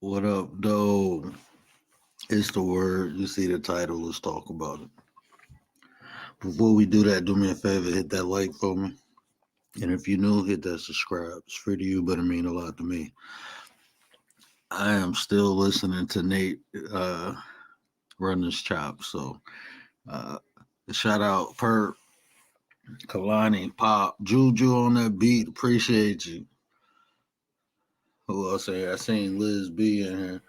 What up, though? It's the word. You see the title. Let's talk about it. Before we do that, do me a favor, hit that like for me. And if you're new, hit that subscribe. It's free to you, but it mean a lot to me. I am still listening to Nate run this chop. So uh, shout out Per, Kalani, Pop, Juju on that beat. Appreciate you. Who else here? I seen Liz B in here.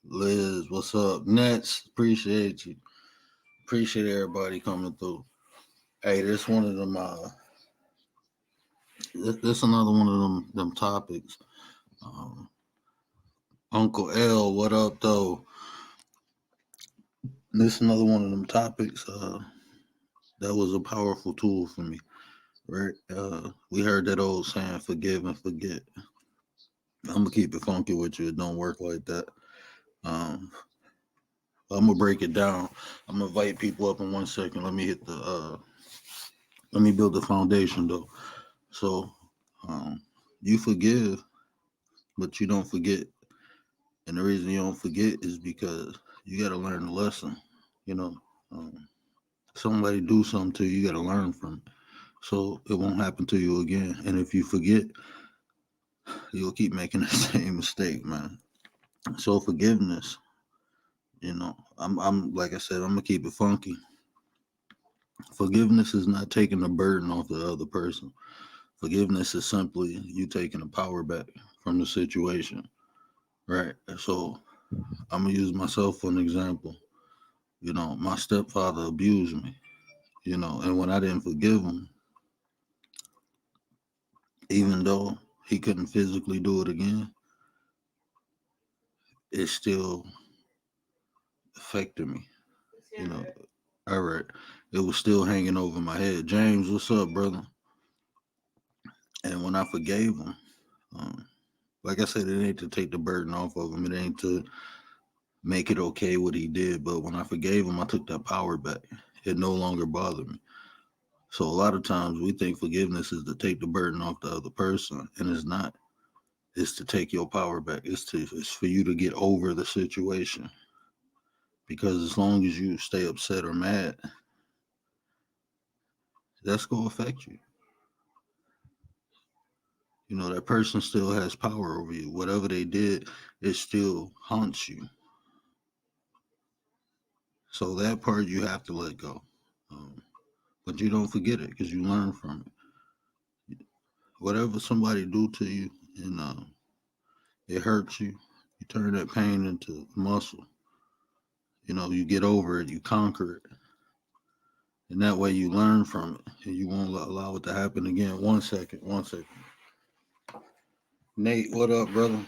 Liz, what's up? Nets, appreciate you. Appreciate everybody coming through. Hey, this one of them. This another one of them topics. Um, Uncle L, what up though? This another one of them topics. That was a powerful tool for me. Right? We heard that old saying, "Forgive and forget." I'm gonna keep it funky with you. It don't work like that. Um, I'm gonna break it down. I'm gonna invite people up in 1 second. Let me hit the. Let me build the foundation though. So, um, you forgive, but you don't forget. And the reason you don't forget is because you got to learn the lesson. You know, um, somebody do something to you, you got to learn from it. So it won't happen to you again. And if you forget, you'll keep making the same mistake, man. So forgiveness, I'm like I said, I'm gonna keep it funky. Forgiveness is not taking the burden off the other person. Forgiveness is simply you taking the power back from the situation, right? So I'm gonna use myself for an example. My stepfather abused me, and when I didn't forgive him, even though he couldn't physically do it again, it still affected me. You know, all right, it was still hanging over my head. James, what's up, brother? And when I forgave him, um, like I said, it ain't to take the burden off of him. It ain't to make it okay what he did. But when I forgave him, I took that power back. It no longer bothered me. So a lot of times we think forgiveness is to take the burden off the other person, and it's not. It's to take your power back. It's for you to get over the situation. Because as long as you stay upset or mad, that's gonna affect you. That person still has power over you. Whatever they did, it still haunts you. So that part you have to let go. Um, but you don't forget it because you learn from it. Whatever somebody do to you and it hurts you, you turn that pain into muscle. You get over it, you conquer it, and that way you learn from it, and you won't allow it to happen again. 1 second, 1 second. Nate, what up, brother?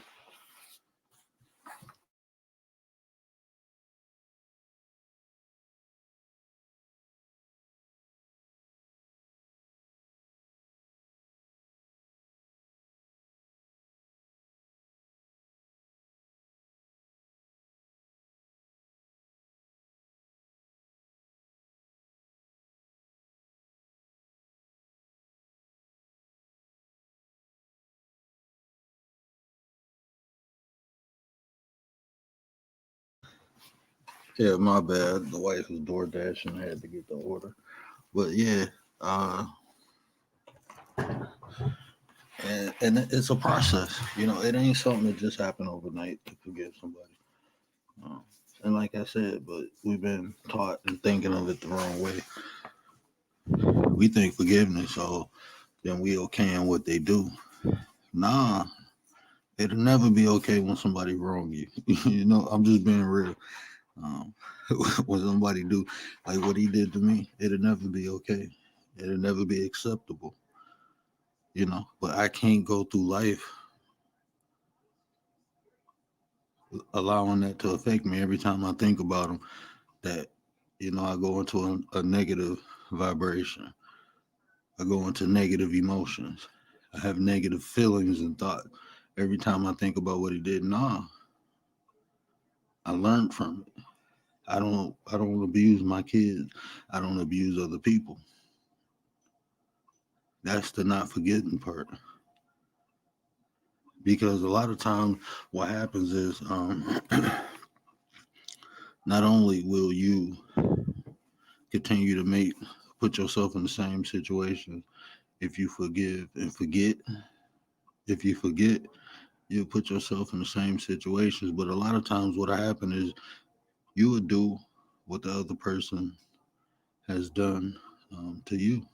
Yeah, my bad. The wife was door dashing. I had to get the order. But yeah, uh, and it's a process. It ain't something that just happened overnight to forgive somebody. Uh, and like I said, but we've been taught and thinking of it the wrong way. We think forgiveness, so then we okay in what they do. Nah, it'll never be okay when somebody wrong you. I'm just being real. Um, when somebody do like what he did to me, it'll never be okay. It'll never be acceptable. But I can't go through life allowing that to affect me every time I think about him. That I go into a negative vibration. I go into negative emotions. I have negative feelings and thoughts every time I think about what he did. Nah, I learned from it. I don't abuse my kids. I don't abuse other people. That's the not forgetting part. Because a lot of times what happens is not only will you continue to put yourself in the same situation if you forgive and forget. If you forget, you'll put yourself in the same situations. But a lot of times, what happen is you would do what the other person has done to you.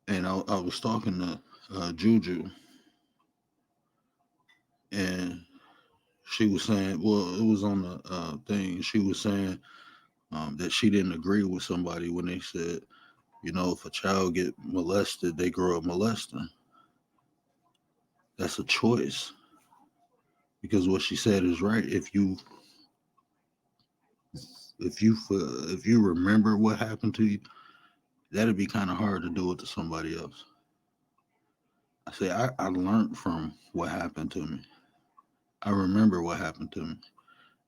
And I was talking to Juju, and she was saying, well, it was on the thing. She was saying that she didn't agree with somebody when they said, if a child get molested, they grow up molesting. That's a choice, because what she said is right. If you remember what happened to you, that'd be kind of hard to do it to somebody else. I say I learned from what happened to me. I remember what happened to me.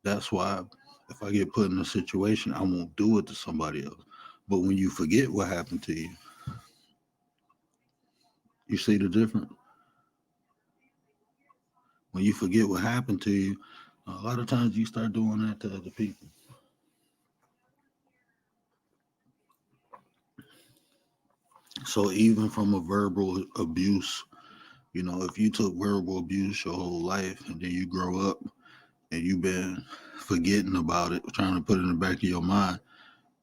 That's why if I get put in a situation, I won't do it to somebody else. But when you forget what happened to you, you see the difference. When you forget what happened to you, a lot of times you start doing that to other people. So even from a verbal abuse, if you took verbal abuse your whole life and then you grow up and you've been forgetting about it, trying to put it in the back of your mind,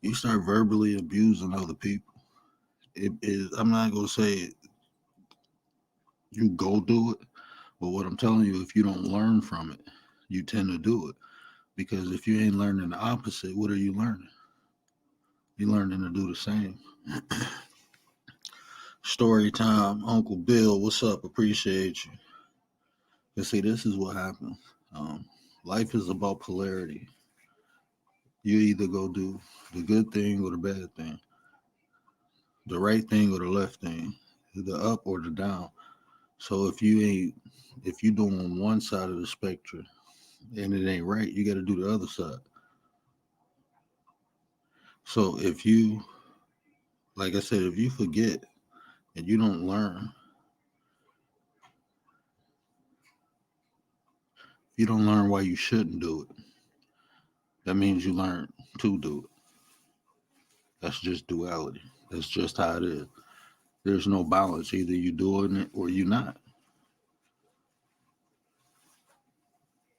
you start verbally abusing other people. It is, I'm not gonna say you go do it, but what I'm telling you, if you don't learn from it, you tend to do it. Because if you ain't learning the opposite, what are you learning? You're learning to do the same. Story time, Uncle Bill, what's up? Appreciate you. You see, this is what happens. Um, Life is about polarity. You either go do the good thing or the bad thing, the right thing or the left thing, the up or the down. So if you doing one side of the spectrum and it ain't right, you got to do the other side. So like I said, if you forget and you don't learn, if you don't learn why you shouldn't do it, that means you learn to do it. That's just duality. That's just how it is. There's no balance. Either you doing it or you not.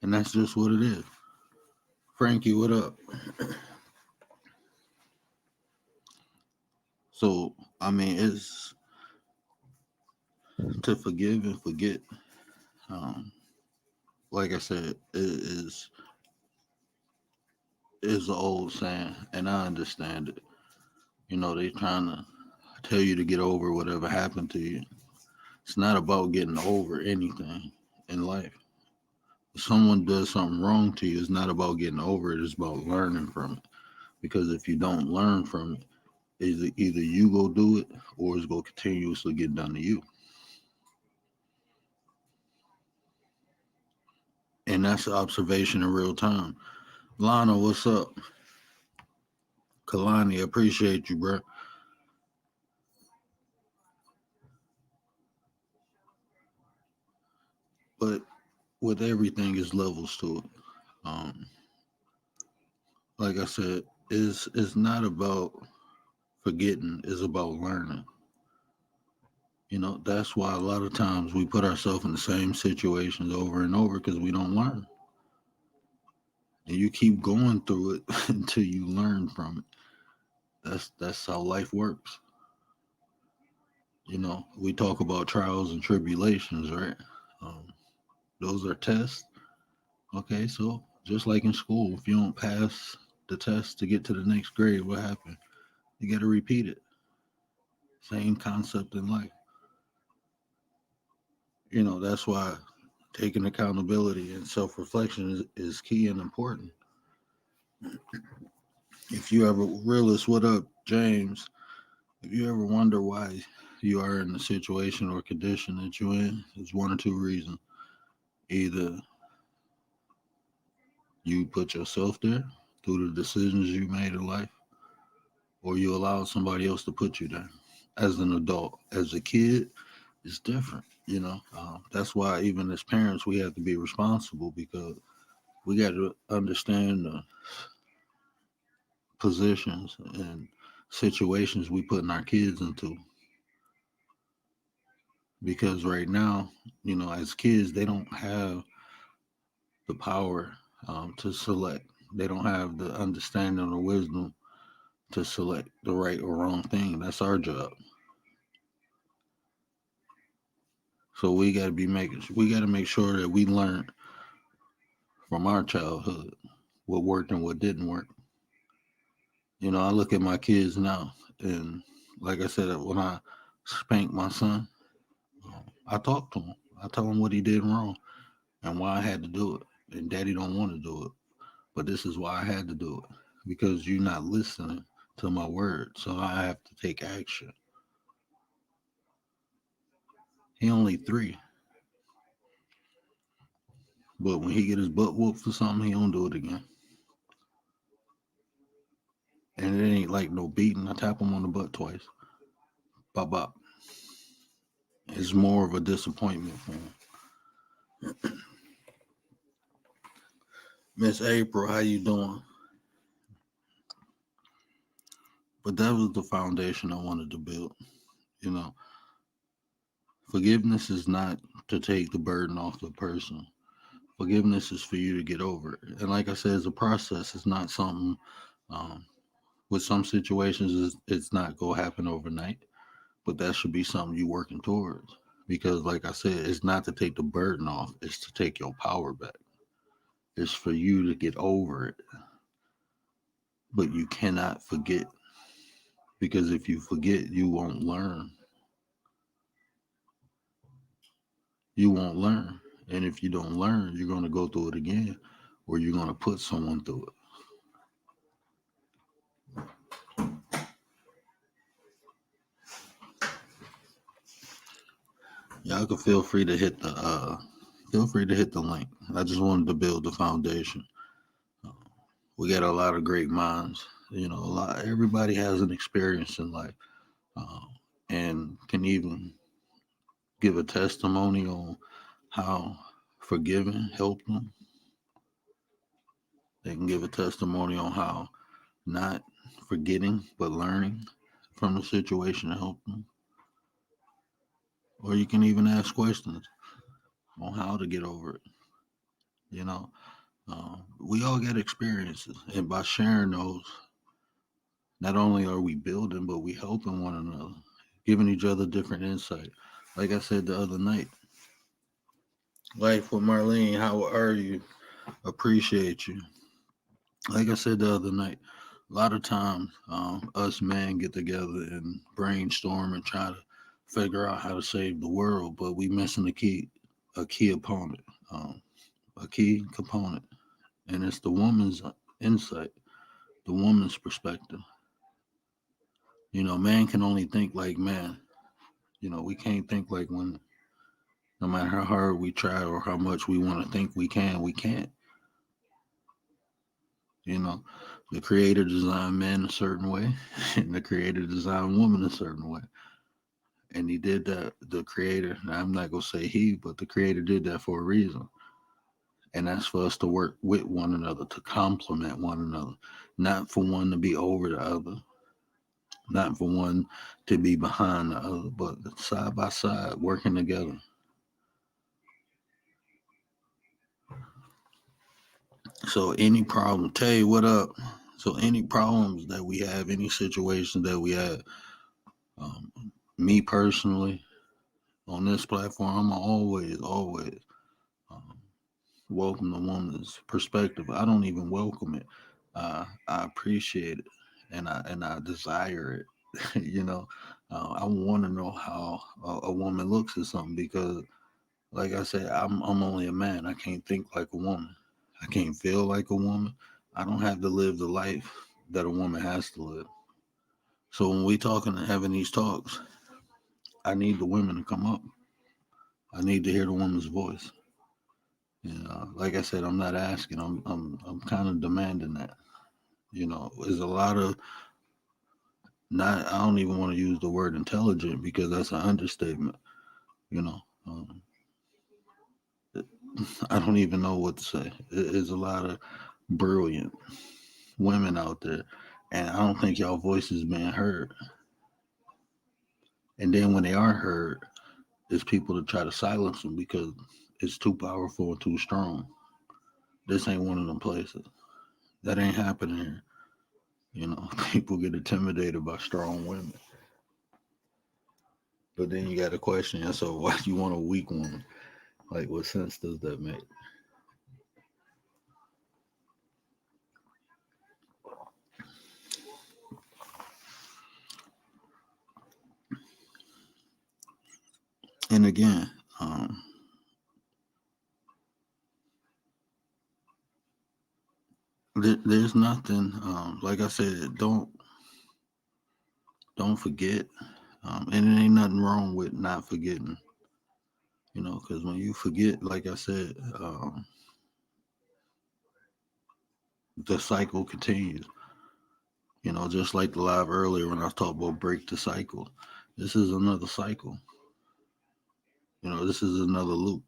And that's just what it is. Frankie, what up? So, I mean, it's to forgive and forget. Um, like I said, is an old saying, and I understand it. They trying to tell you to get over whatever happened to you. It's not about getting over anything in life. If someone does something wrong to you, it's not about getting over it. It's about learning from it. Because if you don't learn from it, either you go do it or it's going to continuously get done to you. And that's the observation in real time. Lana, what's up? Kalani, appreciate you, bro. But with everything, is levels to it. Um, like I said, it's not about forgetting; it's about learning. That's why a lot of times we put ourselves in the same situations over and over because we don't learn, and you keep going through it until you learn from it. That's how life works. We talk about trials and tribulations, right? Um, those are tests. Okay, so just like in school, if you don't pass the test to get to the next grade, what happened? You got to repeat it. Same concept in life. That's why taking accountability and self reflection is key and important. If you ever realize, what up, James? If you ever wonder why you are in the situation or condition that you're in, it's one or two reasons. Either you put yourself there through the decisions you made in life, or you allow somebody else to put you there as an adult. As a kid, it's different. That's why even as parents we have to be responsible because we got to understand the positions and situations we putting our kids into. Because right now, as kids, they don't have the power to select. They don't have the understanding or wisdom to select the right or wrong thing. That's our job. So we got to make sure that we learn from our childhood what worked and what didn't work. I look at my kids now, and like I said, when I spank my son, I talk to him. I tell him what he did wrong and why I had to do it. And Daddy don't want to do it, but this is why I had to do it because you're not listening to my word. So I have to take action. He only 3, but when he get his butt whooped for something, he don't do it again. And it ain't like no beating. I tap him on the butt twice. Bop bop. It's more of a disappointment for him. Miss April, how you doing? But that was the foundation I wanted to build. You know, Forgiveness is not to take the burden off the person. Forgiveness is for you to get over it. And like I said, it's a process. It's not something. Um, with some situations, it's not gonna happen overnight. But that should be something you working towards. Because, like I said, it's not to take the burden off. It's to take your power back. It's for you to get over it. But you cannot forget because if you forget, you won't learn. You won't learn. And if you don't learn, you're going to go through it again or you're going to put someone through it. Y'all can feel free to hit the link. I just wanted to build the foundation. Uh, we got a lot of great minds. Everybody has an experience in life, uh, and can even give a testimony on how forgiving helped them. They can give a testimony on how not forgetting but learning from the situation helped them. Or you can even ask questions on how to get over it. You know, we all get experiences, and by sharing those, not only are we building, but we helping one another, giving each other different insight. Like I said the other night, Life with Marlene, how are you? Appreciate you. Like I said the other night, a lot of times us men get together and brainstorm and try to figure out how to save the world, but we missing a key opponent, um, a key component, and it's the woman's insight, the woman's perspective. Man can only think like man. We can't think like women. No matter how hard we try or how much we want to think we can't. You know, the creator designed man a certain way, and the creator designed woman a certain way. And he did that, the creator, I'm not going to say he, but the creator did that for a reason. And that's for us to work with one another, to complement one another, not for one to be over the other, not for one to be behind the other, but side by side, working together. So any problem, Tay, what up? So any problems that we have, any situations that we have, um, me personally on this platform, I'm always um, welcome the woman's perspective. I don't even welcome it. I appreciate it, and I desire it. I want to know how a woman looks at something because, like I said, I'm only a man. I can't think like a woman. I can't feel like a woman. I don't have to live the life that a woman has to live. So when we talking and having these talks, I need the women to come up. I need to hear the woman's voice. Like I said, I'm not asking. I'm kind of demanding that. There's a lot of not. I don't even want to use the word intelligent because that's an understatement. You know, I don't even know what to say. There's a lot of brilliant women out there, and I don't think y'all voices being heard. And then when they are heard, there's people to try to silence them because it's too powerful and too strong. This ain't one of them places. That ain't happening here. You know, people get intimidated by strong women. But then you got to question yourself, why do you want a weak woman? Like, what sense does that make? And again, there's nothing. Like I said, don't forget. And it ain't nothing wrong with not forgetting. You know, because when you forget, like I said, the cycle continues. You know, just like the live earlier when I was talking about break the cycle. This is another cycle. You know, this is another loop.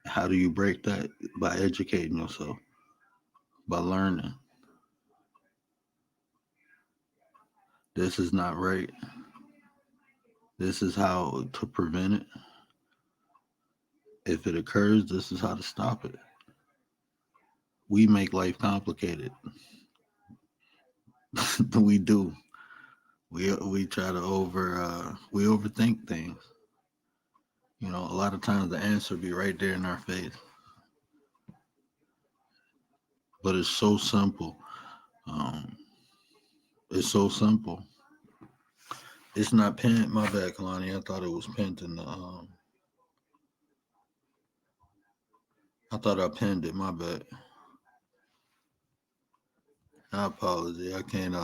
How do you break that? By educating yourself, by learning. This is not right. This is how to prevent it. If it occurs, this is how to stop it. We make life complicated. We do. We try to we overthink things. You know, a lot of times the answer be right there in our face, but it's so simple. Um, it's so simple. It's not pinned. My bad, Kalani. I thought it was pinned in the. I thought I pinned it. My bad. I apologize. I can't.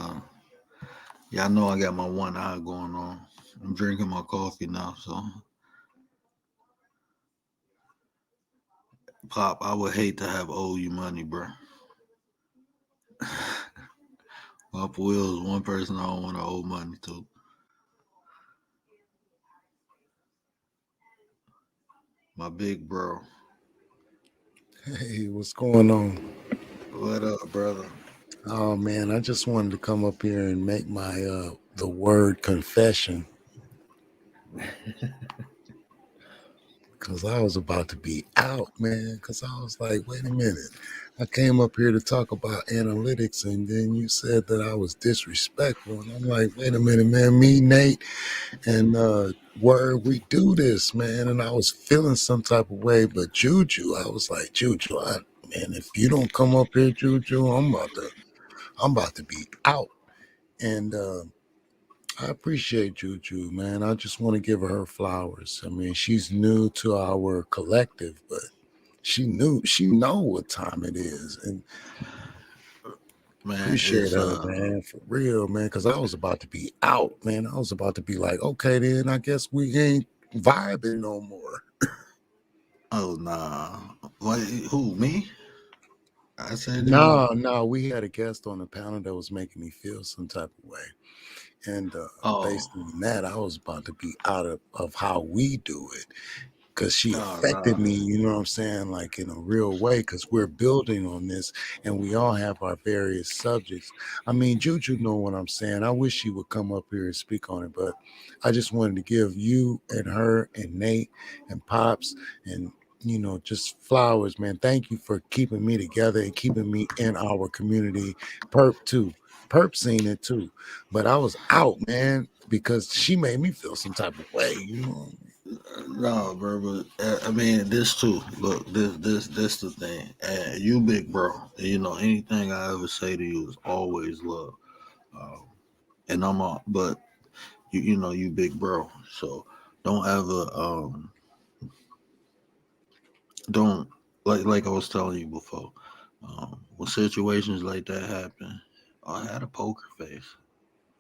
Yeah, I know I got my one eye going on. I'm drinking my coffee now, so Pop, I would hate to have owe you money, bro. Pop Will is one person I don't want to owe money to. My big bro. Hey, what's going on? What up, brother? Oh man, I just wanted to come up here and make my the word confession because I was about to be out, man. Because I was like, wait a minute, I came up here to talk about analytics, and then you said that I was disrespectful, and I'm like, wait a minute, man. Me, Nate, and Word, we do this, man. And I was feeling some type of way, but Juju, I was like, Juju, man, if you don't come up here, Juju, I'm about to be out. And I appreciate Juju, man. I just want to give her flowers. I mean, she's new to our collective, but she know what time it is, and Man, appreciate it's her, man, for real, man. Because I was about to be out, man. I was about to be like, okay, then I guess we ain't vibing no more. oh nah. What who, me? I said it was No, no, we had a guest on the panel that was making me feel some type of way, and oh based on that, I was about to be out of how we do it. Because she no affected nah. me, you know what I'm saying, like in a real way, because we're building on this and we all have our various subjects. I mean, Juju know what I'm saying. I wish she would come up here and speak on it, but I just wanted to give you and her and Nate and Pops and just flowers, man. Thank you for keeping me together and keeping me in our community. Perp too. Perp seen it too. But I was out, man, because she made me feel some type of way, you know. No, bro, but I mean this too. Look, this the thing. And you big bro. You know, anything I ever say to you is always love. Um, and I'm all, but you know you big bro. So don't ever don't like I was telling you before. When situations like that happen, I had a poker face.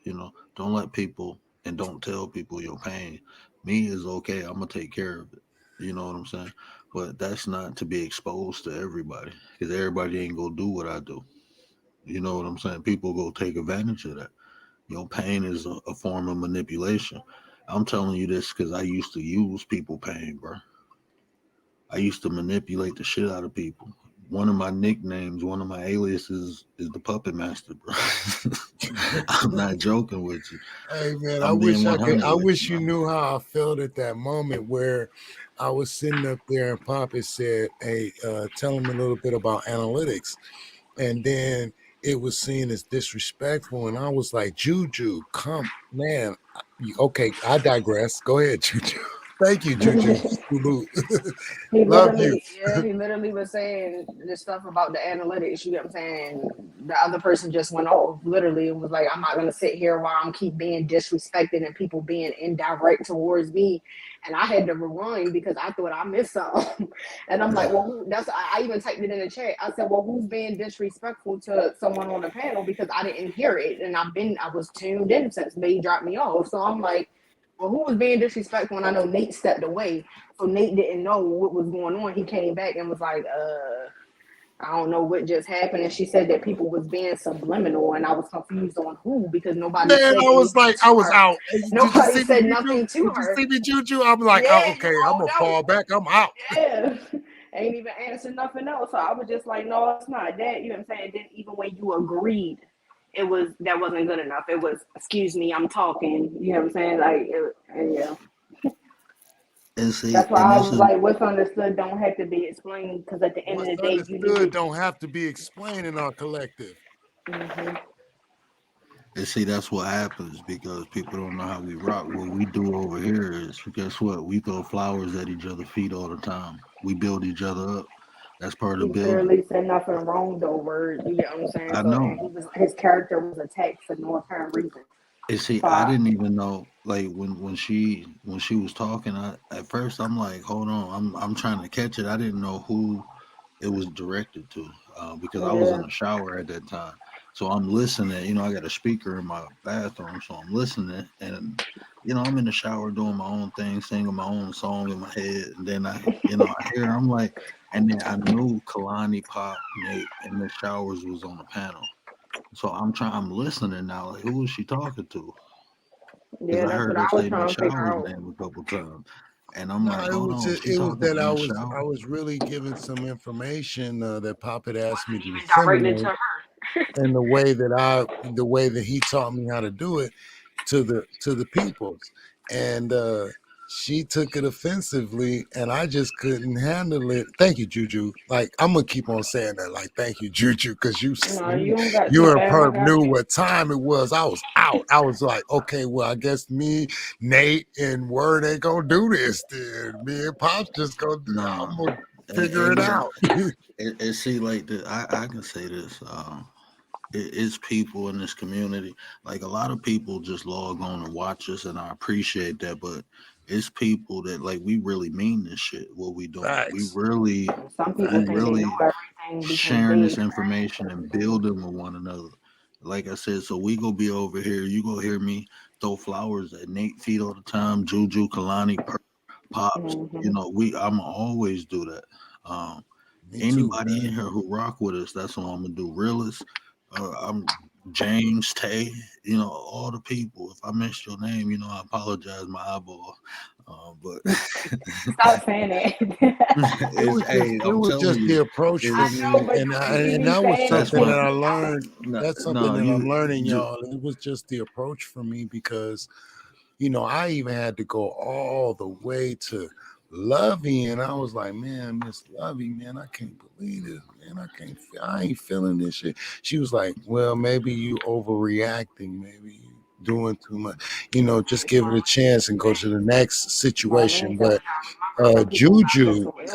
You know, don't let people and don't tell people your pain. Me is okay. I'm gonna take care of it. You know what I'm saying? But that's not to be exposed to everybody because everybody ain't gonna do what I do. You know what I'm saying? People go take advantage of that. Your pain is a form of manipulation. I'm telling you this because I used to use people pain, bro. I used to manipulate the shit out of people. One of my nicknames, one of my aliases is the Puppet Master, bro. I'm not joking with you. Hey man, I I'm being wish I could. 100 I with you, wish you bro. knew how I felt at that moment where I was sitting up there and Poppy said, "Hey, tell him a little bit about analytics," and then it was seen as disrespectful, and I was like, "Juju, come, man." Okay, I digress. Go ahead, Juju. Thank you, Juju. Salute. He Love you. literally, yeah, he literally was saying this stuff about the analytics. You get what I'm saying? The other person just went off, literally, and was like, "I'm not gonna sit here while I'm keep being disrespected and people being indirect towards me." And I had to rewind because I thought I missed something. And I'm like, "Well, that's." I even typed it in the chat. I said, "Well, who's being disrespectful to someone on the panel?" Because I didn't hear it, and I was tuned in since May dropped me off. So I'm like, "Well, who was being disrespectful?" And I know Nate stepped away. So Nate didn't know what was going on. He came back and was like, I don't know what just happened. And she said that people was being subliminal, and I was confused on who because nobody Man, said I was anything like, I to was her. out. Hey, did you Nobody see me, said Juju? nothing to Did you her. see me, Juju? I'm like, Yeah, oh, you okay, I'm rolled gonna out. fall back. I'm out. Yeah. Ain't even answered nothing else. So I was just like, no, it's not that. You know what I'm saying? Then even when you agreed, that wasn't good enough. It was, excuse me, I'm talking. You know what I'm saying? Like, and yeah. And see, That's why and I this was is like, what's understood don't have to be explained because at the end of What's the day, you need understood to. don't have to be explained in our collective. Mhm. and see that's what happens because people don't know how we rock. What we do over here is guess what? We throw flowers at each other's feet all the time. We build each other up. That's part He of building. literally said nothing wrong though, word. You get what I'm saying? I So know. and his character was attacked for no apparent reason. And see, So I didn't even know like when she was talking. At first I'm like, hold on, I'm trying to catch it. I didn't know who it was directed to because I was in yeah, the shower at that time. So I'm listening. You know, I got a speaker in my bathroom, so I'm listening, and I'm in the shower doing my own thing, singing my own song in my head, and then I hear I'm like, and then I knew Kalani, Pop, Nate, and Miss Showers was on the panel. So I'm listening now. Like, who is she talking to? Because yeah, I that's heard what her I was say Miss trying to figure Showers' out. name a couple times, and I'm No, like, hold on, she it was talking that to I Miss was Showers? I was really giving some information that Pop had asked me Wasn't to even directed to disseminate, her. and the way that he taught me how to do it to the peoples, and she took it offensively, and I just couldn't handle it. Thank you, Juju. Like I'm gonna keep on saying that. Like thank you, Juju, because No, you don't got you to, and fam. I Perp got knew you. what time it was. I was out. I was like, okay, well, I guess me, Nate, and Word ain't gonna do this. Then me and Pop's just gonna. No, I'm gonna figure and it look, out. it see like the I can say this. It's people in this community. Like a lot of people just log on and watch us, and I appreciate that. But it's people that like we really mean this shit. What we doing? Facts. Some people We think they know really everything because sharing they this experienced information and everything. building with one another. Like I said, so we gonna be over here. You gonna hear me throw flowers at Nate feet all the time. Juju, Kalani, Pops. Hmm. I'm always do that. Um, Me too, Anybody man. in here who rock with us, that's what I'm gonna do. Realist, I'm James Tay, all the people. If I missed your name, I apologize, my eyeball. But Stop saying that. it's hey, It I'm was telling just the you, approach for I it's know, me, but you and be that was saying it that's something just that my I to be learned. honest. no, That's something no that I'm you learning, you y'all. It was just the approach for me because I even had to go all the way to Lovey, and I was like, man, Miss Lovey, man, I can't believe this, man. I ain't feeling this shit. She was like, well, maybe you overreacting, maybe you doing too much, just give it a chance and go to the next situation. Tell me, But some people got Juju, mental illness.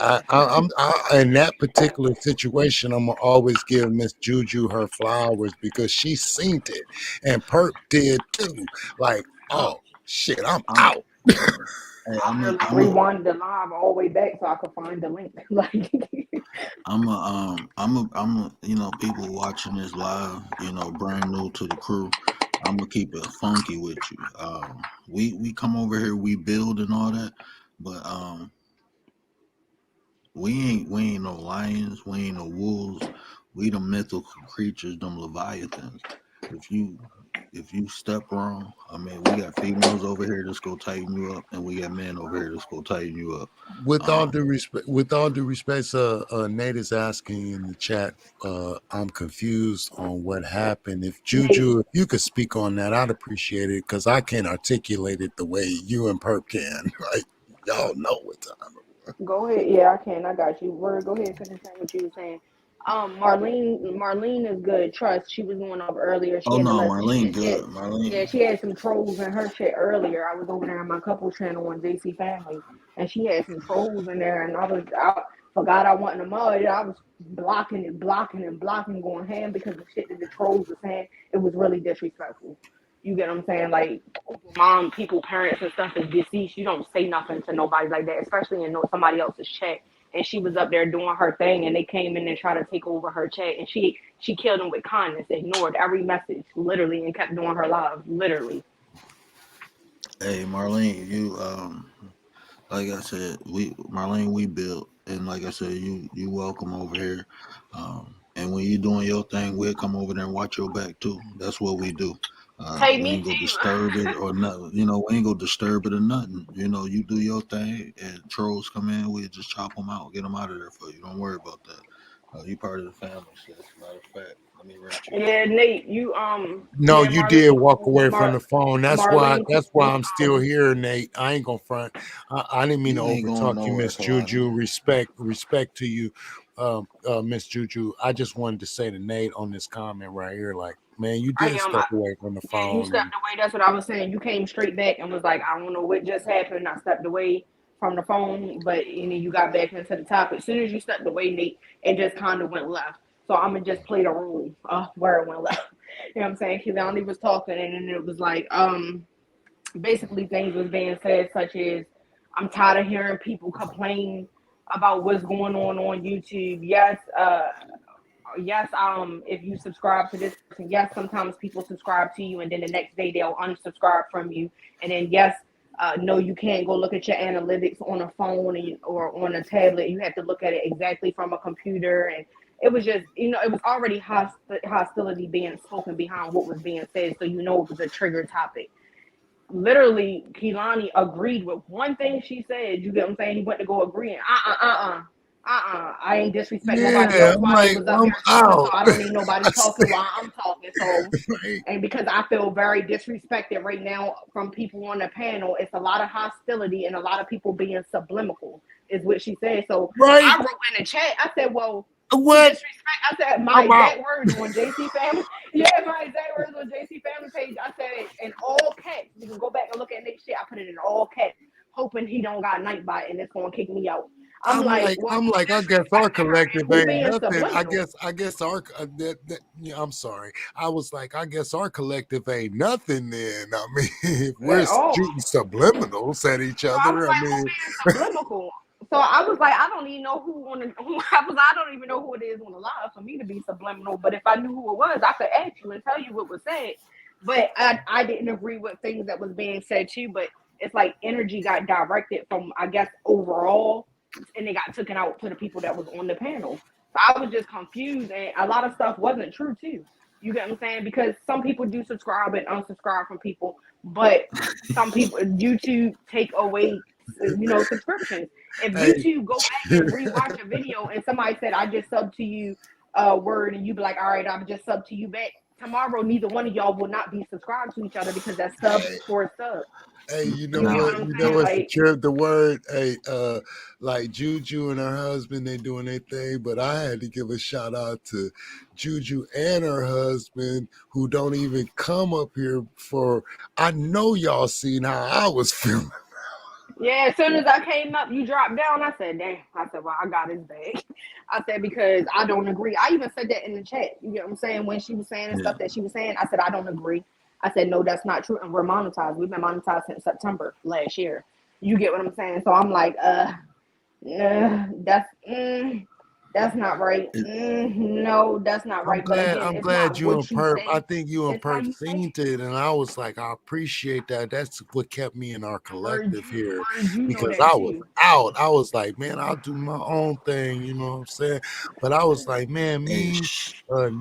in that particular situation, I'm gonna always give Miss Juju her flowers because she seen it, and Perp did too. Like, oh shit, I'm I'm out. hey, I literally I'm a rewound the live all the way back so I could find the link. Like, people watching this live, brand new to the crew. I'm gonna keep it funky with you. We come over here, we build and all that, but we ain't no lions, we ain't no wolves. We the mythical creatures, them leviathans. If you if you step wrong, I mean, we got females over here that's gonna tighten you up, and we got men over here that's gonna tighten you up. With all due respect, Nate is asking in the chat. I'm confused on what happened. If Nate, Juju, if you could speak on that, I'd appreciate it because I can't articulate it the way you and Perp can. Right? Y'all know what time. go ahead. Yeah, I can. I got you. Word, go ahead. Finish saying what you were saying. Marlene is good. Trust. She was going off earlier. She Oh had to no, let. Marlene Yeah, good. Marlene, yeah, she had some trolls in her shit earlier. I was over there on my couple channel on JC Family, and she had some trolls in there, and I forgot I wasn't a mud. I was blocking and blocking and blocking, going ham because the shit that the trolls were saying, it was really disrespectful. You get what I'm saying? Like, mom, people, parents, and stuff is deceased. You don't say nothing to nobody like that, especially in somebody else's chat. And she was up there doing her thing, and they came in and tried to take over her chat, and she killed them with kindness, ignored every message, literally, and kept doing her live, literally. hey Marlene, you like I said, we built, and like I said, you welcome over here. And when you doing your thing, we'll come over there and watch your back too. That's what we do. Take We me ain't gonna too. disturb it or nothing. We ain't gonna disturb it or nothing. You do your thing, and trolls come in, we just chop them out, get them out of there for you. Don't worry about that. You part of the family, sis. Matter of fact, let me write you up. Yeah, Nate, No, yeah, you did Marlene, walk away from the phone. Marlene, That's why I'm still here, Nate. I ain't gonna front. I didn't mean to You ain't going overtalk you, nowhere, Miss Kalani. Juju. Respect to you, Miss Juju. I just wanted to say to Nate on this comment right here, like, man, you I did am. step away from the Yeah, you phone, stepped and away. That's what I was saying. You came straight back and was like, I don't know what just happened. I stepped away from the phone, but and then you got back into the topic. As soon as you stepped away, Nate, it just kind of went left. So I'm gonna just play the room where it went left. You know what I'm saying? Kizani was talking, and then it was like, basically things was being said such as, I'm tired of hearing people complain about what's going on YouTube. Yes, if you subscribe to this person, yes, sometimes people subscribe to you and then the next day they'll unsubscribe from you. And then yes, no, you can't go look at your analytics on a phone or on a tablet. You have to look at it exactly from a computer. And it was just, it was already hostility being spoken behind what was being said. So it was a trigger topic. Literally, Kehlani agreed with one thing she said. You get what I'm saying? He went to go agreeing. I ain't disrespect nobody yeah, else I'm while they like, was up I'm here talking, so out. I don't need nobody talking while I'm talking. So, Right. and because I feel very disrespected right now from people on the panel, it's a lot of hostility and a lot of people being subliminal, is what she said. So Right? I wrote in the chat, I said, well, who What? disrespect? I said my I'm out. exact words on JC Family. Yeah, my exact words on JC Family page. I said in all caps. You can go back and look at Nick's shit. I put it in all caps, hoping he don't got Nightbot and it's gonna kick me out. I'm like, well, I'm who like, I guess our disrespected her and collective who ain't being nothing. subliminal? I guess our yeah, I'm sorry. I was like, I guess our collective ain't nothing. Then I mean, if we're At all. shooting subliminals at each So I was other, I like, who mean, being subliminal? So I was like, I don't even know I don't even know who it is on the live for me to be subliminal. But if I knew who it was, I could ask you and tell you what was said. But I didn't agree with things that was being said too. But it's like energy got directed from, I guess, overall, and it got taken out to the people that was on the panel. So I was just confused, and a lot of stuff wasn't true too. You get what I'm saying? Because some people do subscribe and unsubscribe from people, but some people YouTube take away subscriptions. If hey, YouTube go back and rewatch a video and somebody said, I just subbed to you word, and you be like, all right, I'm just subbed to you back, tomorrow neither one of y'all will not be subscribed to each other because that's sub hey, for sub. hey, you know You get Now, what what? I'm You know saying? what's the Like, trip? The word, hey, like Juju and her husband, they doing their thing, but I had to give a shout out to Juju and her husband, who don't even come up here for. I know y'all seen how I was feeling. yeah, as soon as I came up, you dropped down. I said, damn. I said, well, I got his bag. I said, because I don't agree. I even said that in the chat. You get what I'm saying? When she was saying and yeah. stuff that she was saying, I said, I don't agree. I said, no, that's not true. And we're monetized. We've been monetized since September last year. You get what I'm saying? So I'm like, that's That's not right. It, No, that's not right. But again, I'm it's glad not you and what you Perp. I say, think you and it's how Perp you say seen it. it, and I was like, I appreciate that. That's what kept me in our collective here, I heard you know because that I was too. out. I was like, man, I'll do my own thing. You know what I'm saying? But I was like, man, hey, me,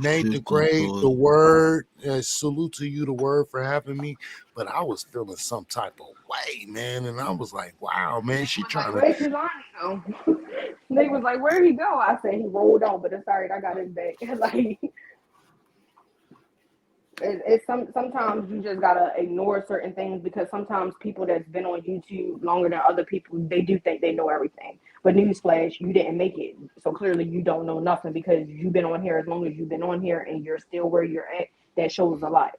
Nate the shifting Great, to the it. Word. Salute to you, the Word, for having me. But I was feeling some type of way, man, and I was like, wow, man, They she was like, trying to. where's Jelani go? They was like, where'd he go? I said he rolled on, but it's all right, I got his back. Like it's sometimes you just gotta ignore certain things because sometimes people that's been on YouTube longer than other people, they do think they know everything. But newsflash, you didn't make it. So clearly you don't know nothing because you've been on here as long as you've been on here and you're still where you're at. That shows a lot.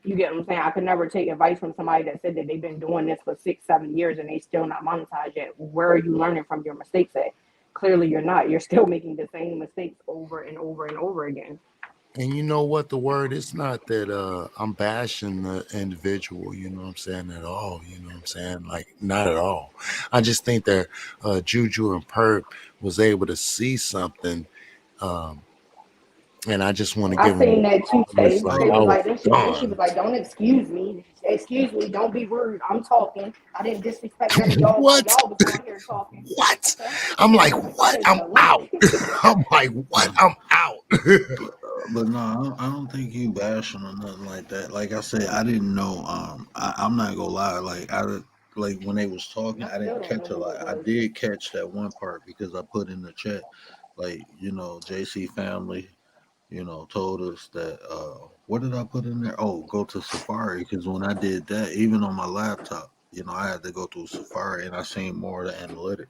You get what I'm saying? I could never take advice from somebody that said that they've been doing this for 6, 7 years and they still not monetized yet. Where are you learning from your mistakes at? Clearly you're not. You're still making the same mistakes over and over and over again. And you know what, the Word, it's not that I'm bashing the individual, you know what I'm saying, at all. You know what I'm saying? Like, not at all. I just think that Juju and Perp was able to see something, um, and I just want to I give them seen that too, flowers. Tay. Like, Tay I was was like, then she was gone. like, don't excuse me, don't be rude. I'm talking. I didn't disrespect none of y'all while What? y'all was on here talking. What? Okay, I'm like, that what? is I'm the out. link. I'm like, what? I'm out. But no, I don't think you bashing or nothing like that. Like I said, I didn't know. I'm not gonna lie. Like when they was talking, I I still didn't don't catch know a who lot. it I was. did catch that one part because I put in the chat, like JC family, told us that. What did I put in there? Oh, go to Safari because when I did that, even on my laptop, I had to go through Safari and I seen more of the analytics.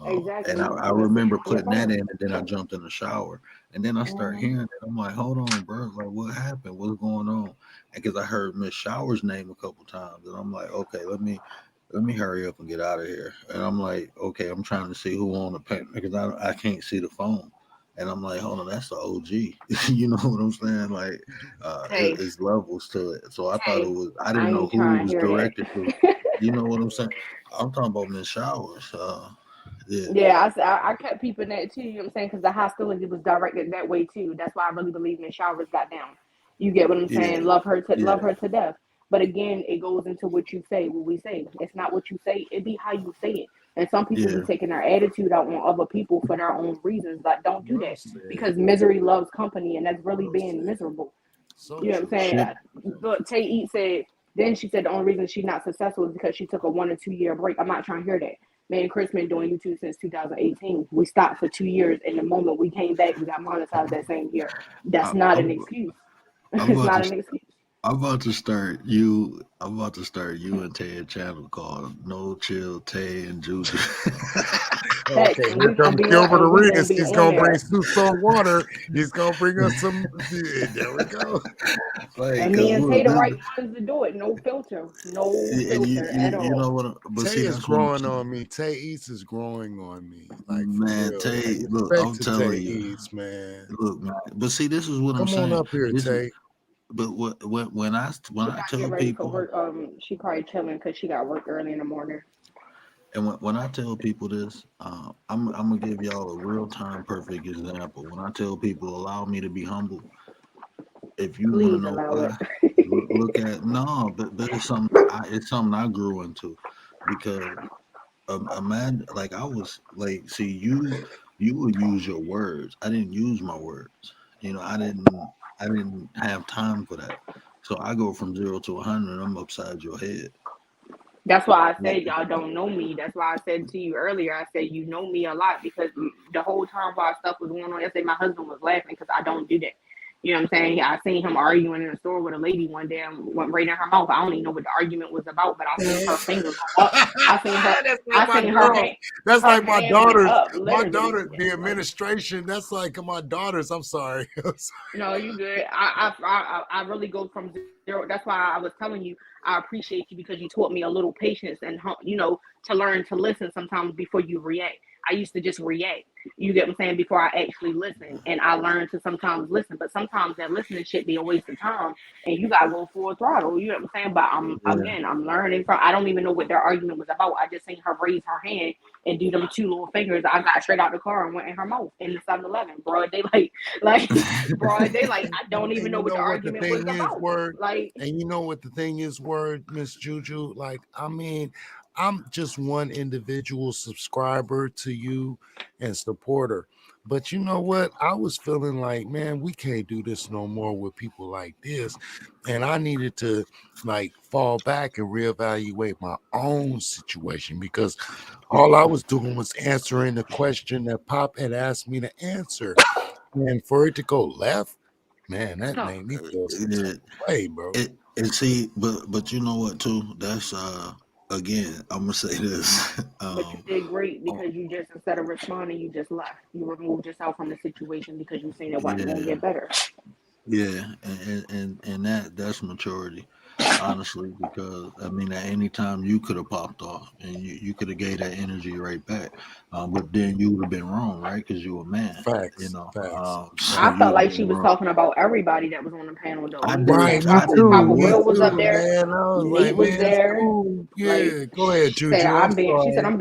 And Exactly. I You can see it remember on your putting that phone. in, and then I jumped in the shower, and then I start Hmm. hearing it. I'm like, "Hold on, bro! Like, what happened? What's going on?" And because I heard Miss Shower's name a couple times, and I'm like, "Okay, let me hurry up and get out of here." And I'm like, "Okay, I'm trying to see who on the pen because I can't see the phone." And I'm like, "Hold on, that's the OG." You know what I'm saying? Like, Tay, it's levels to it. So I thought it Tay, was. I I didn't know ain't who it trying to was hear directed to. that. You know what I'm saying? I'm talking about Miss Showers. Yeah. Yeah, I kept peeping that too, you know what I'm saying? Because the hostility was directed that way too. That's why I really believe Miss Showers got down. You get what I'm Yeah, saying? Love yeah, her to death. But again, it goes into what you say, what we say. It's not what you say, it be how you say it. And some people be yeah. taking their attitude out on other people for their own reasons. Like, don't do Well that. said. Because misery loves company, and that's really Well being said. miserable. So You know what I'm true. saying? Shit. Look, Tay Eat said, then she said the only reason she's not successful is because she took a 1 or 2 year break. I'm not trying to hear that. Me and Chris been doing YouTube since 2018. We stopped for 2 years, and the moment we came back, we got monetized that same year. That's I, not an I'm, excuse. I'm It's about not to. an excuse. I'm about to start you. I'm about to start you and Tay a channel called No Chill Tay and Juju. Facts, Okay, and here we gonna comes be on, Gilbert and we gonna Arenas. be He's on gonna bring there. Suits on water. He's gonna bring us some. Yeah, there we go. Like, And me cause and look, Tay the right ones to do it. No filter, no and filter at all. know what? But Tay see, is that's what I'm growing saying, on me. Tay Eats is growing on me. Like, for man. real. Like, Tay, look, respect I'm to Tay telling you, Eats, man. look, man. But see, this is what I'm Come on saying. up here, This is, Tay. but when She I gotta get tell ready for people. work. She probably chilling because she got work early in the morning. And when I tell people this, I'm gonna give y'all a real time perfect example. When I tell people allow me to be humble, if you want to Please know allow why, it. look at no, but it's something I grew into because imagine like I was like, see you would use your words. I didn't use my words. I didn't have time for that. So I go from 0 to 100. I'm upside your head. That's why I Like, said y'all don't know me. That's why I said to you earlier. I said you know me a lot because the whole time while stuff was going on yesterday, my husband was laughing because I don't do that. You know what I'm saying? I seen him arguing in the store with a lady one day and went right in her mouth. I don't even know what the argument was about, but I seen her finger go up. I seen her. That's like I my seen her girls. hand. That's Her like my hand went daughters. up, My literally. daughter, the Like, administration. That's like my daughters. I'm sorry. no, you good. I really go from zero. That's why I was telling you I appreciate you because you taught me a little patience and to learn to listen sometimes before you react. I used to just react. You get what I'm saying? Before I actually listen. And I learned to sometimes listen, but sometimes that listening shit be a waste of time and you gotta go full throttle. You know what I'm saying? But Yeah. I'm learning from I don't even know what their argument was about. I just seen her raise her hand and do them two little fingers. I got straight out the car and went in her mouth in the 7-Eleven, bro. They like bro, they like I don't even And know you what the know what the argument was thing is, about. word. Like And you know what the thing is, word, Miss Juju. Like, I mean, I'm just one individual subscriber to you and supporter. But you know what? I was feeling like, man, we can't do this no more with people like this. And I needed to like fall back and reevaluate my own situation because all I was doing was answering the question that Pop had asked me to answer. And for it to go left, man, that no, made me feel some type It, of way, bro. and see, but you know what too? That's again, I'm gonna say this. but you did great Oh, because you just instead of responding, you just left. You removed yourself from the situation because you seen it wasn't gonna yeah, get better. yeah, and that's maturity, honestly, because I mean, at any time you could have popped off and you could have gave that energy right back, but then you would have been wrong, right? Because you a man, you Facts, know. facts, So I you felt would have like she been was wrong. talking about everybody that was on the panel though. I You get what I'm did, saying? right, me I did too, Papa me Will too. was too, up there. man. I was Nate like, was man, it's there. cool. Like Yeah, go ahead, she said, Juju. I'm She said sorry.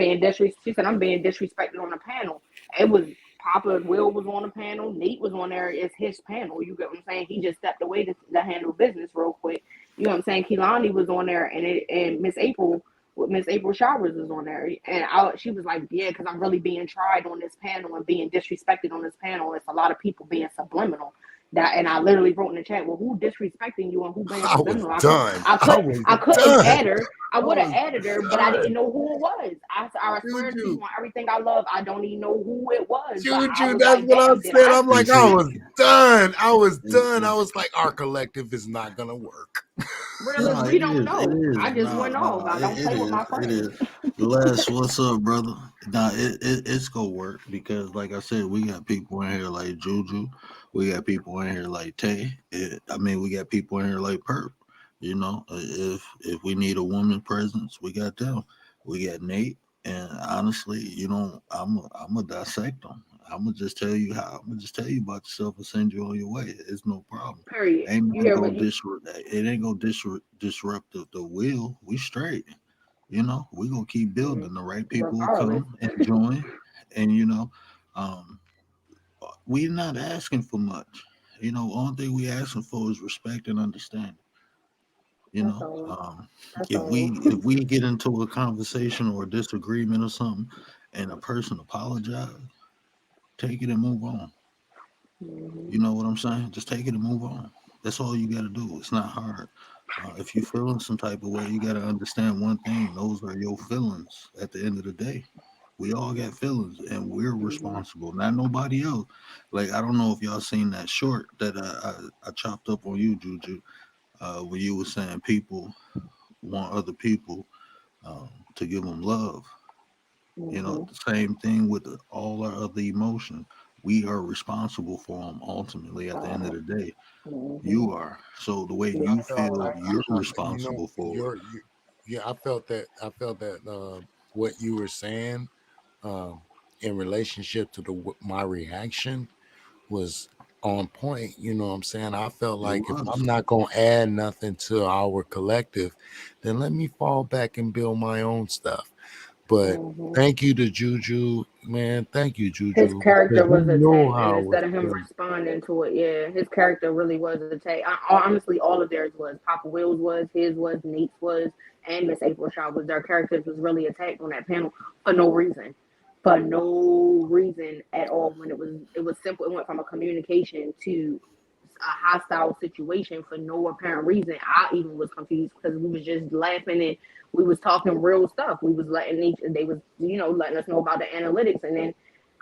she said I'm being disrespected on the panel. It was Papa Will was on the panel. Nate was on there. It's his panel. You get what I'm saying? He just stepped away to handle business real quick. You know what I'm saying? Kehlani was on there, and Miss April Showers was on there, and she was like, yeah, because I'm really being tried on this panel and being disrespected on this panel. It's a lot of people being subliminal. That and I literally wrote in the chat, well, who disrespecting you and who being I was subliminal? done. I was I couldn't done. add her. I I would have was added her, but I didn't done. know who it was. I swear to Juju. you on everything I love, I don't even know who it was. But I Juju, was that's like, what I damn, did said. I? I'm And like, I see, was done. I was done. I it, was like, our collective is not gonna work. Really, no, we don't it know. is. I just No, went off. no, I don't it play with is. my It friends. is. Les, what's up, brother? Nah, it's gonna work because, like I said, we got people in here like Juju. We got people in here like Tay. I mean, we got people in here like Perp. You know, if we need a woman presence, we got them. We got Nate. And honestly, you know, I'm gonna dissect them. I'm gonna just tell you how. I'm gonna just tell you about yourself and send you on your way. It's no problem. Period. Ain't You nothing hear gonna what you? disrupt. It ain't gonna disrupt the wheel. We straight. You know, we gonna keep Mm, building. The right people will regardless. come and join, and you know, um, we not asking for much. You know, only thing we asking for is respect and understanding. You That's know, all. That's if all. we get into a conversation or a disagreement or something, and a person apologize, take it and move on. Hmm. You know what I'm saying? Just take it and move on. That's all you got to do. It's not hard. If you're feeling some type of way, you got to understand one thing. Those are your feelings at the end of the day. We all got feelings and we're Hmm. responsible, not nobody else. Like, I don't know if y'all seen that short that I chopped up on you, Juju, where you were saying people want other people to give them love. You know, Hmm. the same thing with all our other emotions. We are responsible for them ultimately at the end of the day. Hmm. You are. So the way Yeah, I you felt, all feel, right. you're you know, responsible for it. yeah, I felt that. I felt that what you were saying, um, in relationship to my reaction was on point. You know what I'm saying? I felt It like if I'm was. not gonna add nothing to our collective, then let me fall back and build my own stuff. But Hmm. thank you to Juju, man. Thank you, His Juju, because character you was know attacked, and how I was instead of him feeling. responding to it, yeah, his character really was attacked. Honestly, all of theirs was. Papa Will's was, his was, Nate's was, and Miss April Shaw was. Their characters was really attacked on that panel for no reason, for no reason at all. When it was simple. It went from a communication to a hostile situation for no apparent reason. I even was confused because we was just laughing and we was talking real stuff. We was they was letting us know about the analytics, and then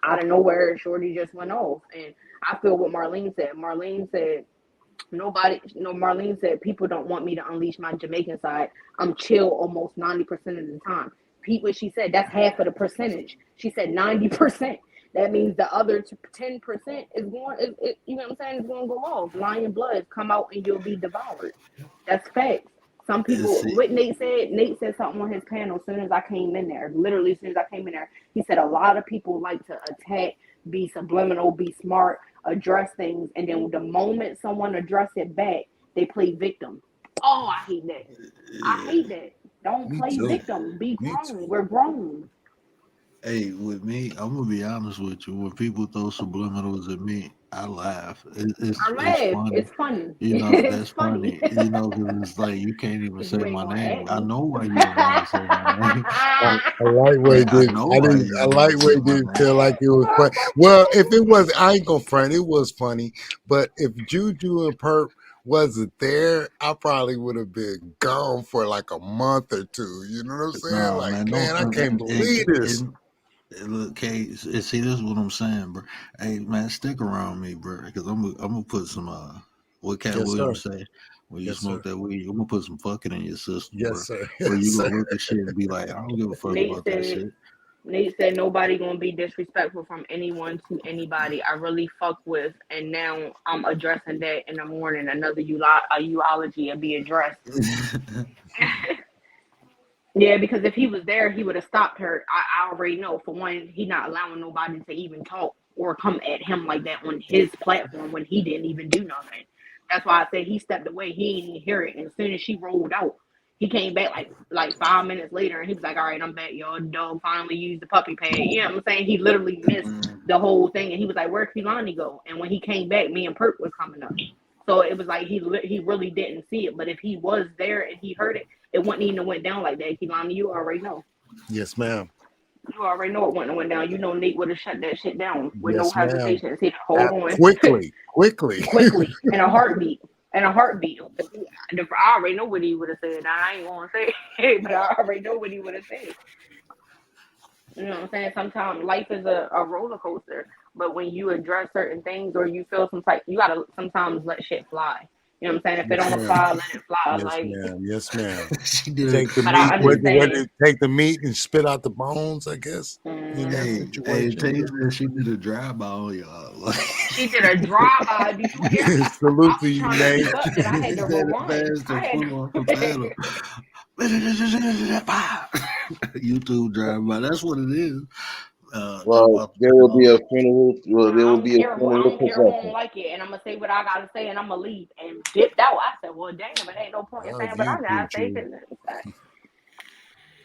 out of nowhere, Shorty just went off. And I feel what Marlene said. Marlene said Marlene said people don't want me to unleash my Jamaican side. I'm chill almost 90% of the time. Pete, what she said, that's half of the percentage. She said 90%. That means the other 10% is going. You know what I'm saying? Is going to go off. Lion blood come out and you'll be devoured. That's facts. Some people, see, what Nate said something on his panel as soon as I came in there. Literally, as soon as I came in there, he said a lot of people like to attack, be subliminal, be smart, address things, and then the moment someone address it back, they play victim. Oh, I hate that. I yeah, hate that. Don't Me play too. victim. Be Me grown. too. We're grown. hey, with me, I'm gonna be honest with you. When people throw subliminals at me, I laugh. I It's laugh. funny. It's funny. You know, It's that's funny. funny. You know, 'cause it's like you can't even Because say you ain't my gonna name. at I me. know why you don't want to say my name. I like where he Like I did. know why you I don't want like to where say he my didn't name. feel like it was funny. Well, if it was, I ain't gonna front. It was funny. But if Juju and Perp wasn't there, I probably would have been gone for like a month or two. You know what I'm saying? Nah, Like, man, man, don't. I can't believe this. Look, Kate. See, this is what I'm saying, bro. Hey, man, stick around me, bro, because I'm gonna put some what Cat Yes, sir. Williams say when you Yes, smoke sir. that weed. I'm gonna put some fucking in your system, Yes, bro. sir. Where Yes, you gonna sir. look at shit and be like, I don't give a fuck Nate about that said shit. Nate said nobody gonna be disrespectful from anyone to anybody. I really fuck with, and now I'm addressing that in the morning. Another eulogy will be addressed. Yeah, because if he was there, he would have stopped her. I already know. For one, he not allowing nobody to even talk or come at him like that on his platform when he didn't even do nothing. That's why I said he stepped away. He didn't even hear it. And as soon as she rolled out, he came back like 5 minutes later, and he was like, "All right, I'm back, y'all. Dog finally used the puppy pad." You know what I'm saying? He literally missed Mm. the whole thing, and he was like, "Where'd Kehlani go?" And when he came back, me and Perk was coming up. So it was like he really didn't see it. But if he was there and he heard it, it wouldn't even have went down like that. Kehlani, you already know. Yes, ma'am. You already know it wouldn't have went down. You know Nate would have shut that shit down with no Yes, ma'am. hesitation and said, "Hold on," Quickly, quickly. quickly, in a heartbeat. In a heartbeat. I already know what he would have said. I ain't gonna say it, but I already know what he would have said. You know what I'm saying? Sometimes life is a roller coaster, but when you address certain things or you feel some type, you gotta sometimes let shit fly. You know what I'm saying? If it Yes, don't ma'am. apply, let it fly. Yes, Like, ma'am. Yes, ma'am. She did. Take the but meat. I'm What, just what saying. take the meat and spit out the bones? I guess in that Mm, Hey, situation. Tay said she did a drive by on y'all. Like, she did a drive by. Did you hear? Salute I to was you, trying to Nate. keep up that I he had to said it rewind. fast I and had full off the pedal. YouTube drive by. That's what it is. Talk Well, about there will be a funeral. Well, there I will don't be a care who I funeral don't care who don't procession. like it, and I'm gonna say what I gotta say, and I'm gonna leave and dipped out. I said, well, damn, it ain't no point in saying what I Again, gotta say. preacher. 'Cause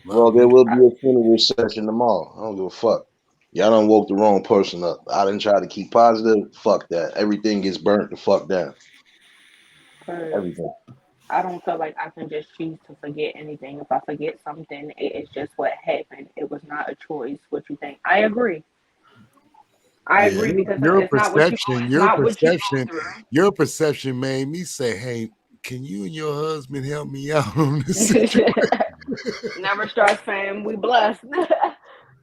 Love Well, there you. will be a funeral session tomorrow. I don't give a fuck. Y'all done woke the wrong person up. I didn't try to keep positive. Fuck that. Everything gets burnt the fuck down. Everything. I don't feel like I can just choose to forget anything. If I forget something, it is just what happened. It was not a choice. What you think? I agree. I yeah. agree because Your it's not what you go. perception, It's your not what you perception, go your perception made me say, "Hey, can you and your husband help me out on this through. situation?" Never stress, fam. We blessed.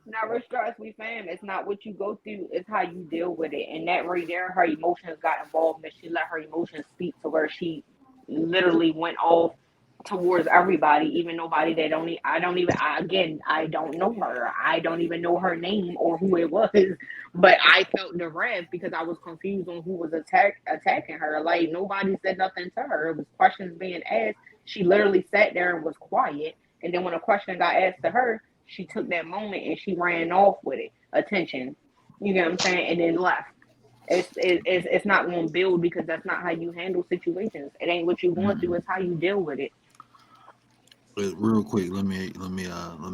Never stress, we fam. It's not what you go through, it's how you deal with it. And that right there, her emotions got involved and she let her emotions speak to where she literally went off towards everybody, even nobody that don't I don't even again, I don't know her. I don't even know her name or who it was. But I felt the wrath because I was confused on who was attacking her. Like nobody said nothing to her. It was questions being asked. She literally sat there and was quiet. And then when a question got asked to her, she took that moment and she ran off with it. Attention. You get what I'm saying? And then left. It's not going to build because that's not how you handle situations. It ain't what you're going through, Mm. it's how you deal with it. But real quick, let me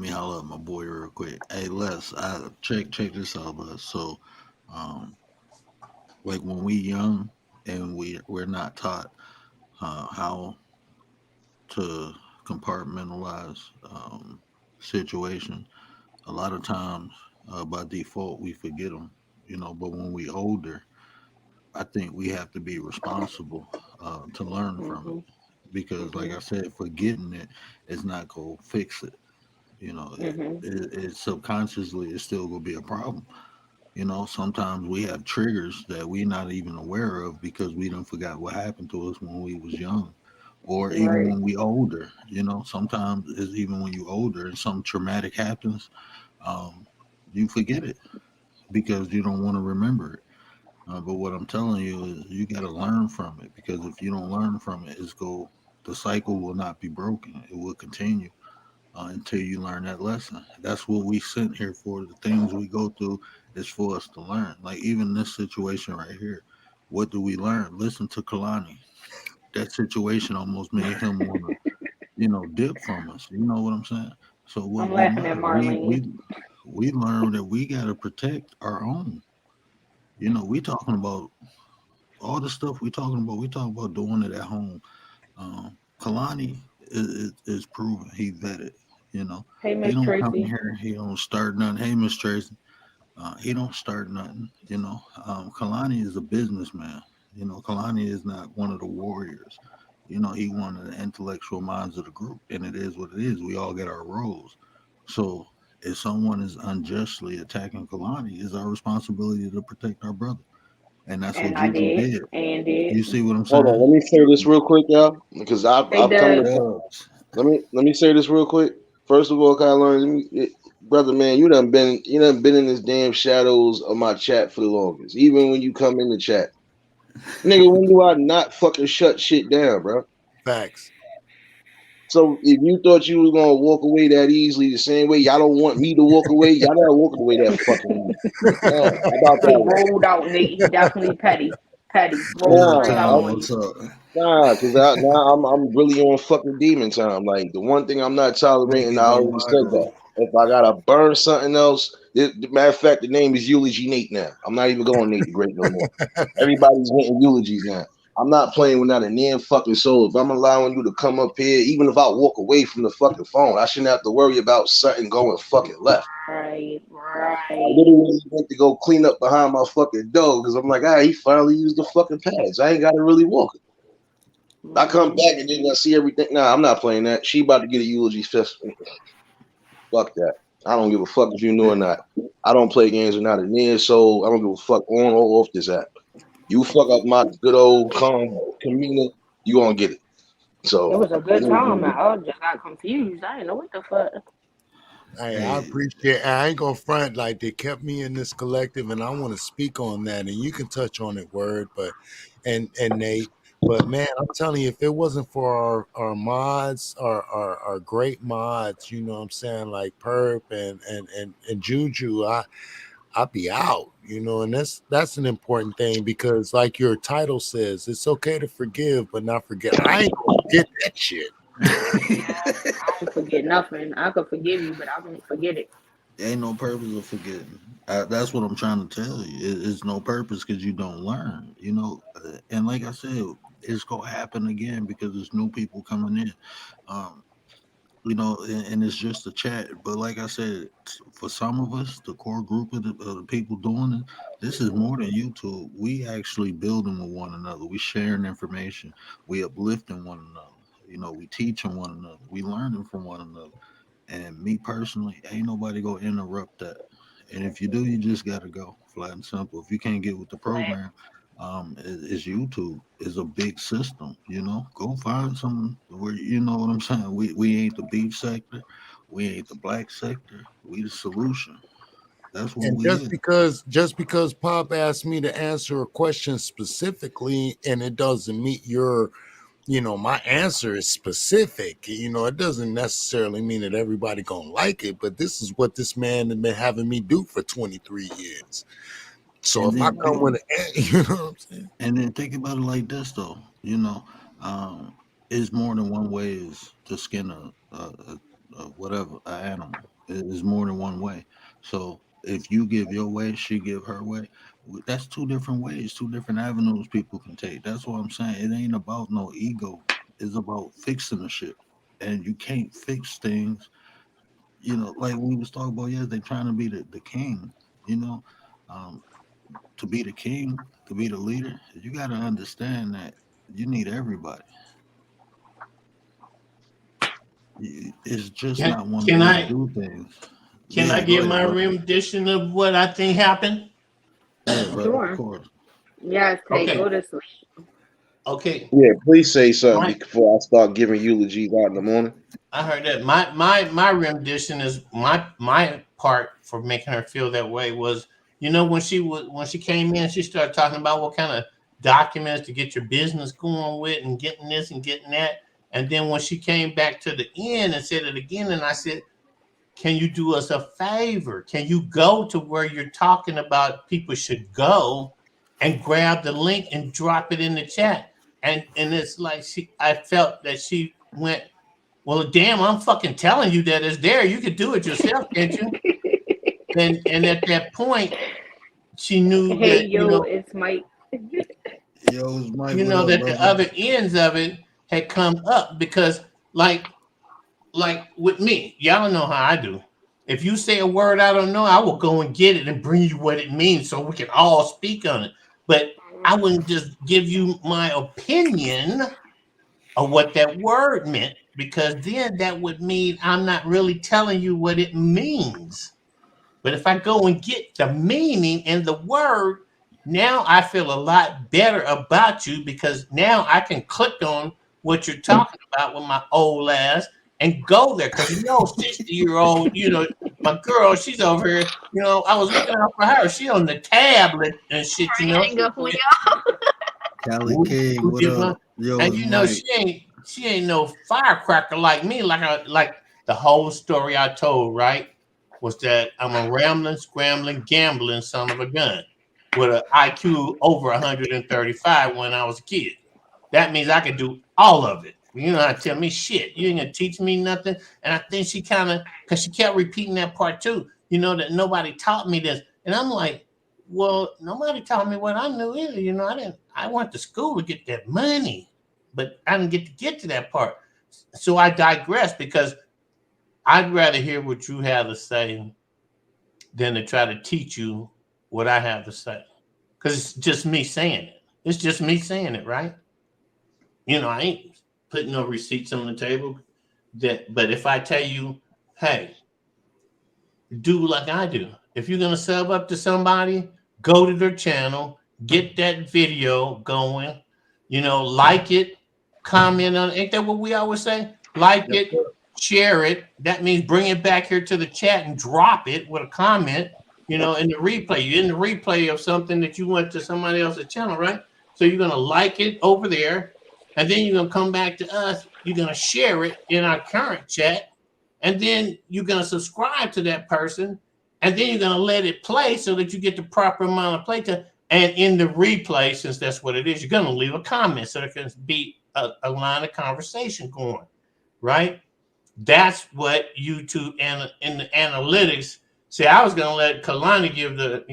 holler at my boy real quick. Hey Les, I check this out, Les. So um like when we young and we're not taught how to compartmentalize situation, a lot of times by default we forget them, you know. But when we older, I think we have to be responsible to learn from it Mm-hmm. because, like Mm-hmm. I said, forgetting it is not gonna fix it. You know, Mm-hmm. it subconsciously is still gonna be a problem. You know, sometimes we have triggers that we're not even aware of because we don't forgot what happened to us when we was young, or even Right. when we older. You know, sometimes it's even when you older and something traumatic happens, um, you forget it because you don't want to remember it. But what I'm telling you is you got to learn from it because if you don't learn from it, it's go the cycle will not be broken. It will continue until you learn that lesson. That's what we sent here for. The things we go through is for us to learn. Like even this situation right here, what do we learn? Listen to Kalani. That situation almost made him want to, dip from us. You know what I'm saying? So what I'm we laughing at learned, we Marlene. we we learned that we got to protect our own. We talking about all the stuff we talking about. We talking about doing it at home. Kalani is proven. He vetted. You know, Hey, he Miss don't come Tracy. here. He don't start nothing. Hey, Miss Tracy. He don't start nothing. Kalani is a businessman. Kalani is not one of the warriors. He one of the intellectual minds of the group, and it is what it is. We all get our roles. So if someone is unjustly attacking Kalani, it's our responsibility to protect our brother, and that's what And I Juju did. did. And did. You see what I'm Hold on, saying? let me say this real quick, y'all, because Hey, I've come Doug. to terms. Let me say this real quick. First of all, Kyler, brother, man, you done been in this damn shadows of my chat for the longest. Even when you come in the chat, nigga, when do I not fucking shut shit down, bro? Facts. So if you thought you was gonna walk away that easily, the same way y'all don't want me to walk away, y'all not walking away that fucking easy. Nah, how about He that one? rolled out, Nate. He definitely petty. Petty. Rolled Good straight out Nah, time. on you. What's up? Nah, because now I'm really on fucking demon time. Like the one thing I'm not Make tolerating, it I go already said viral. that. If I gotta burn something else, matter of fact, the name is Eulogy Nate now. I'm not even going Nate the Great no more. Everybody's getting eulogies now. I'm not playing with not a damn fucking soul. If I'm allowing you to come up here, even if I walk away from the fucking phone, I shouldn't have to worry about something going fucking left. Right. I Right. literally went to go clean up behind my fucking door because I'm like, he finally used the fucking pads. I ain't gotta really walk it. I come back and then I see everything. Nah, I'm not playing that. She about to get a eulogy fest. Fuck that. I don't give a fuck if you knew or not. I don't play games with not a near soul. I don't give a fuck on or off this app. You fuck up my good old calm community, you gonna get it. So It was a it good is what time. it is. I just got confused. I didn't know what the fuck. Hey, I Hey, appreciate. I ain't gonna front, like they kept me in this collective, and I want to speak on that. And you can touch on it, word, but and Nate. But man, I'm telling you, if it wasn't for our mods, our great mods, you know what I'm saying, like Perp and Juju, I'd be out, and that's an important thing because, like your title says, it's okay to forgive, but not forget. I ain't gonna forget that shit. I don't forget nothing. I could forgive you, but I won't forget it. ain't no purpose of forgetting. That's what I'm trying to tell you. It's no purpose because you don't learn. And like I said, it's gonna happen again because there's new people coming in. Um, and it's just a chat. But like I said, for some of us, the core group of the people doing it, this is more than YouTube. We actually building with one another. We sharing information. We uplifting one another. We teaching one another. We learning from one another. And me personally, ain't nobody gonna interrupt that. And if you do, you just gotta go, flat and simple. If you can't get with the Flat. program, it's YouTube. It's a big system. Go find some where you know what I'm saying. We ain't the beef sector, we ain't the black sector. We the solution. That's what And we is. just because Pop asked me to answer a question specifically and it doesn't meet your, my answer is specific, it doesn't necessarily mean that everybody gonna like it, but this is what this man has been having me do for 23 years. So And if I then come with you know what I'm saying? and then think about it like this though. Um, it's more than one way is to skin a whatever a animal. It's more than one way. So if you give your way, she give her way. That's two different ways, two different avenues people can take. That's what I'm saying. It ain't about no ego. It's about fixing the shit. And you can't fix things. Like we was talking about yesterday, trying to be the king. You know, um, to be the king, to be the leader, you got to understand that you need everybody. It's just Can, not one can way to I do things. can I Yeah, go give ahead, my brother. rendition of what I think happened? Yeah, brother, of Sure. course. Yes, Tay, Okay, go to sleep. okay. Yeah, please say something My before I start giving eulogies out in the morning. I heard that. My rendition is my part for making her feel that way was, when she came in, she started talking about what kind of documents to get your business going with and getting this and getting that. And then when she came back to the end and said it again, and I said, can you do us a favor? Can you go to where you're talking about people should go and grab the link and drop it in the chat? And it's like I felt that she went, well, damn, I'm fucking telling you that it's there. You could do it yourself, can't you? And at that point, she knew Hey, that, yo, it's Mike. Yo, it's Mike. you What know up, that the brother? other ends of it had come up because like with me, y'all know how I do. If you say a word I don't know, I will go and get it and bring you what it means so we can all speak on it. But I wouldn't just give you my opinion of what that word meant, because then that would mean I'm not really telling you what it means. But if I go and get the meaning and the word, now I feel a lot better about you, because now I can click on what you're talking about with my old ass and go there. Because 60-year-old, my girl, she's over here. I was looking out for her. She on the tablet and shit. Hang up on y'all. Cali Who- King, who what did up? Yo, And it's Mike. she ain't no firecracker like me. Like the whole story I told, right, was that I'm a rambling, scrambling, gambling son of a gun with an IQ over 135 when I was a kid. That means I could do all of it. You know how to tell me shit. You ain't gonna teach me nothing. And I think she kind of, because she kept repeating that part too, that nobody taught me this. And I'm like, well, nobody taught me what I knew either. I went to school to get that money, but I didn't get to that part. So I digress, because I'd rather hear what you have to say than to try to teach you what I have to say. Because it's just me saying it. It's just me saying it, right? I ain't putting no receipts on the table. But if I tell you, hey, do like I do. If you're going to sub up to somebody, go to their channel, get that video going, like it, comment on it. Ain't that what we always say? Like it, share it. That means bring it back here to the chat and drop it with a comment, in the replay. You're in the replay of something that you went to somebody else's channel, right? So you're going to like it over there, and then you're going to come back to us. You're going to share it in our current chat, and then you're going to subscribe to that person, and then you're going to let it play so that you get the proper amount of play time. And in the replay, since that's what it is, you're going to leave a comment so there can be a line of conversation going, right? That's what YouTube and in the analytics. See, I was going to let Kalani give the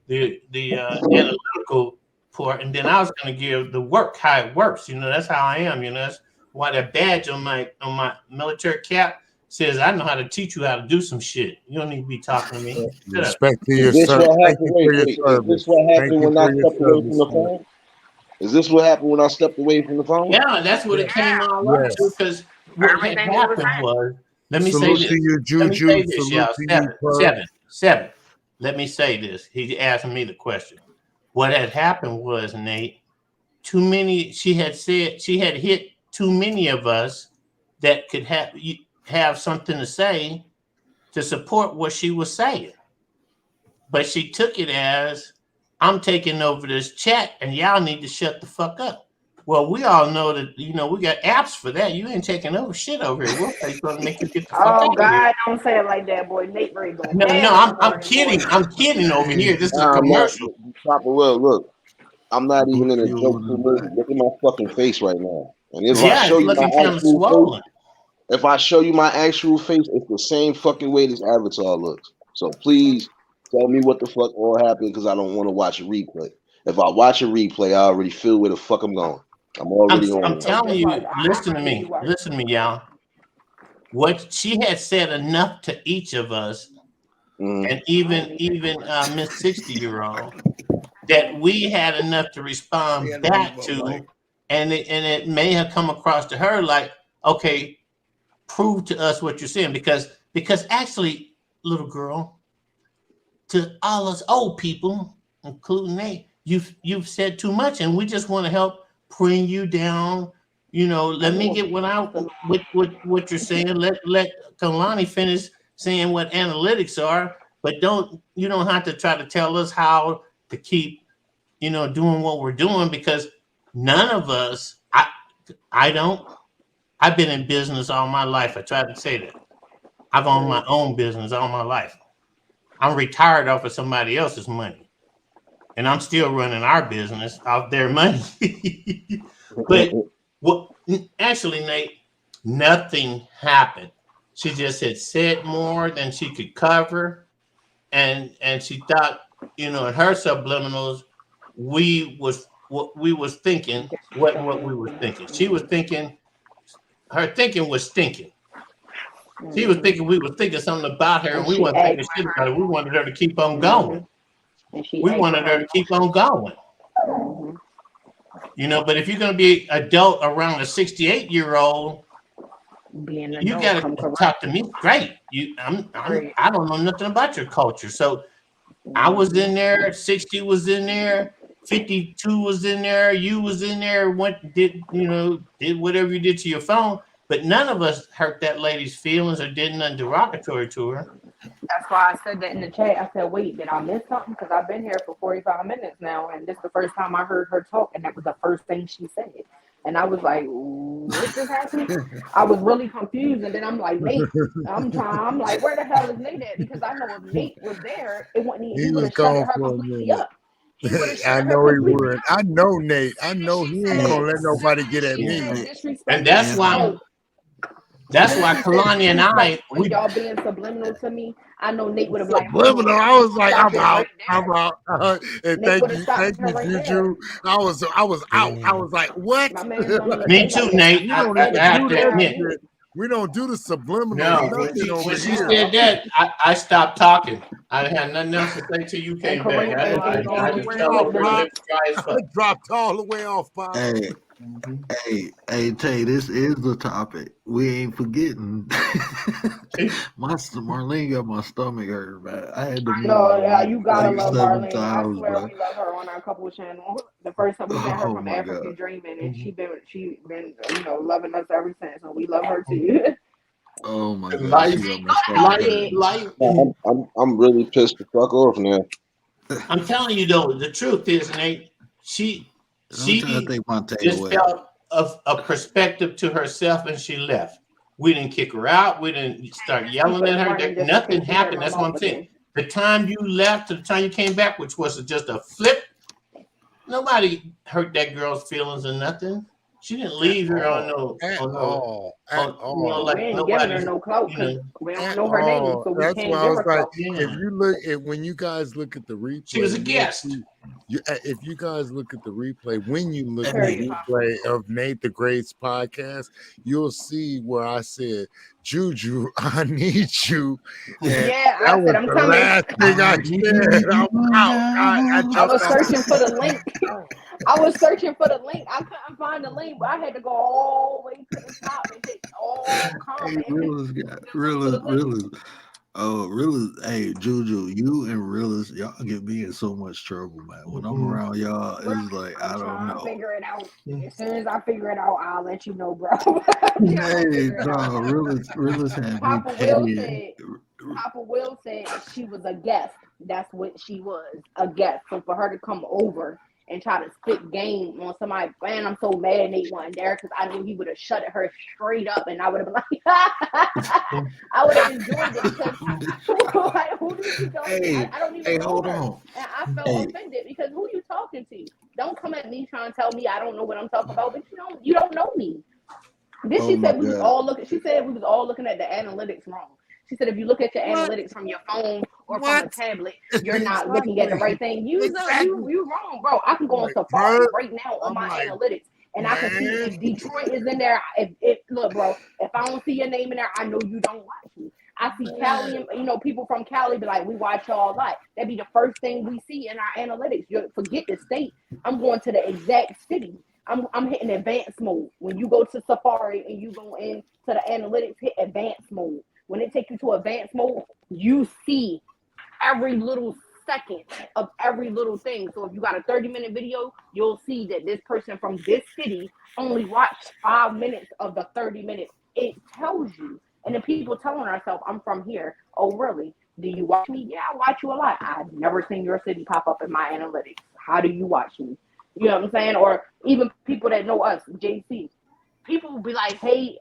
analytical part, and then I was going to give the work, how it works. That's how I am. That's why that badge on my military cap says I know how to teach you how to do some shit. You don't need to be talking to me. Shut up. Respect to Is your this service. what Thank happened? you for Wait, your wait. Is service. this what Thank happened you when I for your stepped away from service, the man. phone? Is this what happened when I stepped away from the phone? Yeah, that's what it came all up to. Yes. Because what had Everything you was happened saying. was, let me say Salute this. to you, Let me Juju. say this, Salute y'all. to you, Pug. Seven. Let me say this. He asked me the question. What had happened was, Nate, she had hit too many of us that could have something to say to support what she was saying. But she took it as, I'm taking over this chat and y'all need to shut the fuck up. Well, we all know that, we got apps for that. You ain't taking over shit over here. We'll say something to make you get the fuck Oh out of here. God, don't say it like that, boy. Nate Ray go No, ham this I'm morning, kidding. boy. I'm kidding over here. This is a Nah, I'm not. commercial. Proper well, look. I'm not even in a Yo, joke mood. Look at my fucking face right now. And if I Yeah, show it's you my looking kind of actual swollen. face, if I show you my actual face, it's the same fucking way this avatar looks. So please tell me what the fuck all happened, because I don't want to watch a replay. If I watch a replay, I already feel where the fuck I'm going. I'm already I'm on. telling Just watch. you, I listen to recommend you me. watch. Listen to me, y'all. What she had said enough to each of us, and even Miss 60-year-old, that we had enough to respond back to, and it may have come across to her like, okay, prove to us what you're saying, because actually, little girl, to all us old people, including Nate, you've said too much, and we just want to help bring you down. Let me get what you're saying. Let Kalani finish saying what analytics are, but you don't have to try to tell us how to keep doing what we're doing, because none of us, I don't, I've been in business all my life. I tried to say that. I've owned my own business all my life. I'm retired off of somebody else's money. And I'm still running our business off their money. But what actually, Nate, nothing happened. She just had said more than she could cover. And she thought, in her subliminals, what we was thinking, what we were thinking. She was thinking, her thinking was stinking. She was thinking we were thinking something about her, and we weren't thinking shit about her. We wanted her to keep on going. We wanted her to keep on going. But if you're going to be adult around a 68-year-old, you got to talk to me straight. I don't know nothing about your culture. So I was in there, 60 was in there, 52 was in there, you was in there, did whatever you did to your phone. But none of us hurt that lady's feelings or did nothing derogatory to her. That's why I said that in the chat. I said, wait, did I miss something? Because I've been here for 45 minutes now, and this is the first time I heard her talk, and that was the first thing she said. And I was like, what just happened? I was really confused, and then I'm like, Nate, I'm like, where the hell is Nate at? Because I know if Nate was there, it wouldn't he would have shut her completely up. I know he would. I know Nate. I know he ain't gonna let nobody get at me. And that's why Kalani and I, y'all being subliminal to me, I know Nate would have like subliminal. I was like, I'm out. And thank you, Juju. I was out. I was like, what? Me too, Nate. I have to admit. We don't do the subliminal. No, when she said that, I stopped talking. I had nothing else to say till you came back. I dropped all the way off, Bob. Hey, Tay, this is the topic. We ain't forgetting. Marlene got my stomach hurt, man. I had to move. No, yeah, you gotta love Marlene. I swear we love her on our couple channel. The first time we met her from African Dreaming, and she been loving us ever since, and we love her too. Oh my God, I'm really pissed the fuck off now. I'm telling you though, the truth is, Nate, she just felt a perspective to herself, and she left. We didn't kick her out. We didn't start yelling at her. Nothing happened. That's what I'm saying. The time you left to the time you came back, which was just a flip, nobody hurt that girl's feelings or nothing. She didn't leave her on no. We ain't giving her no clout. We don't know her name, so we can't give her clout. When you guys look at the replay, she was a guest. If you guys look at the replay, when you look at the replay of Nate the Great's podcast, you'll see where I said, Juju, I need you. And I said, I'm coming. Last thing I said, I'm out. I was searching for the link. I couldn't find the link, but I had to go all the way to the top and hit all comments. Realist. Hey, Juju, you and Realist, y'all get me in so much trouble, man. When I'm around y'all, it's like I don't know. Figure it out. As soon as I figure it out, I'll let you know, bro. Hey, no, Realist had me petty. Papa Will said she was a guest. That's what she was, a guest. So for her to come over and try to spit game on somebody, man, I'm so mad Nate wasn't there because I knew he would have shut her straight up, and I would have been like, I would have enjoyed it because like, who do you talk to? I don't even know her. On. And I felt offended because who you talking to? Don't come at me trying to tell me I don't know what I'm talking about, but you don't know me. Then she said we was all looking. She said we was all looking at the analytics wrong. She said, if you look at your analytics from your phone or from a tablet, you're not looking at the right thing. You wrong, bro. I can go on Safari right now on my analytics, and I can see if Detroit is in there. Look, bro, if I don't see your name in there, I know you don't watch me. I see Cali, and people from Cali be like, we watch y'all a lot. That'd be the first thing we see in our analytics. You forget the state. I'm going to the exact city. I'm hitting advanced mode. When you go to Safari and you go into the analytics, hit advanced mode. When it takes you to advanced mode, you see every little second of every little thing. So if you got a 30-minute video, you'll see that this person from this city only watched 5 minutes of the 30 minutes. It tells you. And the people telling ourselves, I'm from here. Oh, really? Do you watch me? Yeah, I watch you a lot. I've never seen your city pop up in my analytics. How do you watch me? You know what I'm saying? Or even people that know us, JC. people will be like, hey,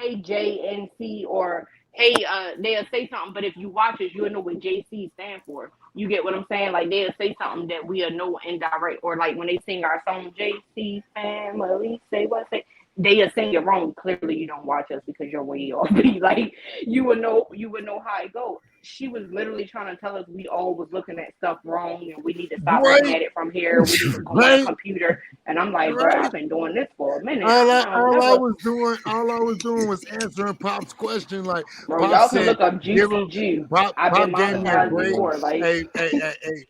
JNC, or hey, they'll say something, but if you watch it, you'll know what JC stand for. You get what I'm saying? Like they'll say something that we'll know indirect, or like when they sing our song, JC family, say what say. They'll sing it wrong. Clearly, you don't watch us because you're way off. Like you would know how it goes. She was literally trying to tell us we all was looking at stuff wrong, and we need to stop looking Right, at it from here. We need to go on a right, computer. And I'm like, bro, right. I've been doing this for a minute. All I don't I never, was doing was answering Pop's question. Like bro. Pop Y'all can said, look up give Juicy him. Jew. Pop I've been gave me a monetized great. before. Like, Hey,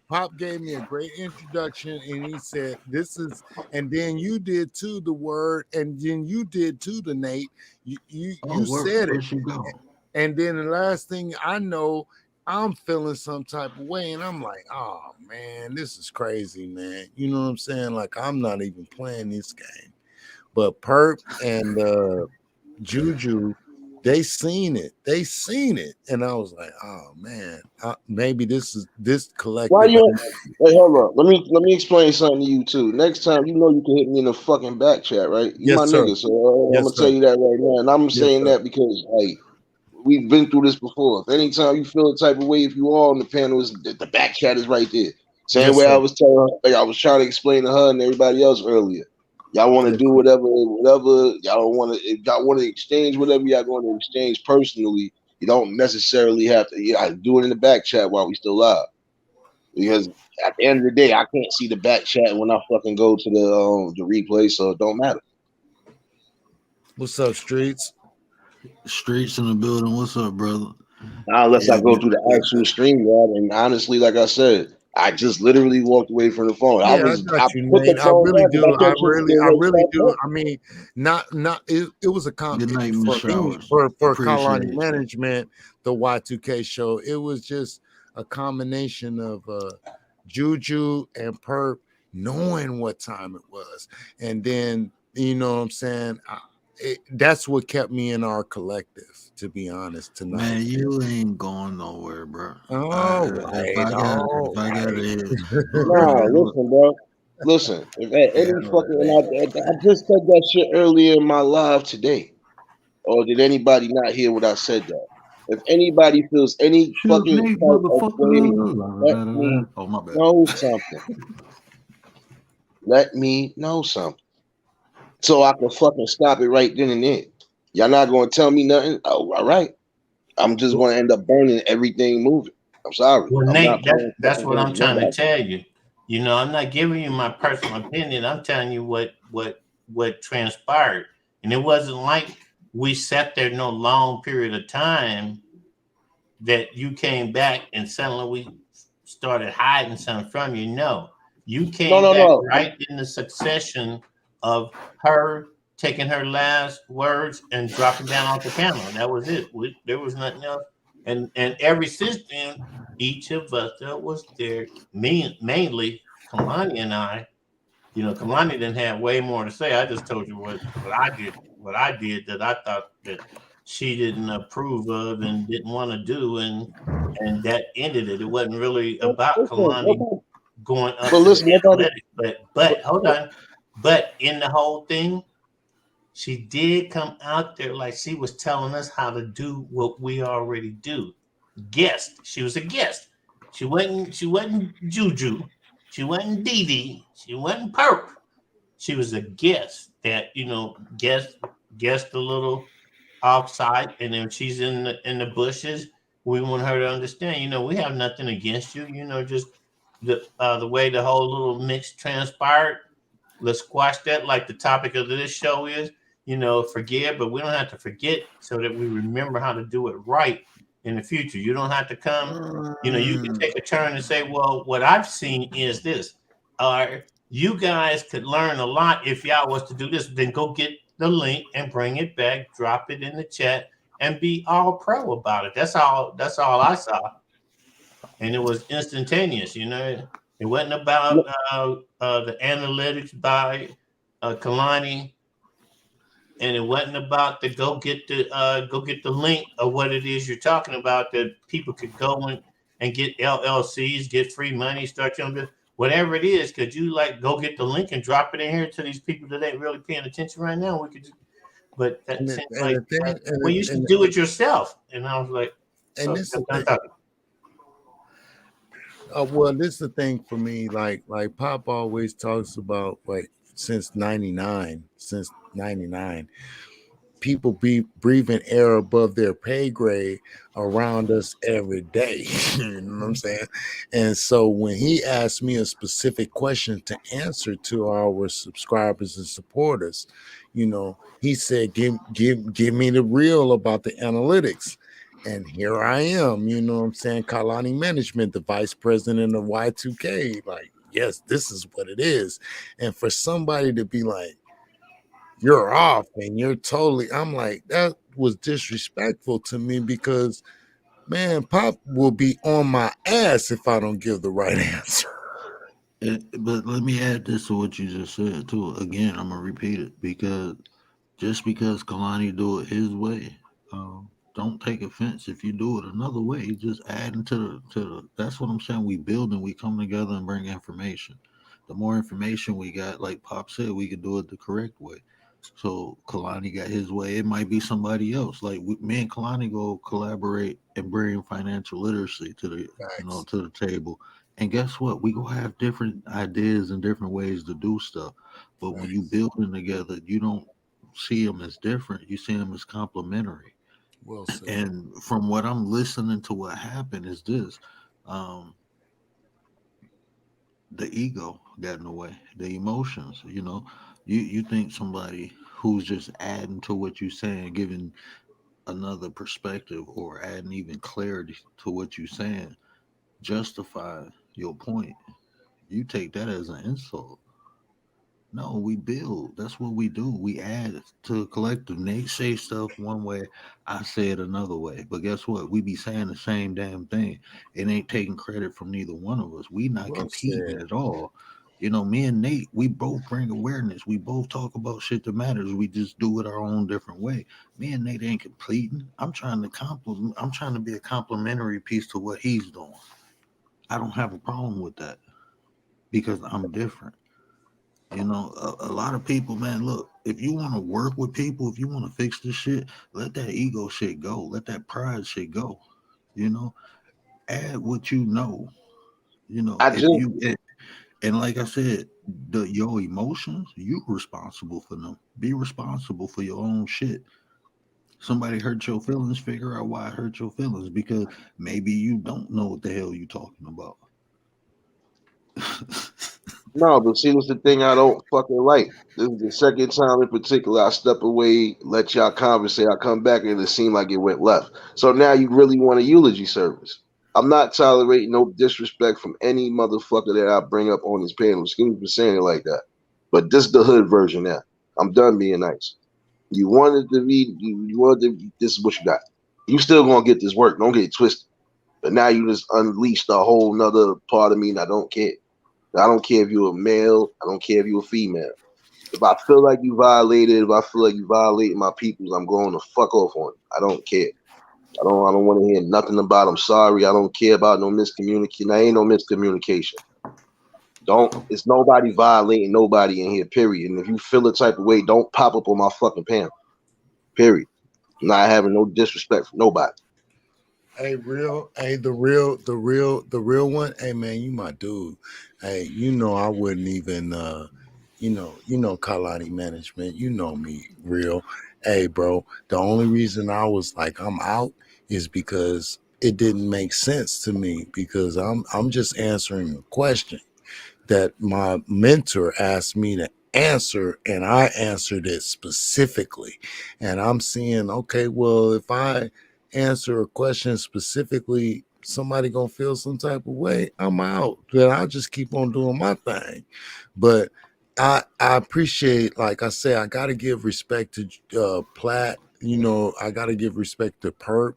Pop gave me a great introduction, and he said, "This is," and then you did too the word, and then you did too the Nate. You said Where it, she go? and then the last thing I know, I'm feeling some type of way, and I'm like, oh man, this is crazy, man. You know what I'm saying? Like I'm not even playing this game. But Perp and Juju, they seen it. And I was like, oh man, maybe this Why collective. you? Hey, hold on. Let me explain something to you too. Next time, you know you can hit me in the fucking back chat, right? You Yes, my sir. nigga, so I'm Yes, gonna tell sir. you that right now, and I'm Yes, saying sir. that because hey, we've been through this before. If anytime you feel the type of way, if you are on the panel, the back chat is right there. Same Yes, way I sir. was telling her, like I was trying to explain to her and everybody else earlier. Y'all want to Yes, do sir. whatever y'all don't want to. If y'all want to exchange whatever y'all going to exchange personally, you don't necessarily have to. You gotta do it in the back chat while we still live. Because at the end of the day, I can't see the back chat when I fucking go to the replay, so it don't matter. What's up, Streets? Streets in the building. What's up, brother? Not unless I Yeah, go through the actual stream, yard. And honestly, like I said, I just literally walked away from the phone. Yeah, I I got you, put the Nate. I phone really down because do. I kept I really do. up. I mean, not it was a Good night, for Miss me, Showers. for Appreciate Kalani it. Management, the Y2K show. It was just a combination of Juju and Perp knowing what time it was, and then you know what I'm saying. That's what kept me in our collective, to be honest, tonight. Man, you ain't going nowhere, bro. All If right, all I got right. it, Nah, listen, bro. Listen, if at Yeah, any all fucking, right. and I just said that shit earlier in my live today. Or did anybody not hear what I said that? If anybody feels any shoot fucking Nate, type of way, let me motherfucker. Oh, my bad. know something. Let me know something. So I can fucking stop it right then and there. Y'all not gonna tell me nothing? Oh, all right. I'm just gonna end up burning everything moving. I'm sorry. Well, I'm not Nate, playing that's fucking what games I'm with trying to nobody. tell you. You know, I'm not giving you my personal opinion. I'm telling you what transpired, and it wasn't like we sat there no long period of time that you came back and suddenly we started hiding something from you. No, you No, came no, back no. right in the succession of her taking her last words and dropping down off the panel. That was it. There was nothing else. And ever since then, each of us that was there, me mainly Kalani and I, you know, Kalani didn't have way more to say. I just told you what I did that I thought that she didn't approve of and didn't want to do, and that ended it. It wasn't really about Kalani Listen, going up but to the listen, nobody. analytics. But hold on. But in the whole thing, she did come out there like she was telling us how to do what we already do. Guest. She was a guest. She wasn't Juju. She wasn't Dee Dee. She wasn't Perp. She was a guest that, you know, guest a little outside, and then she's in the bushes. We want her to understand, you know, we have nothing against you, you know, just the way the whole little mix transpired. Let's squash that like the topic of this show is, you know, forgive, but we don't have to forget so that we remember how to do it right in the future. You don't have to come, you know, you can take a turn and say, well, what I've seen is this. You guys could learn a lot if y'all was to do this. Then go get the link and bring it back, drop it in the chat, and be all pro about it. That's all I saw. And it was instantaneous, you know. It wasn't about the analytics by Kalani, and it wasn't about the go get the link of what it is you're talking about that people could go and get LLCs, get free money, start your own business. whatever it is, could you like go get the link and drop it in here to these people that ain't really paying attention right now? We could, but that seems and like the thing, well, you should do it yourself. And I was like, and so this is I'm the talking. well, this is the thing for me. Like Pop always talks about, like since '99, people be breathing air above their pay grade around us every day. You know what I'm saying? And so when he asked me a specific question to answer to our subscribers and supporters, you know, he said, give me the real about the analytics. And here I am, you know what I'm saying? Kalani Management, the vice president of Y2K. Like, yes, this is what it is. And for somebody to be like, you're off and you're totally, I'm like, that was disrespectful to me because, man, Pop will be on my ass if I don't give the right answer. But let me add this to what you just said too. Again, I'm gonna repeat it because just because Kalani do it his way, don't take offense if you do it another way. Just adding to the. That's what I'm saying. We build and we come together and bring information. The more information we got, like Pop said, we can do it the correct way. So Kalani got his way. It might be somebody else. Like me and Kalani go collaborate and bring financial literacy to the Facts. to the table. And guess what? We gonna have different ideas and different ways to do stuff. But when you Facts. building together, you don't see them as different. You see them as complementary. Well said. And from what I'm listening to, what happened is this: um, the ego got in the way, the emotions. You think somebody who's just adding to what you're saying, giving another perspective, or adding even clarity to what you're saying, justify your point. You take that as an insult. No, we build. That's what we do. We add to a collective. Nate say stuff one way, I say it another way. But guess what? We be saying the same damn thing. It ain't taking credit from neither one of us. We not Well competing said. at all. Me and Nate, we both bring awareness. We both talk about shit that matters. We just do it our own different way. Me and Nate ain't competing. I'm trying to compliment. I'm trying to be a complimentary piece to what he's doing. I don't have a problem with that because I'm different. A lot of people, man, look, if you want to work with people, if you want to fix this shit, let that ego shit go. Let that pride shit go. You know, add what you know. I If just and like I said, your emotions, you responsible for them. Be responsible for your own shit. Somebody hurt your feelings, figure out why it hurt your feelings because maybe you don't know what the hell you talking about. no, but see, this the thing I don't fucking like. This is the second time in particular I step away, let y'all conversate. I come back and it seemed like it went left. So now you really want a eulogy service. I'm not tolerating no disrespect from any motherfucker that I bring up on this panel. Excuse me for saying it like that. But this is the hood version now. I'm done being nice. You wanted to be, you wanted to, this is what you got. You still gonna get this work. Don't get it twisted. But now you just unleashed a whole nother part of me and I don't care. I don't care if you're a male. I don't care if you're a female. If I feel like you violated, if I feel like you violated my peoples, I'm going to fuck off on you. I don't care. I don't want to hear nothing about I'm sorry. I don't care about no miscommunication. There ain't no miscommunication. It's nobody violating nobody in here, period. And if you feel the type of way, don't pop up on my fucking panel. Period. Not having no disrespect for nobody. Hey, the real one. Hey, man, you my dude. Hey, I wouldn't even, Kalani Management. You know me, real. Hey, bro. The only reason I was like I'm out is because it didn't make sense to me because I'm just answering a question that my mentor asked me to answer, and I answered it specifically. And I'm seeing, okay, well, if I answer a question specifically, somebody gonna feel some type of way, I'm out. Then I'll just keep on doing my thing. But I appreciate, like I say, I gotta give respect to Platt. I gotta give respect to Perp.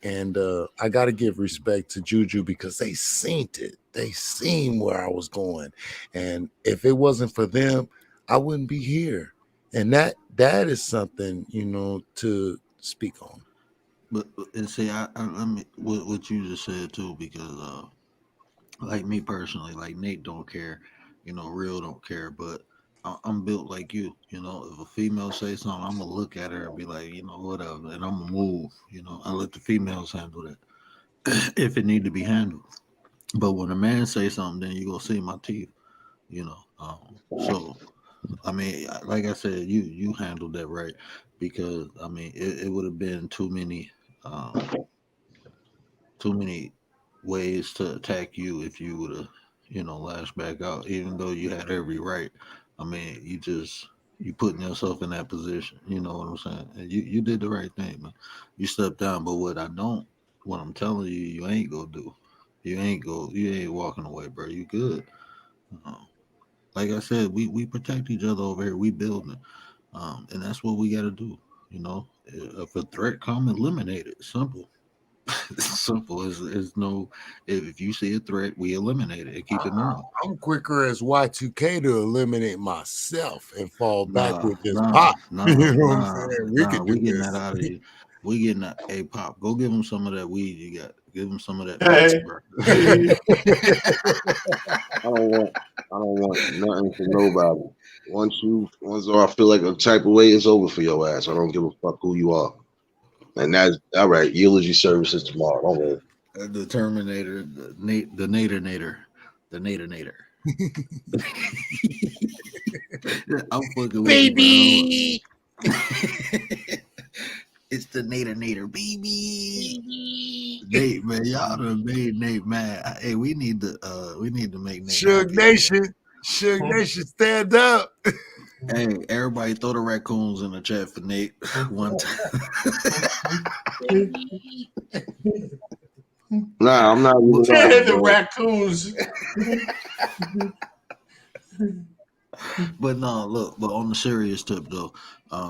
And I got to give respect to Juju because they seen it. They seen where I was going. And if it wasn't for them, I wouldn't be here. And that is something, to speak on. But and see, I mean, what you just said too, because like me personally, like Nate don't care, real don't care, but I'm built like you. If a female say something, I'm gonna look at her and be like, whatever, and I'm gonna move. I let the females handle that if it need to be handled. But when a man say something, then you gonna see my teeth. So I mean, like I said, you handled that right because I mean, it would have been um, too many ways to attack you if you would have, lashed back out, even though you had every right. I mean, you putting yourself in that position. You know what I'm saying? And you did the right thing, man. You stepped down, but what I'm telling you, you ain't gonna do. You ain't walking away, bro. You good. Uh, like I said, we protect each other over here. We building, and that's what we got to do. If a threat come, eliminate it. Simple. Simple as no. If you see a threat, we eliminate it and keep it moving. I'm quicker as Y2K to eliminate myself and fall back Nah, with just nah, pop. You nah, know what I'm nah, saying? We nah. could We do getting that this. out of you. We getting that. Hey, pop, go give him some of that weed you got. Give him some of that pop, Hey, bro. hey. I don't want nothing for nobody. Once I feel like a type of way, it's over for your ass. I don't give a fuck who you are. And that's all right. Eulogy services tomorrow. Don't worry. The Terminator, the Nader, the Nader. I'm fucking with you, bro. Baby. It's the Nader, baby. Nate, man, y'all done made Nate mad. Hey, we need to make Nate Suge happy again. Nation. Suge Nation, stand up. Hey, everybody throw the raccoons in the chat for Nate one time. Nah, I'm not even Yeah, lying, the bro. raccoons. But no, look, but on the serious tip though,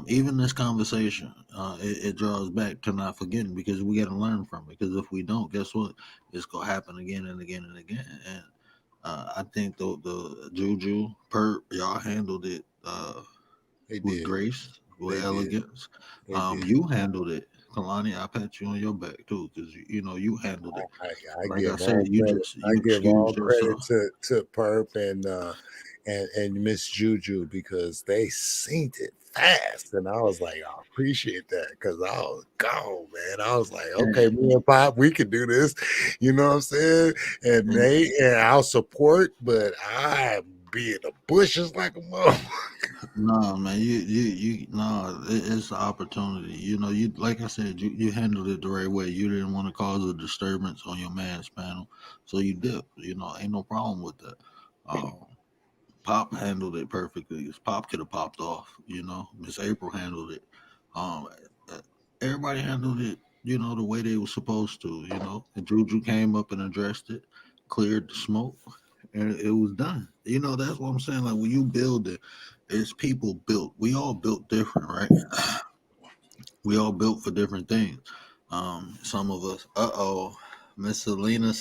even this conversation, it draws back to not forgetting because we got to learn from it. Because if we don't, guess what? It's gonna happen again and again and again. And I think the Juju Perp, y'all handled it They with did. grace, with They did. elegance. They did. You handled it, Kalani. I pat you on your back too, because you handled it. I Like I give said, all credit. I you give excused all credit yourself. to Perp and Miss Juju because they synced it fast, and I was like, I appreciate that because I was gone, man. I was like, okay, me and Pop, we can do this. You know what I'm saying? And Nate, and I'll support, but I be in the bushes like a mother. No, man, it's an opportunity. You like I said, you handled it the right way. You didn't want to cause a disturbance on your man's panel, so you dipped. Ain't no problem with that. Pop handled it perfectly. Pop could have popped off. Miss April handled it. Um, Everybody handled it. The way they were supposed to. And Juju came up and addressed it, cleared the smoke, and it was done. That's what I'm saying. Like when you build it, it's people built. We all built different, right? We all built for different things. Some of us, Miss Selena,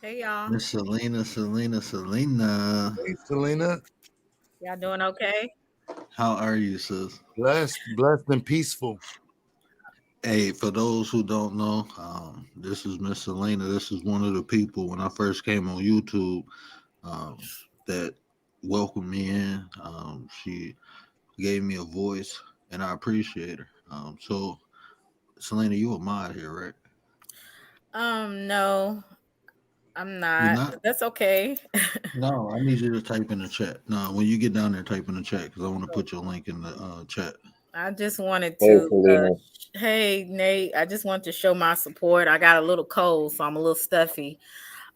Hey y'all. Miss Selena. Hey, Selena, Y'all doing okay? How are you, sis? blessed and peaceful. Hey, for those who don't know, this is Miss Selena. This is one of the people when I first came on YouTube that welcomed me in. She gave me a voice, and I appreciate her. So, Selena, you a mod here, right? No, I'm You're not, not? but that's okay. No, I need you to type in the chat. No, when you get down there, type in the chat because I want to put your link in the chat. I just wanted Hey, to Selena. hey Nate, I just want to show my support. I got a little cold, so I'm a little stuffy.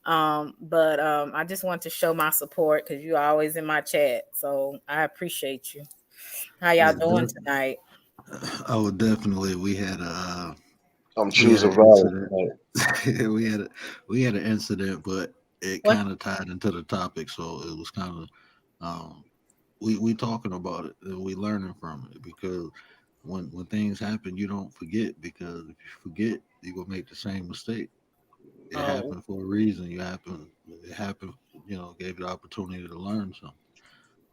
But I just want to show my support because you're always in my chat. So I appreciate you. How y'all Yeah, doing tonight? I would definitely. We had I'm we had choosing an violence incident. tonight. We had an incident, but it What? kind of tied into the topic, so it was kind of we talking about it and we learning from it because when things happen, you don't forget because if you forget, you will make the same mistake. It Oh, happened for a reason. It happened. Gave you the opportunity to learn something.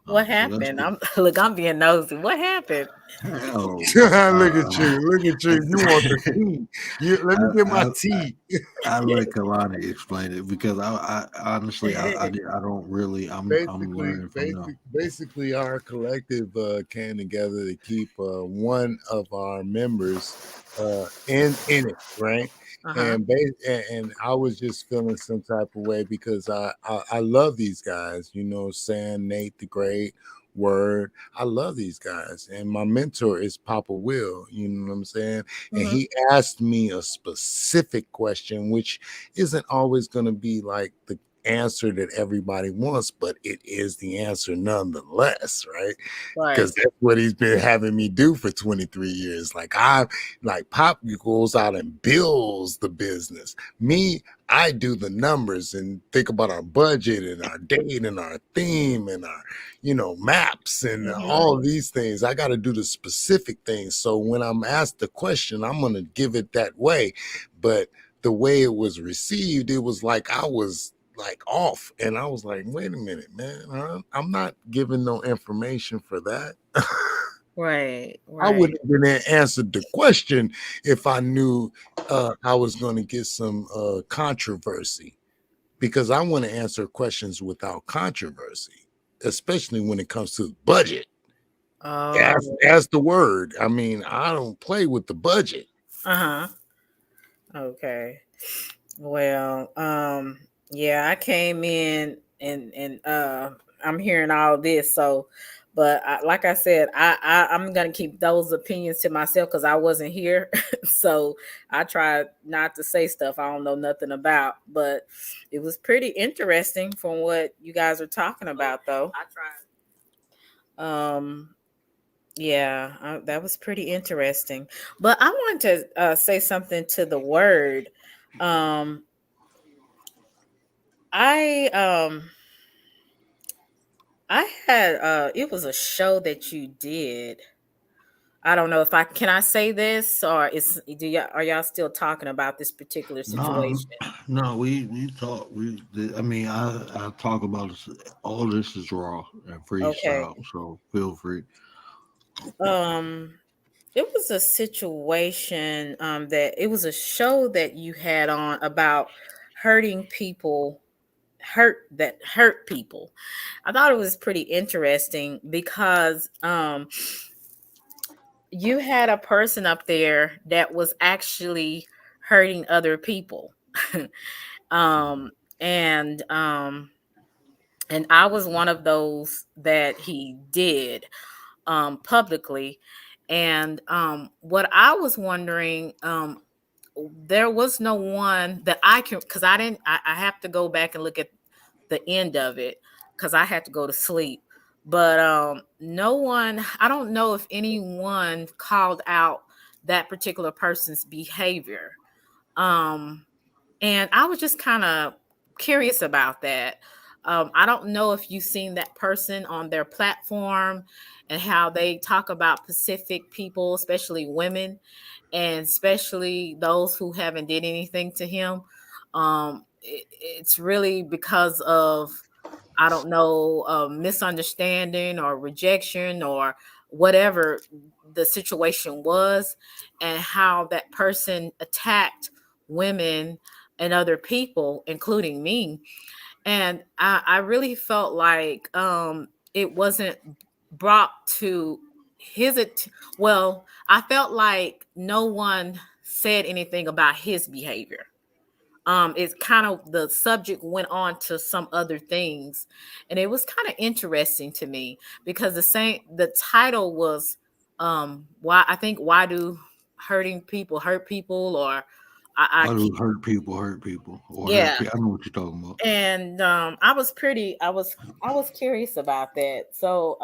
what So that's happened? I'm being nosy. What happened? Hell, Look at you. Look at you. You want the tea. Let me get my tea. I let Kalani explain it because I honestly I don't really I'm learning from them. Basically, our collective came together to keep one of our members in it, right? Uh-huh. And I was just feeling some type of way because I love these guys, you know, Sam, Nate the Great, Word. I love these guys, and my mentor is Papa Will. You know what I'm saying? And Mhm. he asked me a specific question, which isn't always going to be like the answer that everybody wants, but it is the answer nonetheless, right? Right. Because that's what he's been having me do for 23 years. Like Pop goes out and builds the business. Me, I do the numbers and think about our budget and our date and our theme and our, you know, maps and Mhm. all these things. I got to do the specific things. So when I'm asked the question, I'm going to give it that way. But the way it was received, it was like I was like off, and I was like, wait a minute, man, I'm not giving no information for that. Right. I Right. wouldn't have been answered the question if I knew I was going to get some controversy, because I want to answer questions without controversy, especially when it comes to budget. Oh. As the word, I mean, I don't play with the budget. Uh-huh. Okay. Well, yeah, I came in and I'm hearing all this, so but like I said, I'm gonna keep those opinions to myself because I wasn't here. So I tried not to say stuff I don't know nothing about, but it was pretty interesting from what you guys are talking about though. I tried. Yeah, that was pretty interesting. But I wanted to say something to the word. Um, I I had it was a show that you did. I don't know if I can I say this or are y'all still talking about this particular No, situation? no, we talk. I mean, I talk about this. All this is raw and Okay. freestyle, so feel free. Um it was a situation that it was a show that you had on about hurting people hurt people. I thought it was pretty interesting because you had a person up there that was actually hurting other people. um and um and I was one of those that he did publicly. And what I was wondering, there was no one that I can, because I have to go back and look at the end of it because I had to go to sleep. But no one, I don't know if anyone called out that particular person's behavior. Um, and I was just kind of curious about that. I don't know if you've seen that person on their platform and how they talk about Pacific people, especially women, and especially those who haven't did anything to him. It's really because of I don't know misunderstanding or rejection or whatever the situation was, and how that person attacked women and other people, including me. And I really felt like it wasn't brought to well, I felt like no one said anything about his behavior. It's kind of the subject went on to some other things, and it was kind of interesting to me because the title was why do hurting people hurt people, or I Why do keep hurt people hurt people or hurt yeah. people? I know what you're talking about. And I was curious about that. So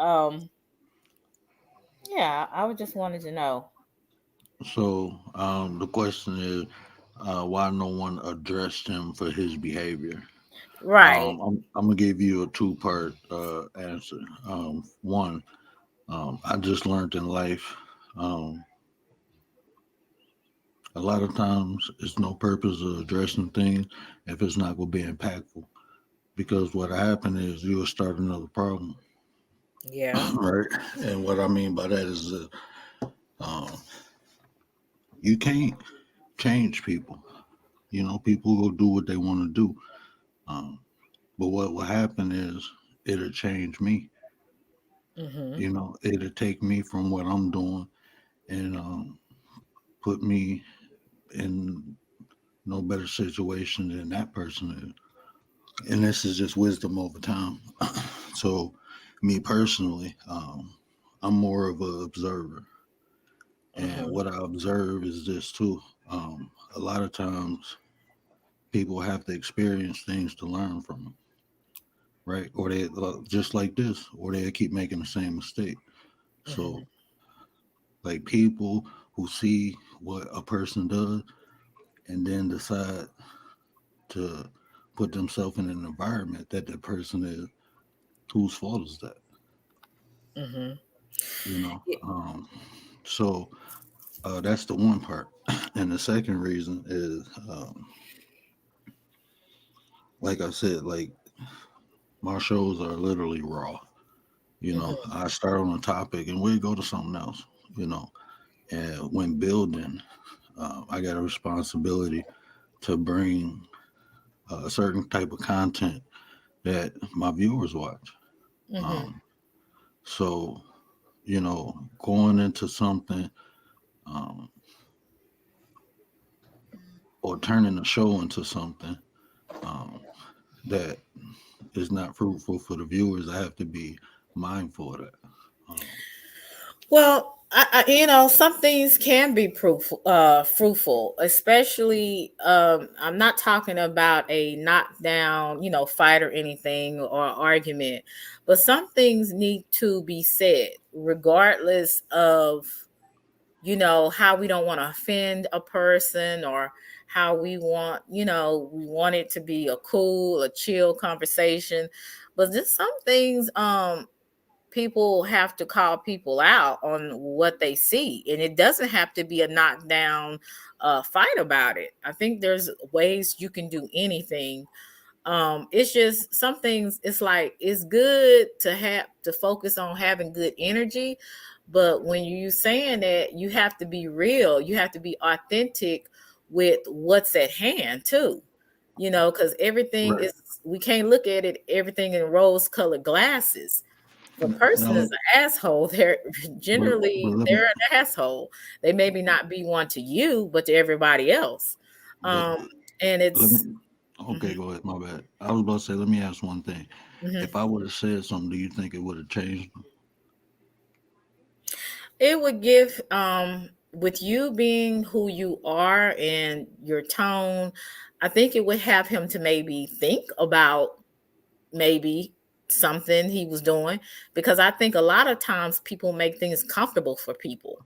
yeah, I would just wanted to know. So the question is, why no one addressed him for his behavior? Right. I'm gonna give you a two-part answer. One, I just learned in life, um, a lot of times it's no purpose of addressing things if it's not gonna be impactful. Because what happened is you will start another problem, Yeah. right? And what I mean by that is You can't change people. You know, people will do what they want to do. Um, but what will happen is it'll change me. Mm-hmm. You know, it'll take me from what I'm doing and put me in no better situation than that person is. And this is just wisdom over time. So, me personally, I'm more of an observer. And Mm-hmm. what I observe is this too. A lot of times people have to experience things to learn from them, right? Or they just like this, or they keep making the same mistake. Mm-hmm. So, like people who see what a person does and then decide to put themselves in an environment that the person is, whose fault is that? Mm-hmm. You know. So that's the one part, and the second reason is, like I said, like my shows are literally raw. You know, Mm-hmm. I start on a topic and we go to something else. You know, and when building, I got a responsibility to bring a certain type of content that my viewers watch. Mm-hmm. Um, so, you know, going into something um, or turning the show into something um, that is not fruitful for the viewers, I have to be mindful of that. Um, Well, some things can be fruitful, especially, I'm not talking about a knockdown, fight or anything or argument, but some things need to be said, regardless of, how we don't want to offend a person or how we want it to be a cool, a chill conversation. But just some things, people have to call people out on what they see, and it doesn't have to be a knockdown fight about it. I think there's ways you can do anything. It's just some things, it's like it's good to have to focus on having good energy, but when you saying that, you have to be real, you have to be authentic with what's at hand too, because everything right. is, we can't look at it everything in rose colored glasses. If a person is Now, an asshole, they're but generally let me, they're an asshole. They maybe not be one to you, but to everybody else. but Um, and let it's me, okay, mhm, go ahead. My bad. I was about to say, let me ask one thing. mhm. If I would have said something, do you think it would have changed? It would give, with you being who you are and your tone, I think it would have him to maybe think about maybe something he was doing, because I think a lot of times people make things comfortable for people,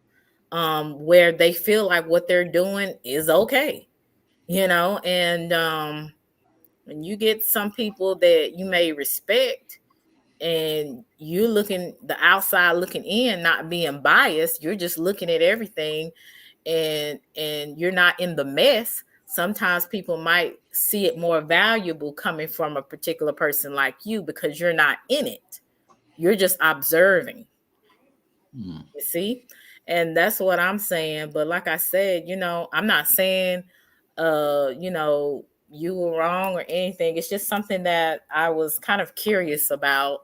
where they feel like what they're doing is okay, and when you get some people that you may respect, and you looking the outside looking in, not being biased, you're just looking at everything, and you're not in the mess. Sometimes people might see it more valuable coming from a particular person like you, because you're not in it, you're just observing, Mm. you see. And that's what I'm saying. But like I said, I'm not saying you were wrong or anything. It's just something that I was kind of curious about,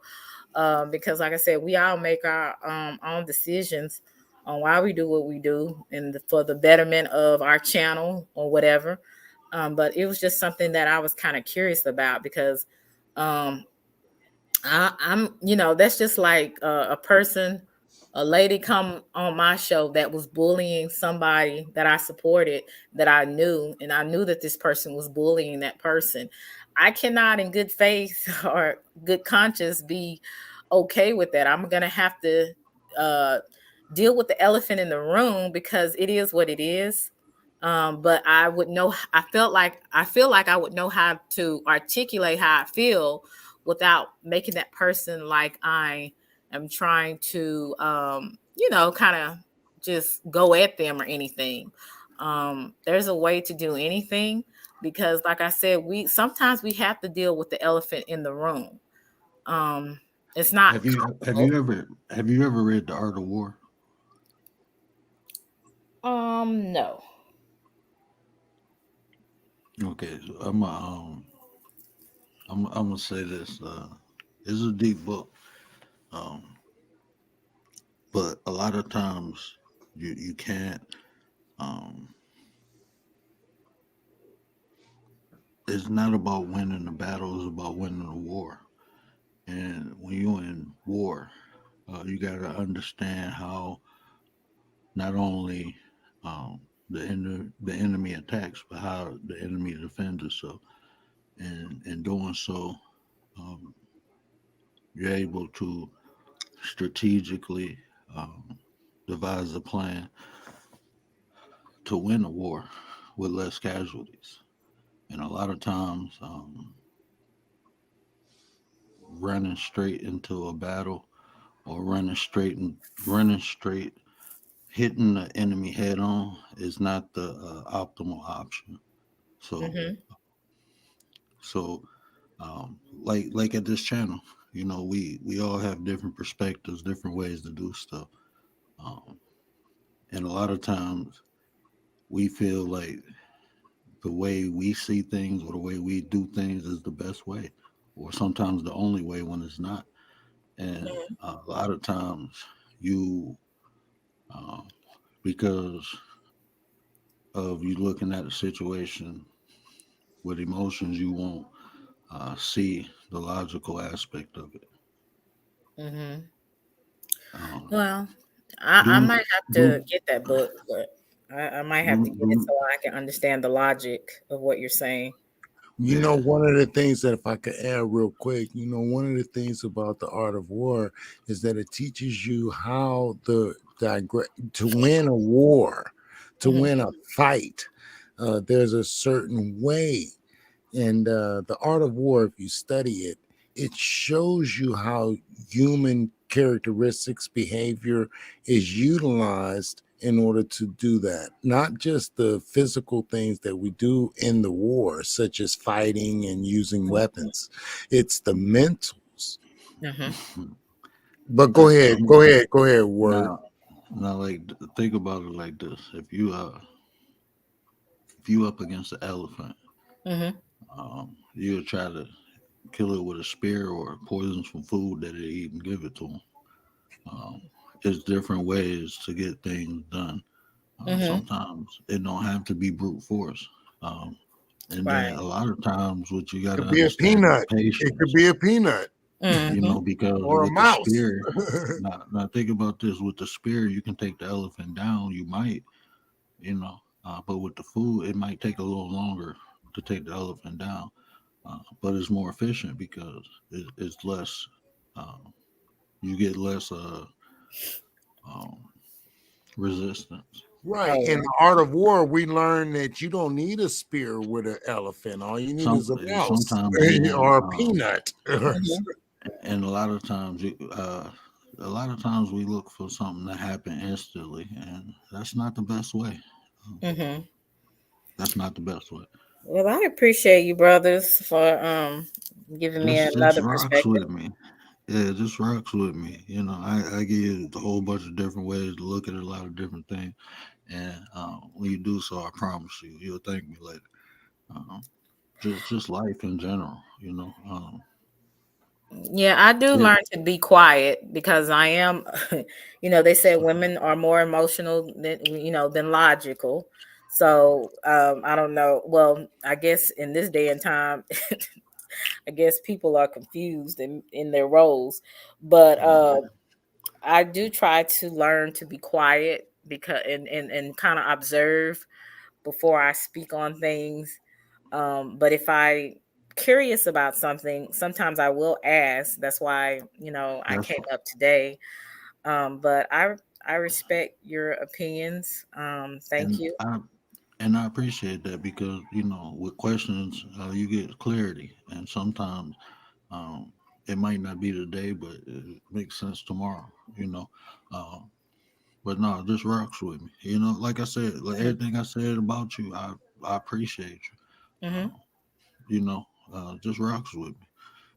because like I said, we all make our own decisions on why we do what we do, and for the betterment of our channel or whatever. But it was just something that I was kind of curious about, because um, I'm, that's just like a person, a lady come on my show that was bullying somebody that I supported, that I knew, and I knew that this person was bullying that person. I cannot, in good faith or good conscience, be okay with that. I'm gonna have to uh, deal with the elephant in the room, because it is what it is. But I would know. I feel like I would know how to articulate how I feel without making that person like I am trying to, kind of just go at them or anything. There's a way to do anything, because, like I said, we sometimes we have to deal with the elephant in the room. Um, it's not Have you comfortable. ever read The Art of War? No. Okay, so I'm gonna say this. It's a deep book, um, but a lot of times you can't. Um, it's not about winning the battle; it's about winning the war. And when you're in war, you got to understand how not only the enemy attacks, but how the enemy defends itself. And in doing so, um, you're able to strategically um, devise a plan to win a war with less casualties. And a lot of times, running straight into a battle or running straight, hitting the enemy head on is not the optimal option. So, Mm-hmm. so like at this channel, we all have different perspectives, different ways to do stuff, um, and a lot of times we feel like the way we see things or the way we do things is the best way, or sometimes the only way when it's not. And a lot of times you, uh, because of you looking at a situation with emotions, you won't see the logical aspect of it. Mm-hmm. Um, Well, I do, might have do, to get that book, but I might have to do, get it do, so I can understand the logic of what you're saying. You know, yeah, one of the things that, if I could add real quick, one of the things about the art of war is that it teaches you how to win a war, to Mm-hmm. win a fight. There's a certain way. And the art of war, if you study it, it shows you how human characteristics, behavior is utilized in order to do that. Not just the physical things that we do in the war, such as fighting and using weapons, it's the mentals. Mm-hmm. But go it's ahead, word. now like think about it like this: if you up against an elephant, Mm-hmm. you'll try to kill it with a spear or poison some food that it eat and give it to them. Um, it's different ways to get things done. Mm-hmm. Sometimes it don't have to be brute force. Um, and then Right. a lot of times, what you got to Could be a understand is peanut. It could patience. be a peanut Mm-hmm. Because or a with the mouse. spear, now think about this: with the spear, you can take the elephant down. You might, but with the food, it might take a little longer to take the elephant down. But it's more efficient because it's less. Uh, you get less um, resistance. Right. Right. In the art of war, we learn that you don't need a spear with an elephant. All you need is a mouse Sometimes even, or a peanut. Mm-hmm. and a lot of times we look for something to happen instantly, and that's not the best way. Um, Mm-hmm. that's not the best way. Well, I appreciate you, brothers, for giving me Just another rocks perspective. with me. Yeah, just rocks with me. I give you a whole bunch of different ways to look at a lot of different things, and when you do so, I promise you, you'll thank me later. Um, just life in general, Yeah, I do Yeah, learn to be quiet because I am, they said women are more emotional than logical. So I don't know. Well, I guess in this day and time, I guess people are confused in their roles. But I do try to learn to be quiet because and kind of observe before I speak on things. But if I curious about something, sometimes I will ask. That's why, I that's came up today. But I respect your opinions. Thank and you. I appreciate that because with questions you get clarity, and sometimes um, it might not be today, but it makes sense tomorrow. You know, uh, but no, this rocks with me. Like I said, like everything I said about you, I appreciate you. Mm-hmm. You know, just rocks with me.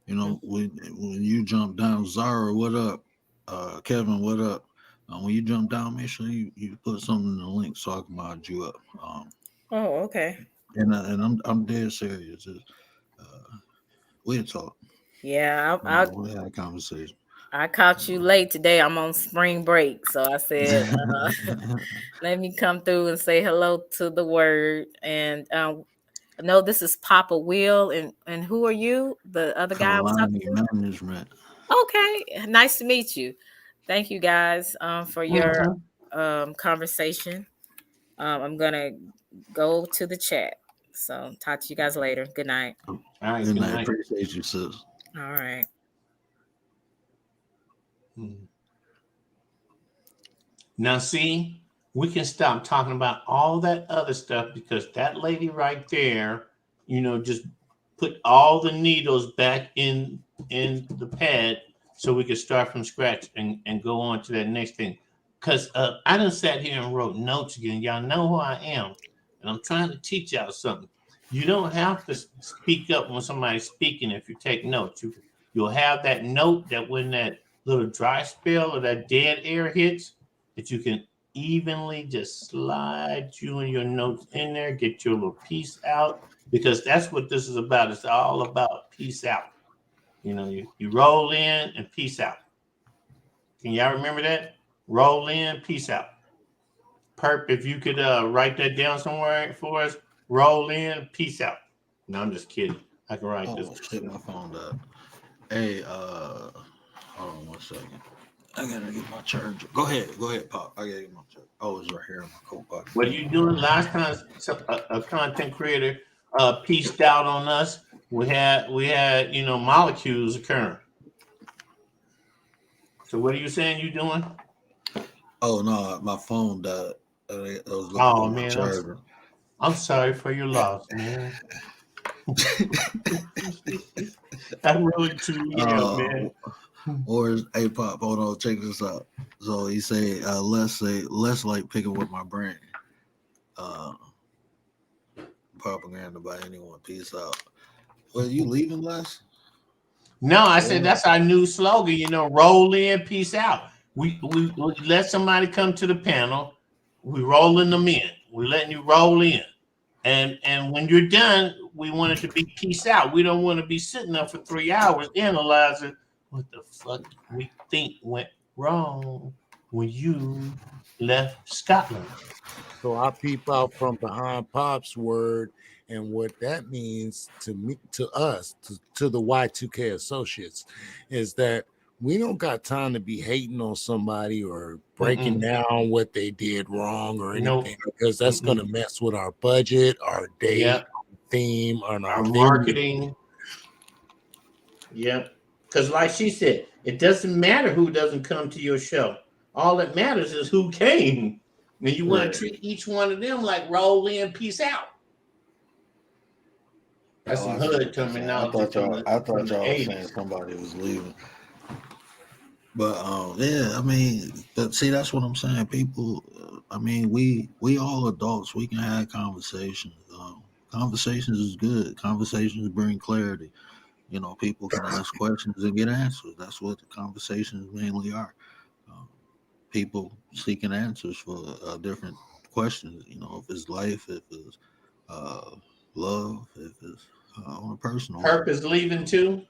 When you jump down, Zara, what up? Kevin, what up? When you jump down, make sure you put something in the link so I can mod you up. Oh, okay. And I'm dead serious. We'll talk. Yeah, I We'll have a conversation. I caught you late today. I'm on spring break, so I said, let me come through and say hello to the word. And no, this is Papa Will, and who are you? The other guy I was talking Kalani Management. to. Okay, nice to meet you. Thank you guys for your conversation. I'm gonna go to the chat. So talk to you guys later. Good night. All right, Good good night. night. Appreciate you, sis. All right. Now, see, we can stop talking about all that other stuff because that lady right there, just put all the needles back in the pad so we could start from scratch and go on to that next thing. Because I done sat here and wrote notes again. Y'all know who I am, and I'm trying to teach y'all something. You don't have to speak up when somebody's speaking if you take notes. You'll have that note that when that little dry spell or that dead air hits, that you can evenly just slide you and your notes in there, get your little piece out, because that's what this is about. It's all about peace out. You roll in and peace out. Can y'all remember that? Roll in, peace out. Perp, if you could write that down somewhere for us, roll in, peace out. No, I'm just kidding. I can write this. Oh shit, my phone died. Hey, hold on 1 second. I gotta get my charger. Go ahead, Pop. I gotta get my charger. Oh, it's right here in my coat pocket. What are you doing? Last time a content creator pieced out on us, we had molecules occurring. So what are you saying you doing? Oh no, my phone died. I was looking Oh for my man, charger. I'm sorry for your loss, man. I really truly am, man. Or hey Pop, hold on, check this out. So he say less like picking with my brain. Propaganda by anyone. Peace out. Well, you leaving, Les? No, I said that's our new slogan. Roll in, peace out. We let somebody come to the panel. We rolling them in. We're letting you roll in, and when you're done, we want it to be peace out. We don't want to be sitting there for 3 hours analyzing what the fuck we think went wrong when you left Scotland. So I peep out from behind Pop's word, and what that means to me, to us, to the Y2K associates, is that we don't got time to be hating on somebody or breaking down what they did wrong or anything, because that's going to mess with our budget, our date, theme, and our marketing. Yep. Because like she said, it doesn't matter who doesn't come to your show. All that matters is who came. And you want to treat each one of them like roll in, peace out. That's some hood terminology. I thought y'all was saying somebody was leaving. But yeah, I mean, but see, that's what I'm saying. People, I mean, we all adults. We can have conversations. Conversations is good. Conversations bring clarity. People can ask questions and get answers. That's what the conversations mainly are. People seeking answers for different questions. If it's life, if it's love, if it's on a personal. Perp is leaving too.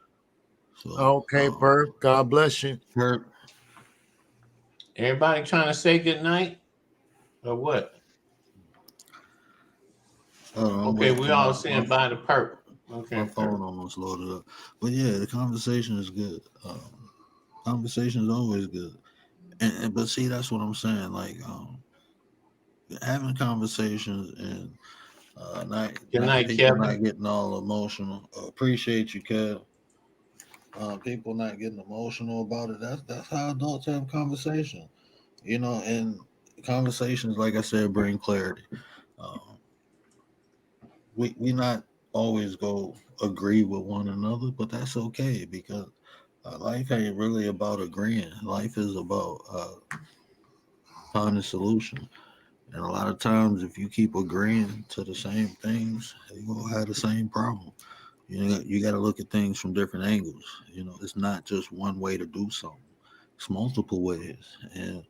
So, okay, Perp. God bless you. Perp. Everybody trying to say good night, or what? Okay, we all saying bye to Perp. Okay, my phone almost loaded up, but yeah, the conversation is good. Conversation is always good, and but see, that's what I'm saying. Like having conversations and people not getting all emotional. Appreciate you, Kev. People not getting emotional about it. That's how adults have conversations. And conversations, like I said, bring clarity. We not always go agree with one another, but that's okay because life ain't really about agreeing. Life is about finding solutions. And a lot of times, if you keep agreeing to the same things, you're gonna have the same problem. You got to look at things from different angles. It's not just one way to do something. It's multiple ways, and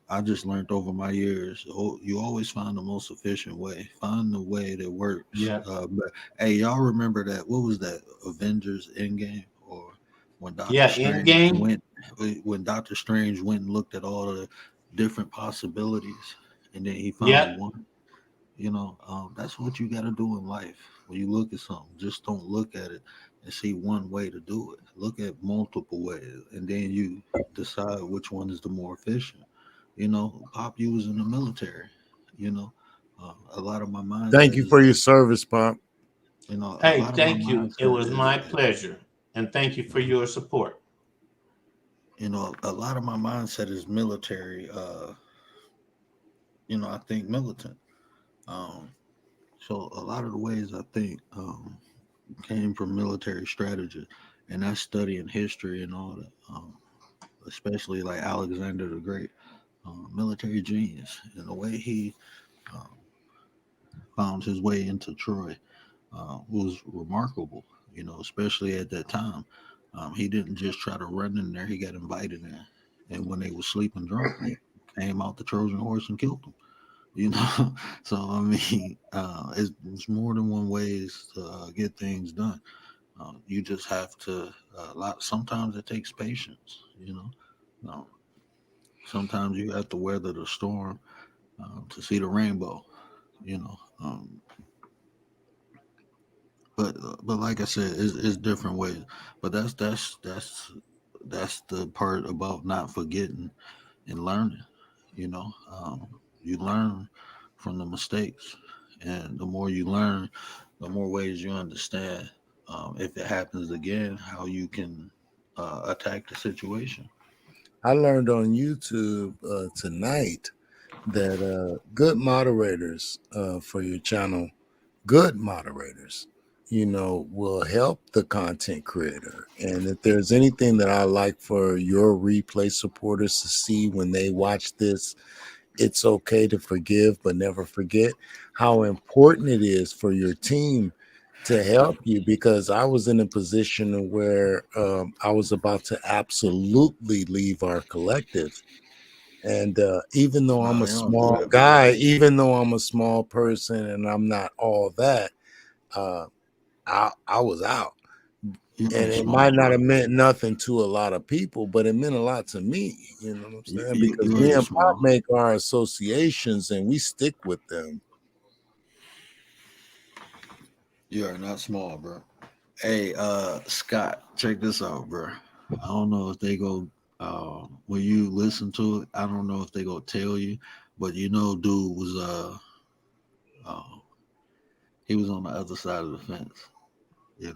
I just learned over my years, you always find the most efficient way. Find the way that works. Yeah. But hey, y'all remember that? What was that? Avengers Endgame, or when Doctor Yeah, in Strange game. went when Doctor Strange went and looked at all the different possibilities, and then he Yeah. found one. That's what you got to do in life. When you look at something, just don't look at it and see one way to do it. Look at multiple ways, and then you decide which one is the more efficient. Pop, you was in the military. A lot of my Thank mindset you is for your that. service, Pop. A Hey, lot of my thank you. It mindset was my pleasure. And thank you for your support. a lot of my mindset is military. I think militant. Um, so a lot of the ways I think came from military strategy, and that's studying history and all that. Especially like Alexander the Great, military genius, and the way he um, found his way into Troy was remarkable. Especially at that time, he didn't just try to run in there; he got invited in, and when they were sleeping drunk, he came out the Trojan horse and killed them. So I mean, it's more than one ways to get things done. You just have to. Sometimes it takes patience. Um, Sometimes you have to weather the storm to see the rainbow. You know, um, but like I said, it's different ways. But that's the part about not forgetting and learning. You learn from the mistakes, and the more you learn, the more ways you understand. If it happens again, how you can attack the situation. I learned on YouTube tonight that good moderators for your channel, good moderators, will help the content creator. And if there's anything that I like for your replay supporters to see when they watch this, it's okay to forgive, but never forget how important it is for your team to help you, because I was in a position where I was about to absolutely leave our collective. And even though I'm No, a you don't do small that, bro. guy, even though I'm a small person and I'm not all that, uh, I was out. You And ain't it small, might not bro. have meant nothing to a lot of people, but it meant a lot to me. You know what I'm You saying? you, Because you me ain't and Pop small. make our associations and we stick with them. You are not small, bro. Hey, Scott, check this out, bro. I don't know if they go when you listen to it. I don't know if they go tell you, but dude was uh he was on the other side of the fence. Yeah,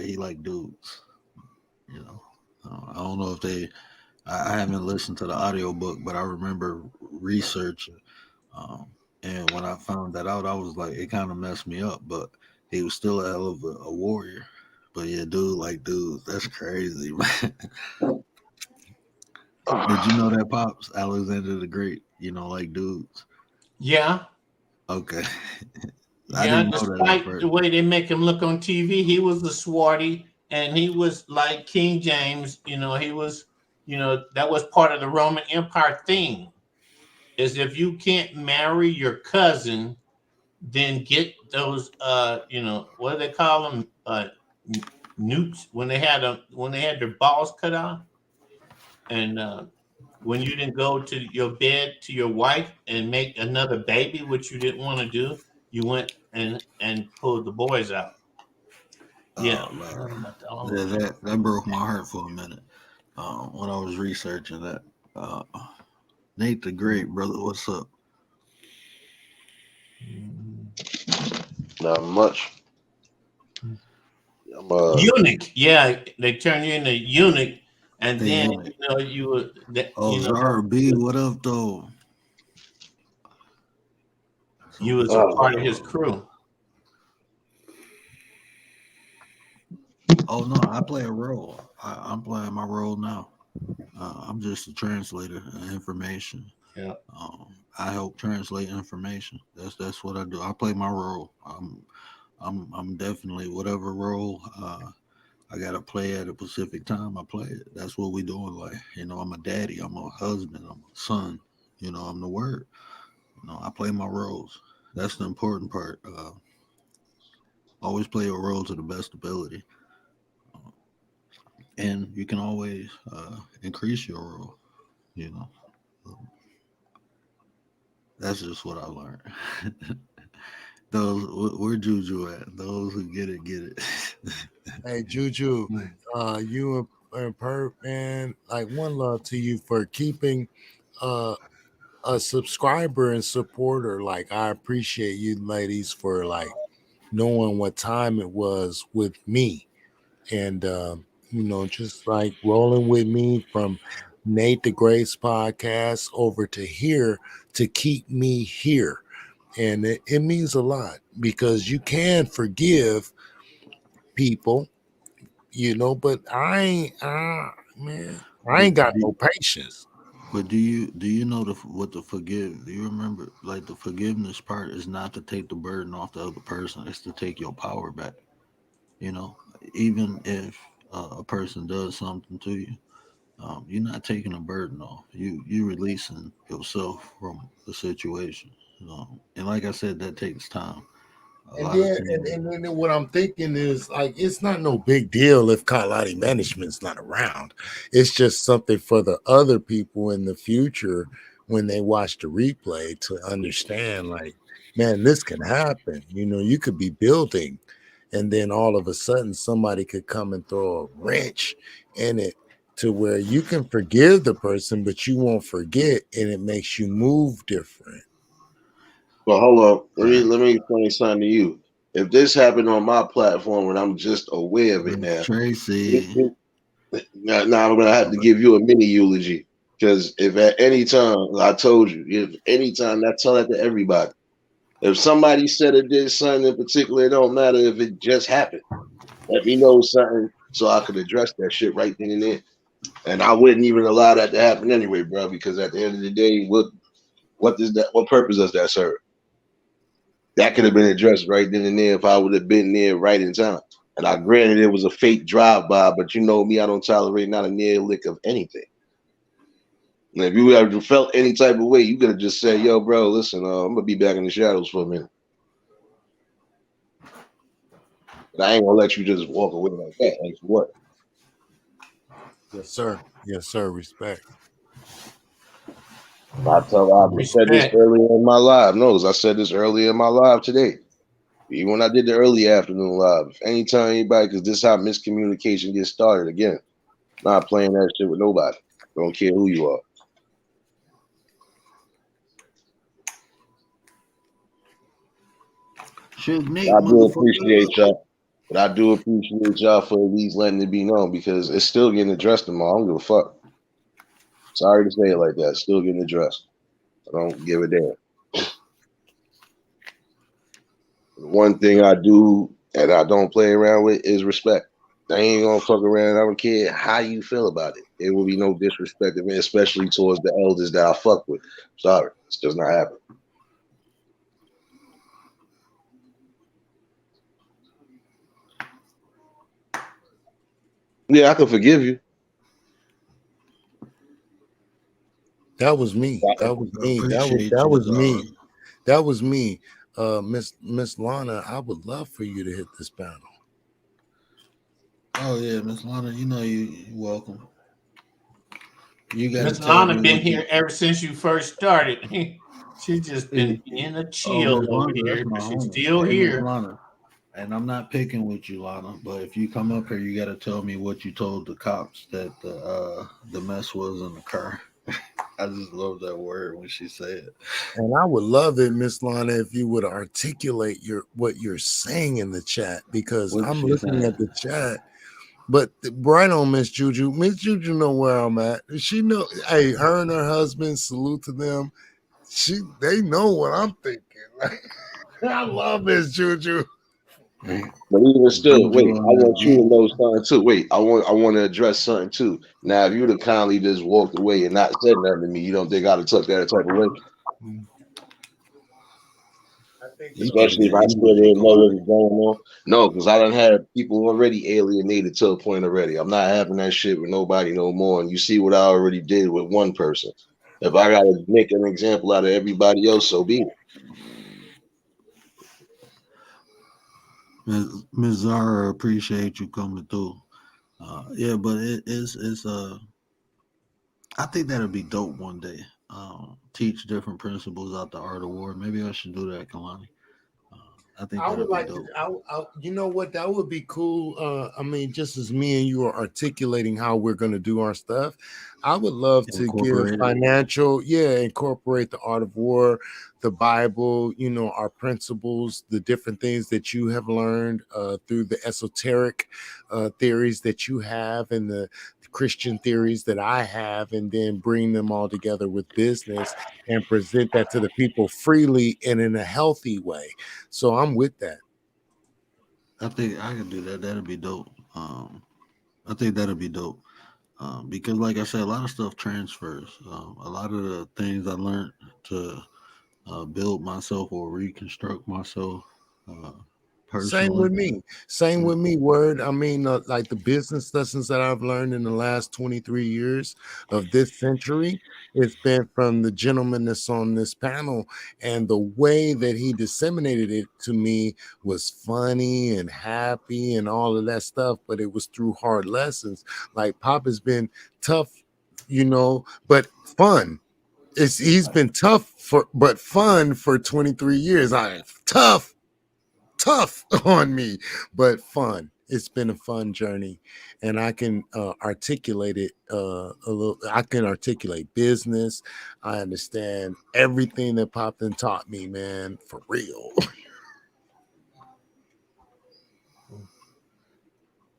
he like dudes. You know, I don't know if they. I haven't listened to the audiobook, but I remember researching. Um, and when I found that out, I was like, it kind of messed me up. But he was still a hell of a warrior. But yeah, dude, that's crazy, man. Did you know that, Pops? Alexander the Great, like dudes. Yeah. Okay. I Yeah. didn't know that at Despite the first. way they make him look on TV, he was the swarty and he was like King James. He was, that was part of the Roman Empire thing. Is if you can't marry your cousin, then get those what do they call them, newts, when they had their balls cut off, and when you didn't go to your bed to your wife and make another baby, which you didn't want to do, you went and pulled the boys out. Yeah, Oh man, all yeah, right. that broke my heart for a minute when I was researching that. Uh, Nate the Great, brother, what's up? Not much. I'm Eunuch, yeah, they turn you into eunuch, and Hey, then Unit. you were Oh, Zara B, what up, though? you So, was a uh, part of his crew. oh no, I play a role. I'm playing my role now. I'm just a translator of information. Yeah. I help translate information. That's what I do. I play my role. I'm definitely whatever role I gotta play at a specific time. I play it. That's what we doing. Like, I'm a daddy. I'm a husband. I'm a son. I'm the word. I play my roles. That's the important part. Always play your role to the best ability, and you can always increase your role. You know, that's just what I learned. Where Juju at? Those who get it, get it. Hey Juju, you and Perp, man, like one love to you for keeping a subscriber and supporter. Like I appreciate you ladies for like knowing what time it was with me, and just like rolling with me from Nate the Grace podcast over to here to keep me here. And it means a lot because you can forgive people, but I ain't got no patience. But do you know what the forgive? Do you remember like the forgiveness part is not to take the burden off the other person. It's to take your power back. Even if a person does something to you, you're not taking a burden off. You releasing yourself from the situation. And like I said, that takes time. And then what I'm thinking is like it's not no big deal if Kaladi management's not around. It's just something for the other people in the future when they watch the replay to understand like, man, this can happen. You could be building and then all of a sudden somebody could come and throw a wrench in it to where you can forgive the person, but you won't forget, and it makes you move different. Well, hold on. Let me explain something to you. If this happened on my platform and I'm just aware of it now, Tracy. Now I'm gonna have to give you a mini eulogy because if at any time I told you, if any time I tell that to everybody, if somebody said or did something in particular, it don't matter if it just happened. Let me know something so I could address that shit right then and there. And I wouldn't even allow that to happen anyway, bro. Because at the end of the day, what purpose does that serve? That could have been addressed right then and there if I would have been there right in time. And I granted it was a fake drive-by, but you know me, I don't tolerate not a near lick of anything. And if you ever felt any type of way, you could have just said, yo, bro, listen, I'm going to be back in the shadows for a minute. But I ain't going to let you just walk away like that. Like, what? Yes, sir. Yes, sir. Respect. I said this earlier in my live. Notice I said this earlier in my live today. Even when I did the early afternoon live. Anytime anybody, because this is how miscommunication gets started. Again, not playing that shit with nobody. Don't care who you are. I do appreciate y'all. But I do appreciate y'all for at least letting it be known because it's still getting addressed tomorrow. I don't give a fuck. Sorry to say it like that. It's still getting addressed. I don't give a damn. The one thing I do and I don't play around with is respect. I ain't gonna fuck around. I don't care how you feel about it. There will be no disrespect of me, especially towards the elders that I fuck with. Sorry, it's just not happening. Yeah, I can forgive you. That was me. That was me. That was me. That was me. Miss Lana, I would love for you to hit this panel. Oh yeah, Miss Lana, you're welcome. You got Miss Lana been here ever since you first started. She's just been in a chill over here, but she's still here. Lana. And I'm not picking with you, Lana, but if you come up here, you got to tell me what you told the cops that the mess was in the car. I just love that word when she said it. And I would love it, Miss Lana, if you would articulate what you're saying in the chat, because I'm looking at the chat. But right on Miss Juju. Miss Juju know where I'm at. She know, hey, her and her husband, salute to them. They know what I'm thinking. I love Miss Juju. But even still, wait, I want you to know something too. Wait, I want to address something too. Now, if you'd have kindly just walked away and not said nothing to me, you don't think I'd have took that type of way? You gotta especially get if I still English to didn't know go what out. was going on. No, because I done had people already alienated to a point already. I'm not having that shit with nobody no more. And you see what I already did with one person. If I gotta make an example out of everybody else, so be it. Ms. Zara, appreciate you coming through. Yeah, but it's I think that'd be dope one day. Teach different principles out the art of war. Maybe I should do that, Kalani. I think I would that'd be like to. dope. You know what? That would be cool. I mean, just as me and you are articulating how we're going to do our stuff, I would love to give Incorporate it. financial, incorporate the art of war, the Bible, our principles, the different things that you have learned through the esoteric theories that you have and the Christian theories that I have, and then bring them all together with business and present that to the people freely and in a healthy way. So I'm with that. I think I could do that. That'd be dope. I think that'd be dope. Because, like I said, a lot of stuff transfers. A lot of the things I learned to build myself or reconstruct myself uh, Same personally. with me. Same with me. Word. I mean, like the business lessons that I've learned in the last 23 years of this century, it's been from the gentleman that's on this panel. And the way that he disseminated it to me was funny and happy and all of that stuff. But it was through hard lessons. Like Pop has been tough, but fun. He's been tough but fun for 23 years. Tough on me, but fun. It's been a fun journey, and I can articulate it a little. I can articulate business. I understand everything that Popton taught me, man, for real.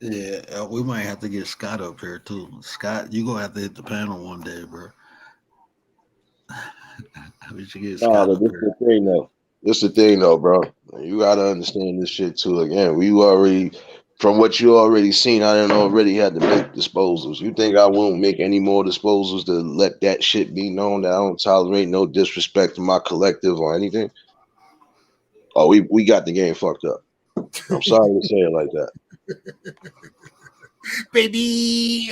Yeah, we might have to get Scott up here too. Scott, you gonna have to hit the panel one day, bro. We should get Nah, Scott but up this here. the thing though. This the thing though, bro. You gotta understand this shit too. Again, we already from what you already seen, I didn't already had to make disposals. You think I won't make any more disposals to let that shit be known that I don't tolerate no disrespect to my collective or anything? Oh, we got the game fucked up. I'm sorry to say it like that. Baby.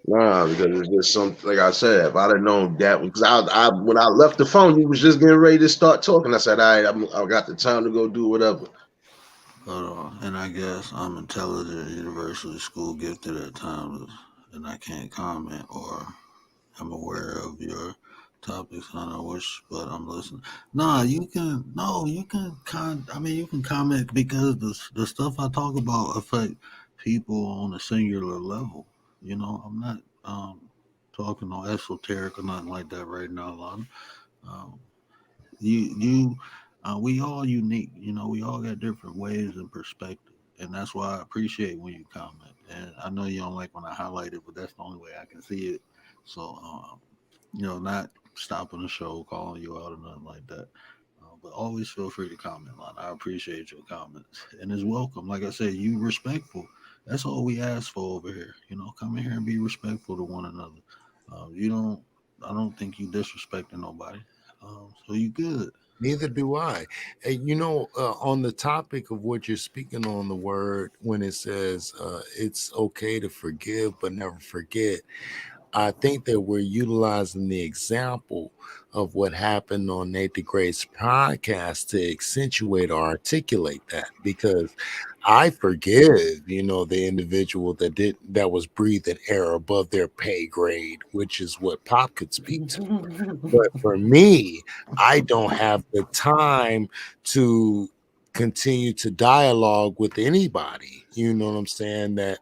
Nah, because it's just some like I said, if I'd have known that because I when I left the phone, you was just getting ready to start talking. I said, all right, I got the time to go do whatever. And I guess I'm intelligent, universally school gifted at times, and I can't comment or I'm aware of your topics. I don't know which, but I'm listening. Nah, you can. No, you can. I mean, you can comment because the stuff I talk about affect people on a singular level. I'm not talking on esoteric or nothing like that right now, Lon. Um, you we all unique. We all got different ways and perspective, and that's why I appreciate when you comment. And I know you don't like when I highlight it, but that's the only way I can see it. So not stopping the show, calling you out or nothing like that. But always feel free to comment, Lon. I appreciate your comments, and it's welcome. Like I said, you respectful. That's all we ask for over here. Come in here and be respectful to one another. You don't. I don't think you disrespecting nobody. So you good. Neither do I. And on the topic of what you're speaking on, the word when it says it's okay to forgive but never forget, I think that we're utilizing the example of what happened on Nate the Great's podcast to accentuate or articulate that, because I forgive, the individual that was breathing air above their pay grade, which is what Pop could speak to. But for me, I don't have the time to continue to dialogue with anybody, you know what I'm saying, that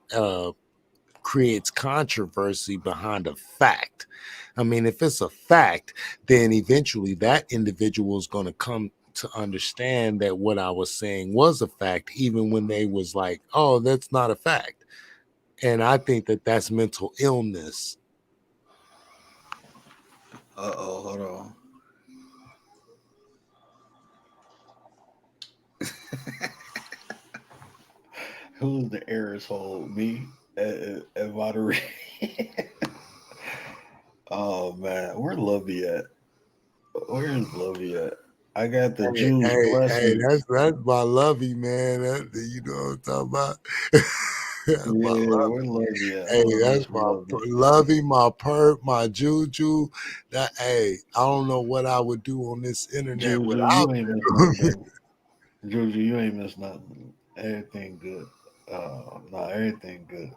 creates controversy behind a fact. I mean, if it's a fact, then eventually that individual is going to come to understand that what I was saying was a fact, even when they was like, oh, that's not a fact. And I think that that's mental illness. Hold on. Who's the asshole? Me and Monterey. Oh man, where Lovey at? Where is Lovey at? I got the Hey, Jews hey, blessing. that's my lovey, man. You know what I'm talking about? That's my Yeah, lovey. where love you at? I Hey, want to that's miss my love you. lovey, my perp, my juju. That hey, I don't know what I would do on this internet Juju, without you ain't miss nothing, you. baby. Juju, you ain't miss nothing. Everything good. No, everything good.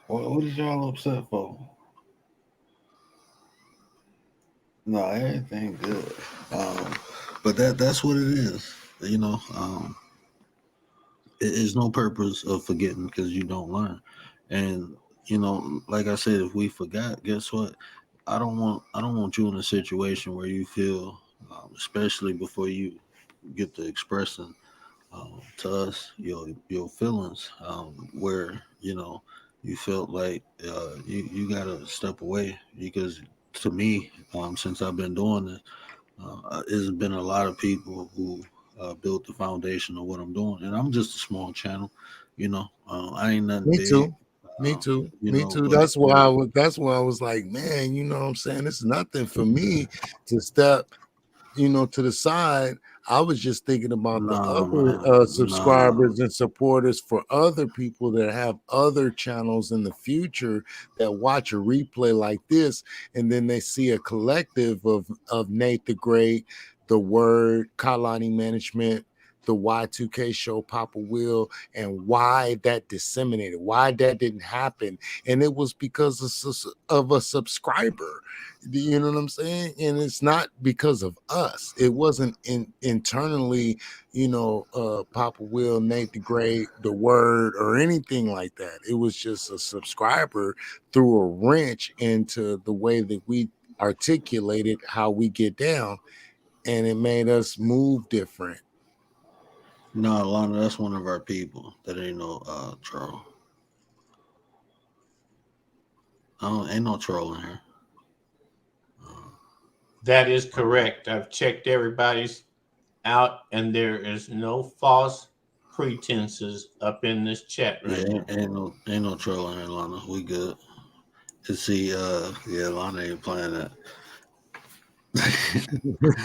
What is y'all upset for? No, everything good. But that's what it is. You know, it's no purpose of forgetting because you don't learn. And you know, like I said, if we forgot, guess what? I don't want you in a situation where you feel, especially before you get to expressing to us your feelings, where you know you felt like you gotta step away because to me, since I've been doing this, there's been a lot of people who built the foundation of what I'm doing, and I'm just a small channel, you know. I ain't nothing Me big, too. Me too. you Me know, too. but That's why I was. That's why I was like, man, you know what I'm saying? It's nothing for me to step, to the side. I was just thinking about the nah, other man, nah. subscribers and supporters for other people that have other channels in the future that watch a replay like this, and then they see a collective of Nate the Great, The Word, Kalani Management, the Y2K show, Papa Will, and why that disseminated, why that didn't happen. And it was because of a subscriber. You know what I'm saying? And it's not because of us. It wasn't internally, Papa Will, Nate the Great, The Word, or anything like that. It was just a subscriber threw a wrench into the way that we articulated how we get down, and it made us move different. No, Lana, that's one of our people. That ain't no troll. Ain't no troll in here. That is correct. I've checked everybody's out, and there is no false pretenses up in this chat Yeah, right now. ain't no troll in here, Lana. We good. And see, yeah, Lana ain't playing that.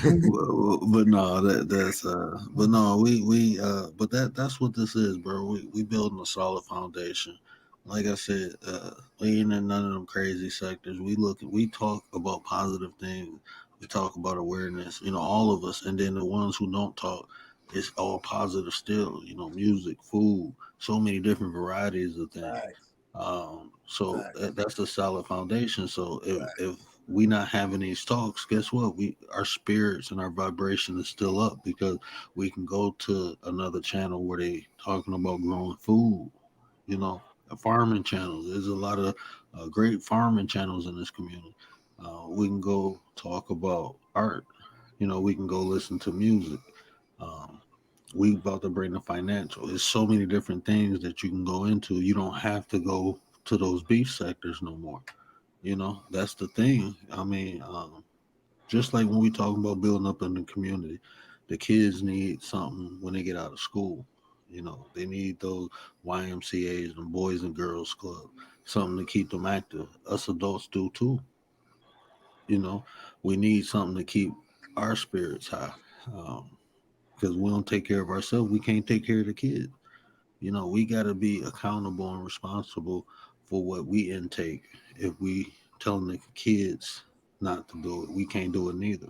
but no, but no, but that's what this is, bro. We building a solid foundation. Like I said, we ain't in none of them crazy sectors. We talk about positive things. We talk about awareness, all of us, and then the ones who don't talk, it's all positive still. Music, food, so many different varieties of things. Facts, So facts, that's a solid foundation. So if facts. we not having these talks, guess what? Our spirits and our vibration is still up because we can go to another channel where they talking about growing food, farming channels. There's a lot of great farming channels in this community. We can go talk about art. We can go listen to music. Um, we about to bring the financial. There's so many different things that you can go into. You don't have to go to those beef sectors no more. That's the thing. I mean, just like when we talk about building up in the community, the kids need something when they get out of school. They need those YMCA's and Boys and Girls Club, something to keep them active. Us adults do too. You know, we need something to keep our spirits high. Because we don't take care of ourselves, we can't take care of the kids. We got to be accountable and responsible for what we intake. If we telling the kids not to do it, we can't do it neither.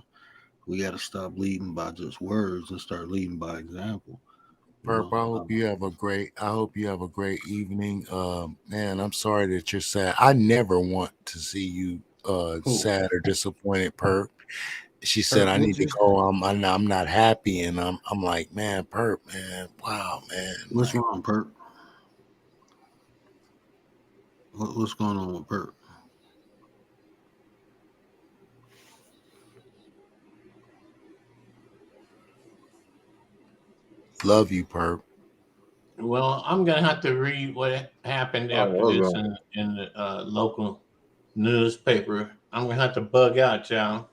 We got to stop leading by just words and start leading by example. You Perp, know, I hope you have a great evening. Man, I'm sorry that you're sad. I never want to see you cool. sad or disappointed, Perp. She said Perp, I what need to you? go. I'm not happy, and I'm like, man, Perp, man, wow, man, What's like, wrong, Perp? What's going on with Perp? love you, Perp. Well, I'm gonna have to read what happened Oh, after what's this wrong? in the local newspaper. I'm gonna have to bug out, y'all,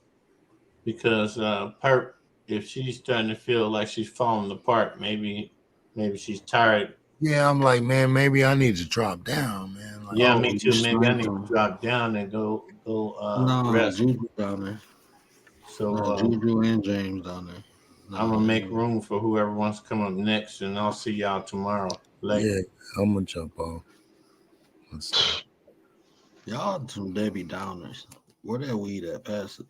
because Perp, if she's starting to feel like she's falling apart, maybe she's tired. Yeah, I'm like, man, maybe I need to drop down, man. Like, Yeah, Oh, me you too. Maybe I need to strengthen. drop down and go No, rest. Juju down there. So Juju and James down there. I'm gonna make room for whoever wants to come up next, and I'll see y'all tomorrow. Later. Yeah, I'm gonna jump on. Let's see. Y'all some Debbie Downers. Where that weed at? Pass it.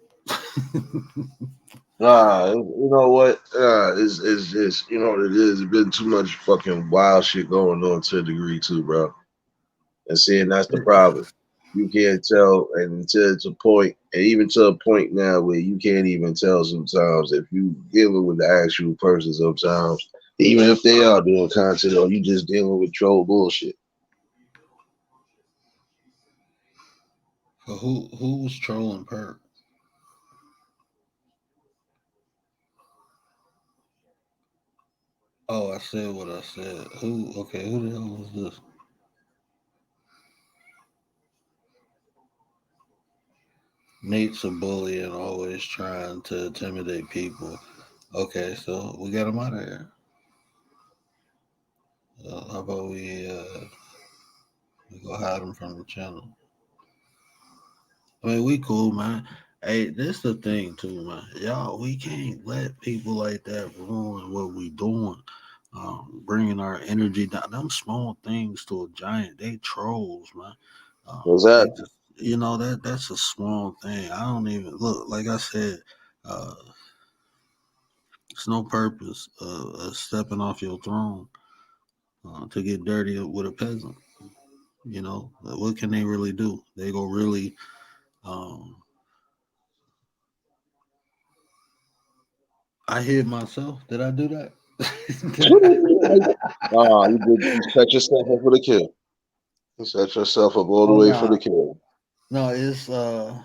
Nah, you know what? It's just, you know what it is. It's been too much fucking wild shit going on to a degree too, bro. And seeing that's the problem. You can't tell, and to a point, and even to a point now where you can't even tell sometimes if you dealing with the actual person sometimes, even if they are doing content or you just dealing with troll bullshit. So who was trolling Perk? Oh, I said what I said. Who the hell was this? Nate's a bully and always trying to intimidate people. Okay, so we got him out of here. How about we go hide him from the channel? I mean, we cool, man. Hey, this the thing too, man. Y'all, we can't let people like that ruin what we doing. Bringing our energy down. Them small things to a giant. They trolls, man. Exactly. You know that's a small thing. I don't even look. Like I said, it's no purpose of stepping off your throne to get dirty with a peasant. You know, what can they really do? They go really. I hit myself. Did I do that? You set yourself up for the kill. You set yourself up all the way for the kill. No, it's no,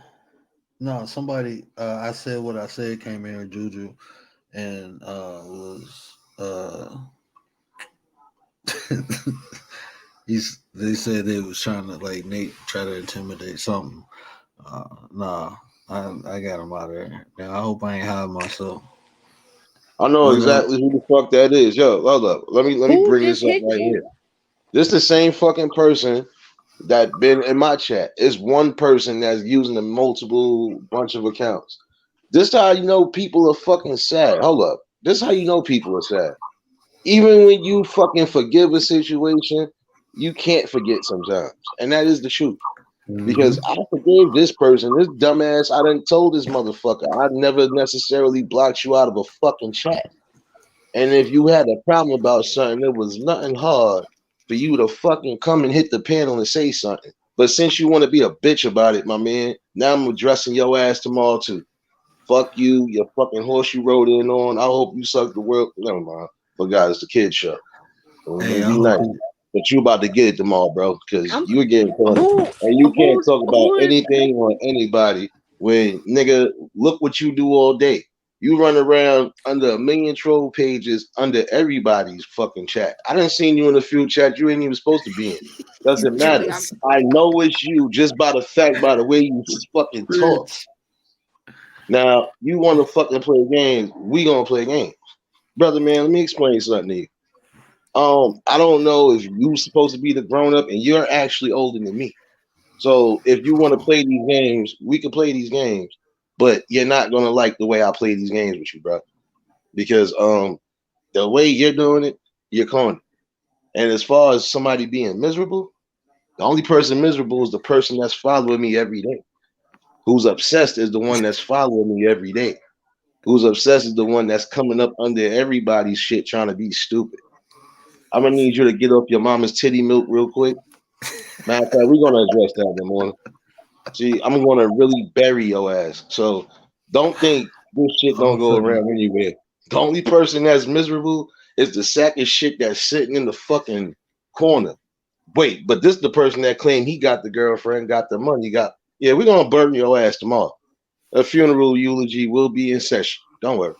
somebody I said what I said came here, Juju, and was they said they was trying to like Nate try to intimidate something. Nah, I got him out of there. Now I hope I ain't hiding myself. I know exactly who the fuck that is. Yo, hold up. Let me bring this up right here. This the same fucking person that been in my chat. It's one person that's using a multiple bunch of accounts. This how you know people are fucking sad. Hold up. This how you know people are sad. Even when you fucking forgive a situation, you can't forget sometimes. And that is the truth. Because I forgave this person, this dumbass, I done told this motherfucker, I never necessarily blocked you out of a fucking chat. And if you had a problem about something, it was nothing hard for you to fucking come and hit the panel and say something. But since you want to be a bitch about it, my man, now I'm addressing your ass tomorrow too. Fuck you, your fucking horse you rode in on. I hope you suck the world. Never mind. But God, it's the kid show. So be nice. But you about to get it tomorrow, bro, because you were getting cornered. And you can't talk about anything or anybody when, nigga, look what you do all day. You run around under 1 million troll pages under everybody's fucking chat. I done seen you in a few chats you ain't even supposed to be in. Doesn't matter. I know it's you just by the way you fucking talk. Now, you want to fucking play games, we gonna play games. Brother, man, let me explain something to you. I don't know if you're supposed to be the grown up and you're actually older than me. So if you want to play these games, we can play these games, but you're not gonna like the way I play these games with you, bro. Because the way you're doing it, you're corny. And as far as somebody being miserable, the only person miserable is the person that's following me every day. Who's obsessed is the one that's following me every day. Who's obsessed is the one that's coming up under everybody's shit trying to be stupid. I'm gonna need you to get off your mama's titty milk real quick. Matter of fact, we're gonna address that in the morning. See, I'm gonna really bury your ass. So don't think this shit don't go around anywhere. The only person that's miserable is the sack of shit that's sitting in the fucking corner. Wait, but this is the person that claimed he got the girlfriend, got the money, we're gonna burn your ass tomorrow. A funeral eulogy will be in session. Don't worry.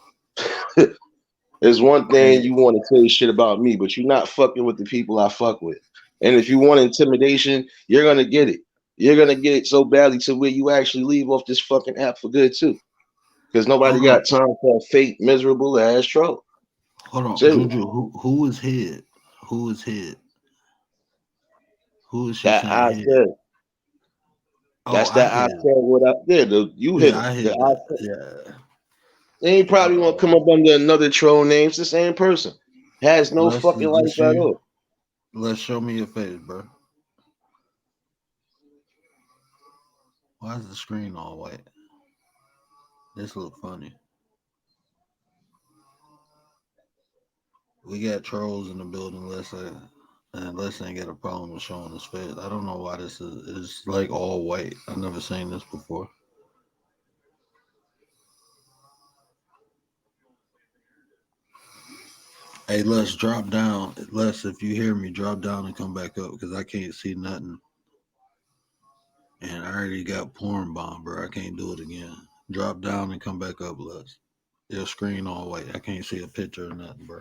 There's one thing you want to say shit about me, but you're not fucking with the people I fuck with. And if you want intimidation, you're gonna get it. You're gonna get it so badly to where you actually leave off this fucking app for good too. Because nobody got time for a fake, miserable ass troll. Hold on, Juju, who is head? Who is head? Who is she that I head? said? That's that I said what I did. You hit it. I hit that. Yeah. They probably won't come up under another troll name. It's the same person. Has no Les, fucking is life this at you? all. Let's show me your face, bro. Why is the screen all white? This look funny. We got trolls in the building. Les ain't got a problem with showing his face. I don't know why this is like all white. I've never seen this before. Hey, Les, drop down. Les, if you hear me, drop down and come back up because I can't see nothing. And I already got porn bomb, bro. I can't do it again. Drop down and come back up, Les. Your screen all white. I can't see a picture or nothing, bro.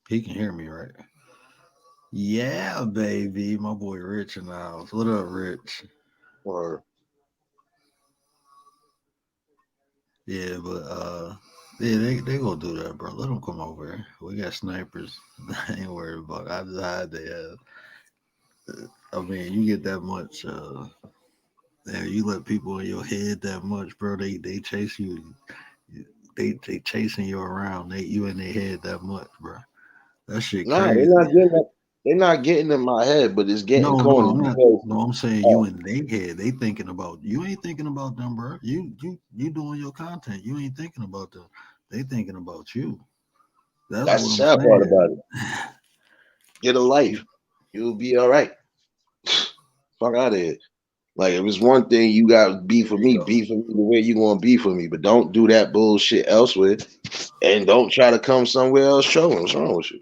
He can hear me, right? Yeah, baby. My boy Rich in the house. What up, Rich? Or Yeah, but yeah, they gonna do that, bro. Let them come over here. We got snipers. I ain't worried about it. I just hide their ass. I mean, you get that much yeah, you let people in your head that much, bro. They chase you. They chasing you around. You in their head that much, bro. That shit nah, crazy. they're not getting in my head, but it's getting No, corny I'm not. because No, I'm saying you in their head. They thinking about you. Ain't thinking about them, bro. You doing your content. You ain't thinking about them. They thinking about you. That's that's what the I'm sad part saying. about it. Get a life. You'll be all right. Fuck out of here. Like if it's one thing you got beef with me, beef with me the way you gonna beef with me, but don't do that bullshit elsewhere, and don't try to come somewhere else showing what's wrong with you.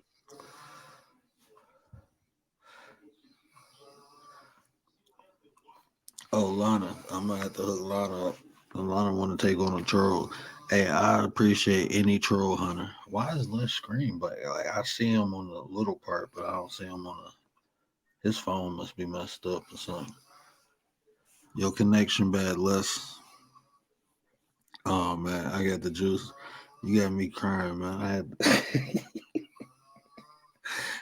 Oh, Lana, I'm gonna have to hook Lana up. Lana want to take on a troll. Hey, I appreciate any troll hunter. Why is Les screen black? Like I see him on the little part, but I don't see him on the. His phone must be messed up or something. Your connection bad, Les. Oh man, I got the juice. You got me crying, man. I had.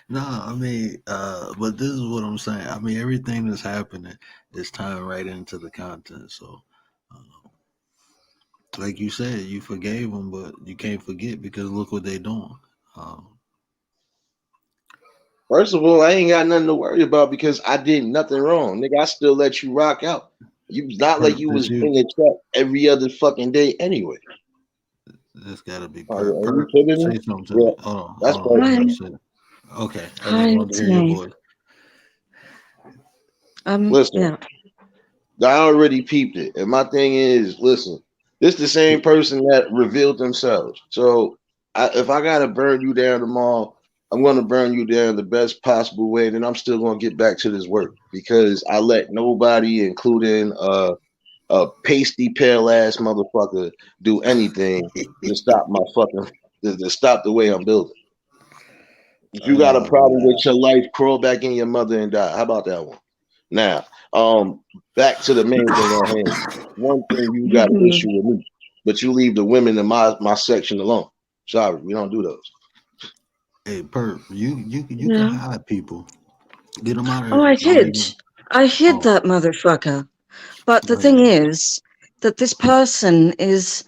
No, I mean, but this is what I'm saying. I mean, everything that's happening is tying right into the content. So, uh, like you said, you forgave them, but you can't forget because look what they doing. Um, First of all, I ain't got nothing to worry about because I did nothing wrong, nigga. I still let you rock out. You not like Perp, you did was you? in the chat every other fucking day anyway. This got to be Perp. Are you Perp, kidding me? say something to Yeah, me. that's Hold on. right. Hi, Perp, say. Okay, I just hi, wanted to it's hear your me. voice. Listen, Yeah. I already peeped it. And my thing is, listen, this the same person that revealed themselves. So if I gotta burn you down tomorrow, I'm gonna burn you down the best possible way. Then I'm still gonna get back to this work because I let nobody, including a pasty pale ass motherfucker, do anything to stop my fucking to stop the way I'm building. If you got a problem Man. with your life, crawl back in your mother and die. How about that one? Now, back to the main thing at hand. One thing you got an issue with me, but you leave the women in my section alone. Sorry, we don't do those. Hey, Perp, you can Yeah. hide people. Get them out of Oh, there. I Don't hid. even. I hid Oh, that motherfucker. But the oh yeah. thing is that this person is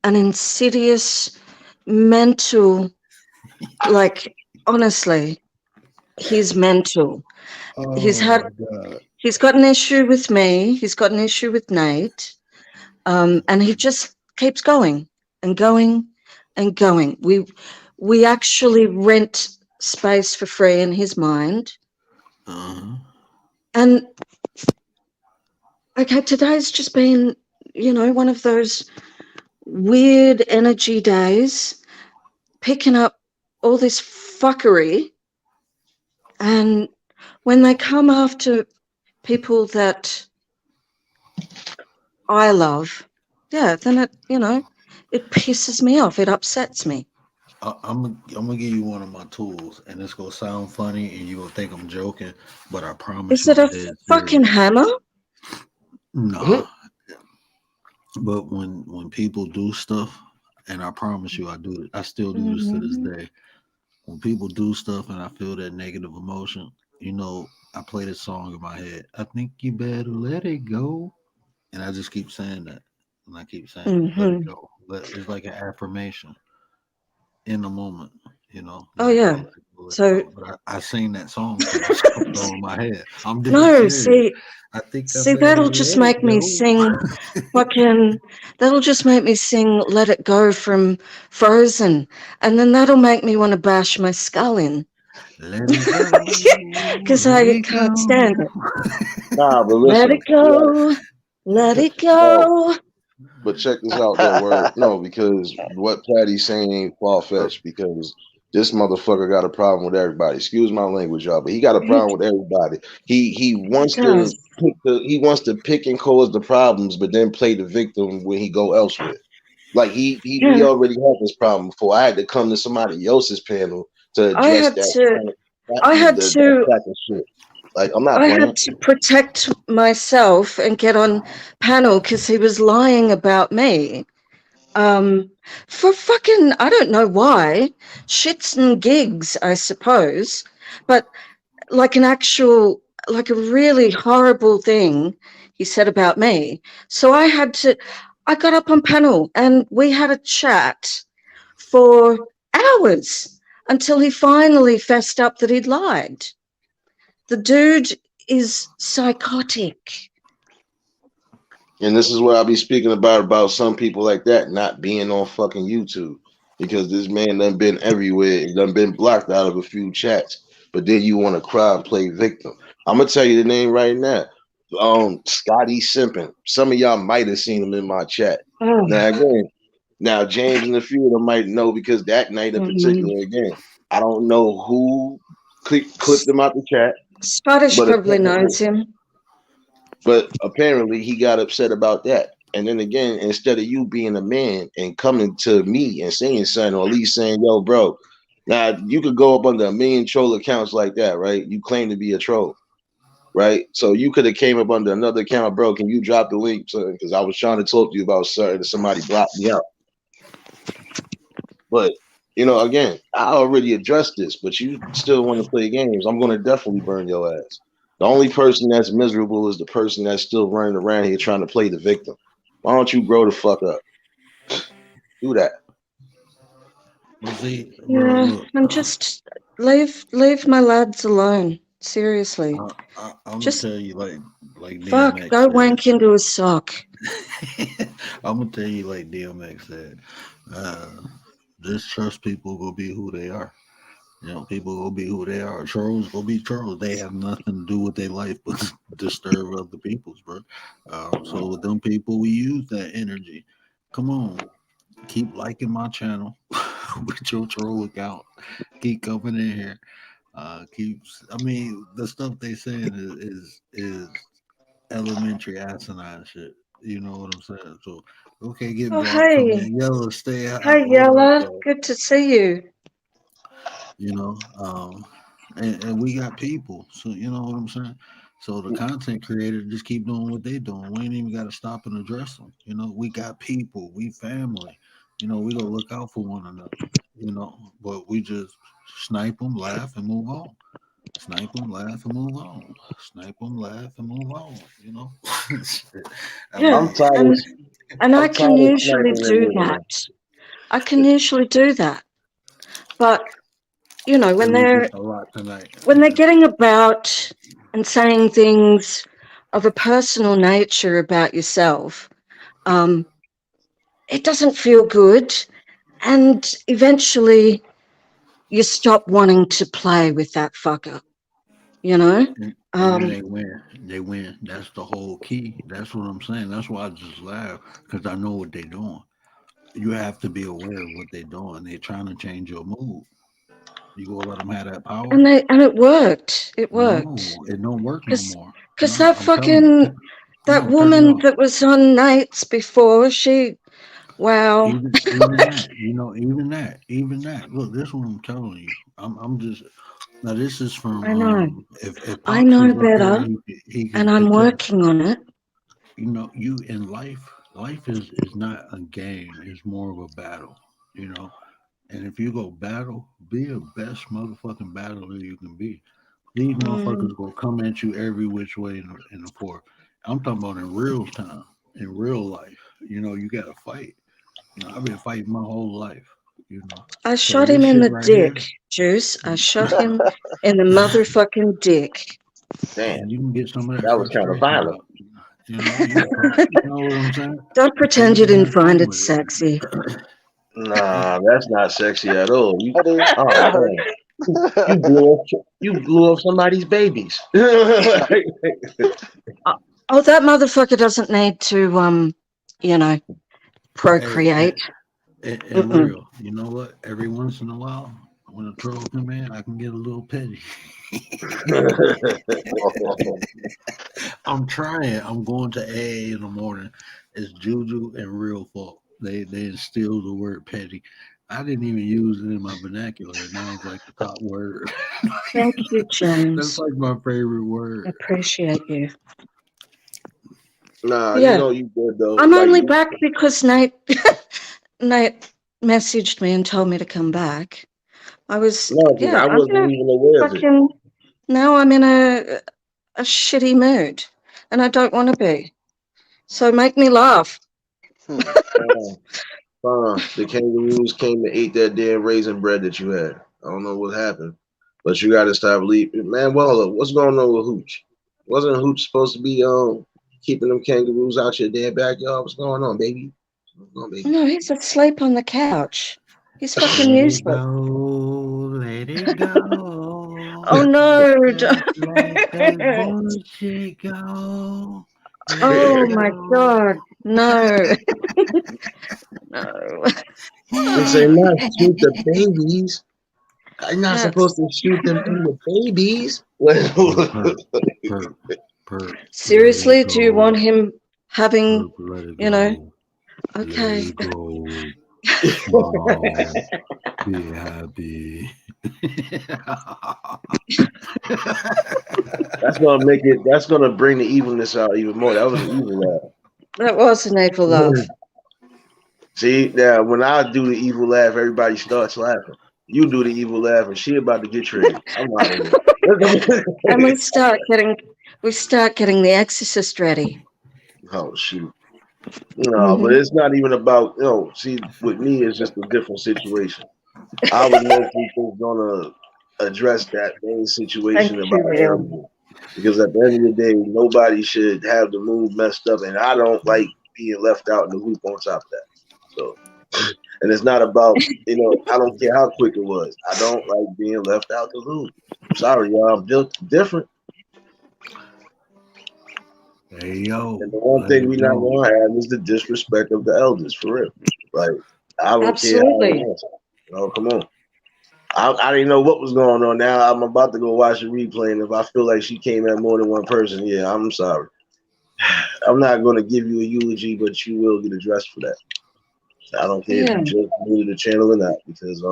an insidious mental, like, honestly, he's mental. He's Oh had, my god. he's got an issue with me. He's got an issue with Nate. And he just keeps going and going and going. We actually rent space for free in his mind. Uh-huh. And okay, today's just been, one of those weird energy days, picking up all this fuckery. And when they come after people that I love, yeah, then it pisses me off. It upsets me. I'm gonna give you one of my tools, and it's gonna sound funny, and you gonna think I'm joking, but I promise Is you, it I'm a dead fucking serious. hammer? Nah, but when people do stuff, and I promise you, I do it. I still do this to this Mhm. day. When people do stuff, and I feel that negative emotion, I play this song in my head. I think you better let it go, and I just keep saying that. and I keep saying, let it Hmm. go. It's like an affirmation in the moment. Oh, Let it go, yeah. let it go, let it So, go. But I sing that song, so it's going in my head. I'm dead no, serious. see, I think I see, better that'll get just it, make me yo. sing that'll just make me sing Let It Go from Frozen. And then that'll make me want to bash my skull in Let it go, because let I it can't stand go. it. Nah, but Let it listen, go, let it no, go. but check this out though, word. No, because what Patty's saying ain't far fetched because this motherfucker got a problem with everybody. Excuse my language, y'all, but he got a He, problem with everybody. He he wants to does. pick and cause the problems, but then play the victim when he go elsewhere. Like we Yeah, already had this problem before. I had to come to somebody else's panel to I address had to, I had that to, type of shit. Like I'm not I playing. had to protect myself and get on panel because he was lying about me. For fucking, I don't know why, shits and gigs, I suppose, but like like a really horrible thing he said about me. So I got up on panel and we had a chat for hours until he finally fessed up that he'd lied. The dude is psychotic. And this is what I'll be speaking about some people like that not being on fucking YouTube. Because this man done been everywhere and done been blocked out of a few chats. But then you want to cry and play victim. I'm gonna tell you the name right now. Scotty Simpin. Some of y'all might have seen him in my chat. Oh, Now again, now James and a few of them might know because that night in mm. particular, again, I don't know who clipped them out the chat, Scottish but probably knows him. apparently he got upset about that. And then again, instead of you being a man and coming to me and saying something, or at least saying, yo, bro, now you could go up under a million troll accounts like that, right? You claim to be a troll, right? So you could have came up under another account, bro. Can you drop the link? Because I was trying to talk to you about something and somebody blocked me out. But again, I already addressed this, but you still want to play games. I'm gonna definitely burn your ass. The only person that's miserable is the person that's still running around here trying to play the victim. Why don't you grow the fuck up? Do that. Well, see, bro, Yeah, look, and just leave my lads alone. Seriously. I'm gonna Just tell you like fuck, DMX go said. wank into a sock. I'm gonna tell you like DMX said. Uh, just trust people will be who they are. People will be who they are. Trolls will be trolls. They have nothing to do with their life but disturb other people's, bro. So with them people, we use that energy. Come on, keep liking my channel with your troll account. Keep coming in here. Keeps. I mean, the stuff they saying is elementary asinine shit. You know what I'm saying? So okay, get Oh, blocked. Come hey. in, yellow, stay Hey, out. Whatever. Yella. Good to see you. You know, and we got people. So you know what I'm saying. So the content creator just keep doing what they doing. We ain't even got to stop and address them. We got people. We family. We gonna look out for one another. But we just snipe them, laugh, and move on. Snipe them, laugh, and move on. Snipe them, laugh, and move on. Shit. I Yeah, I'm mean, tired. and I I'm tired can of usually sniping and do moving that. on. I can usually do that. But, it when was they're just a lot tonight. Yeah. getting about and saying things of a personal nature about yourself, it doesn't feel good. And eventually you stop wanting to play with that fucker, you know? And then Um, they win. They win. That's the whole key. That's what I'm saying. That's why I just laugh because I know what they're doing. You have to be aware of what they're doing. They're trying to change your mood. You gonna let them have that power? and it worked. It worked. No, it don't work no Because more. No, that I'm telling you. that No, turn it woman off. that was on Nate's before, wow. Even that, even that. Look, this one I'm telling you. I'm just now. This is from I know. if I Pops know was up here, better, he and can I'm attest. working on it. You in life is not a game. It's more of a battle. You know, and if you go battle, be a best motherfucking battler you can be. These Mm, motherfuckers will come at you every which way in the fork. I'm talking about in real time, in real life. you know, you gotta fight. You know, I've been fighting my whole life. You know, I so shot this him in shit the right here, dick, Juice. I shot him in the motherfucking dick. Damn, and you can get some of that that was kind of frustration violent. out. You know, you can talk. You know what I'm saying? Don't pretend you You can didn't have fun find it with it. sexy. Nah, that's not sexy at all. You, That is, I oh heard man, you blew up somebody's babies. Oh, that motherfucker doesn't need to, you know, Hey, procreate. and Mm-mm. real, you know what? Every once in a while, when a troll come in, I can get a little petty. I'm trying. I'm going to AA in the morning. It's Juju and real fault. They instilled the word petty. I didn't even use it in my vernacular. And now it's like the top word. Thank you, That's James. like my favorite I word. appreciate you. Nah, you Yeah, know you good though. I'm Like only you, back because Nate messaged me and told me to come back. I was, no, because yeah, I I'm wasn't gonna even aware of it. fucking, now I'm in a shitty mood and I don't want to be. So make me laugh. The kangaroos came and ate that damn raisin bread that you had. I don't know what happened, but you got to stop leaving. Man, well, what's going on with Hooch? Wasn't Hooch supposed to be keeping them kangaroos out your damn backyard? What's going on, baby? What's going on, baby? No, he's asleep on the couch. He's fucking Let it useless. go. Let it go. Oh no. Let that bullshit go. Let Oh it my go. God. No. No. They say not shoot the babies. I'm not That's supposed to shoot them in the babies. Perp, perp. seriously, Let it do you want go. him having, Perp, let it you know, go. okay. Let it go. Smile. Be happy. That's gonna make it. That's gonna bring the evilness out even more. That was an evil laugh. That was an evil laugh. See, now when I do the evil laugh, everybody starts laughing. You do the evil laugh, and she about to get triggered. I'm out of here. And we start getting the exorcist ready. Oh shoot. No, but it's not even about, see, with me, it's just a different situation. I was mostly just gonna address that main situation Thank about you, Real. everything. Because at the end of the day, nobody should have the mood messed up, and I don't like being left out in the loop on top of that. So, and it's not about, I don't care how quick it was. I don't like being left out the loop. Sorry, y'all, I'm built different. Hey yo, And the one let thing it we not go. gonna have is the disrespect of the elders, for real. Like, I don't care how it Absolutely. was. Come on. I didn't know what was going on. Now I'm about to go watch the replay, and if I feel like she came at more than one person, yeah, I'm sorry. I'm not going to give you a eulogy, but you will get addressed for that. I don't care if Yeah. you just new to the channel or not, because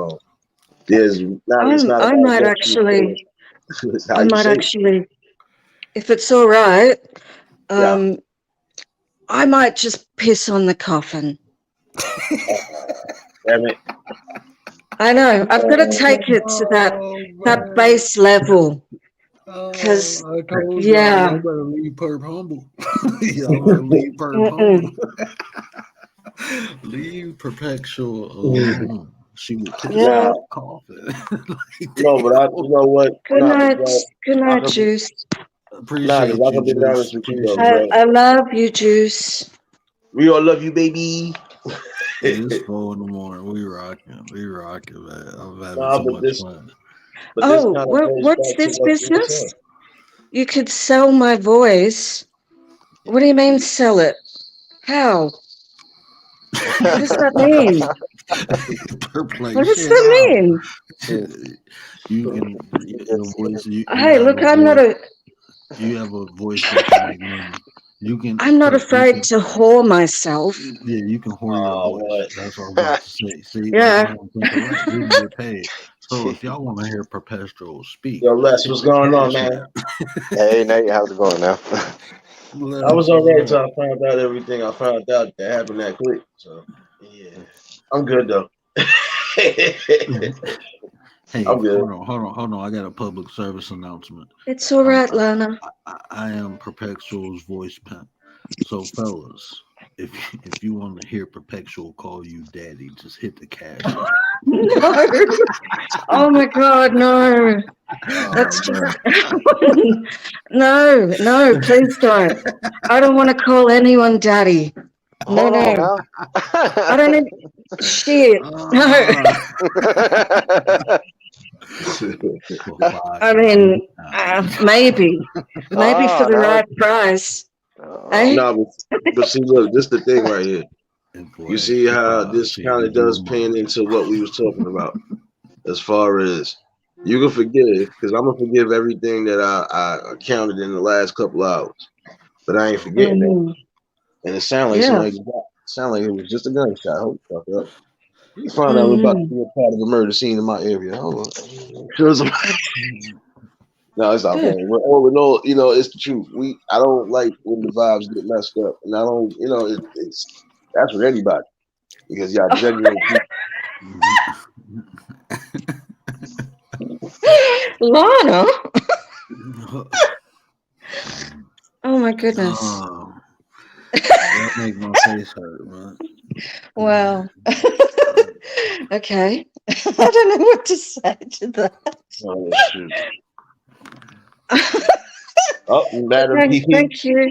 there's not. It's not I about might what you actually, say. It's how I you might say it. actually, if it's all right, Yeah. I might just piss on the coffin. Damn it. I know. I've got to take it to that man. base level. Because, I told yeah. y'all better leave Perp humble. Y'all better leave Perp humble. Leave Perpetual alone. She will piss Yeah. on the coffin. No, but you know what? Good Nah, night. because Good I night, could, Juice. Appreciate I you, can be Juice. honest with you though, Appreciate bro. I love you, Juice. We all love you, baby. It's 4 in the morning. We rocking, man. I'm having Nah, so much fun. But this Oh, kind of goes what's back to this what you were business? saying. You could sell my voice. What do you mean sell it? How? What does that mean? What does that mean? You can the voice. You Hey, have look, a I'm not voice. a. You have a voice that can make money. You can. I'm not Perp, you afraid can. to whore myself. Yeah, you can whore your voice. What? That's what I'm about to say. See, Yeah. like I don't think of right. We can get paid. So if y'all want to hear Perpetual speak, Yo, Les, what's going on, Cash man? App. Hey Nate, how's it going now? Let I it was alright go. until I found out everything I found out that happened that quick. So yeah, I'm good though. Hey, I'm good. hold on. I got a public service announcement. It's all right, Lana. I am Perpetual's voice pimp. So fellas, if you want to hear Perpetual call you daddy, just hit the cash app. No. Oh my God, no. That's just no, please don't. I don't want to call anyone daddy. No, Hold on no. now. I don't need shit. No. I mean, maybe for the right price. Eh? No, but see, look, this is the thing right here. You see how this kind of does pan into what we was talking about, as far as you can forgive, because I'm gonna forgive everything that I counted in the last couple hours, but I ain't forgetting that. And it sounded like somebody it was just a gunshot. Hold the fuck up. You find out we're about to be a part of a murder scene in my area. Hold on. No, it's not funny. But all in all, you know, it's the truth. I don't like when the vibes get messed up, and I don't, you know, it's that's with anybody because y'all genuine people. Lana. Oh my goodness. That make my face hurt, man. Wow. Okay. I don't know what to say to that. Oh, shoot. Madam Thank you.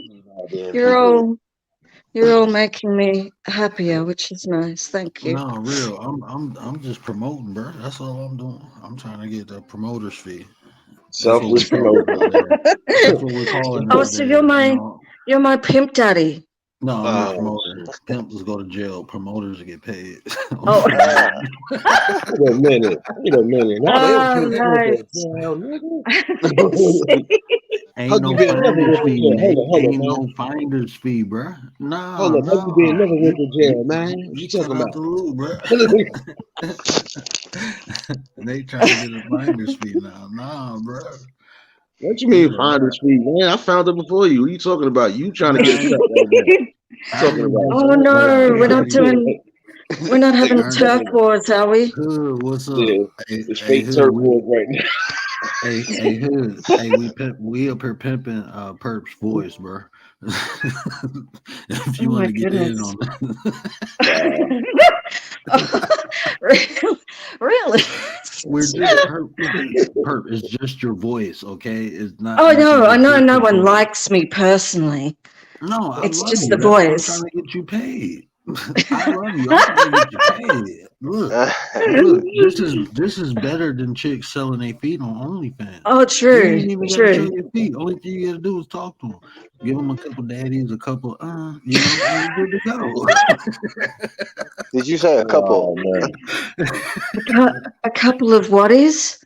You're all making me happier, which is nice. Thank you. No, real. I'm just promoting, bro. That's all I'm doing. I'm trying to get the promoter's fee. Selfless promoter. That's what we're calling it. Oh, so you're my pimp daddy. No, I'm a promoter. Pimps go to jail. Promoters get paid. Oh. Wait a minute. Ain't no finder's fee. Ain't no finder's fee, bro. Nah. Hold up, you being never went to jail, man. What you talking about? Bro. They trying to get a finder's fee now. Nah, bro. What you mean finder's fee, man? I found it before you. What are you talking about? You trying to get stuck right now. Talking about? Oh no, we're not having turf wars, are we? What's up? Yeah, it's fake turf wars right now. Hey, we up here pimping Perp's voice, bro. If you want to get in on that. Really? We're just Perp. It's just your voice, okay? It's not. Oh no, I know no one likes me personally. No, it's just the voice. I'm trying to get you paid. I love you. I'm trying to get you paid. Look, this is better than chicks selling their feet on OnlyFans. Oh, true. You ain't even gotta show your feet. Only thing you gotta do is talk to them. Give them a couple daddies, a couple, you know, and good to go. Did you say a couple? A couple of whaties?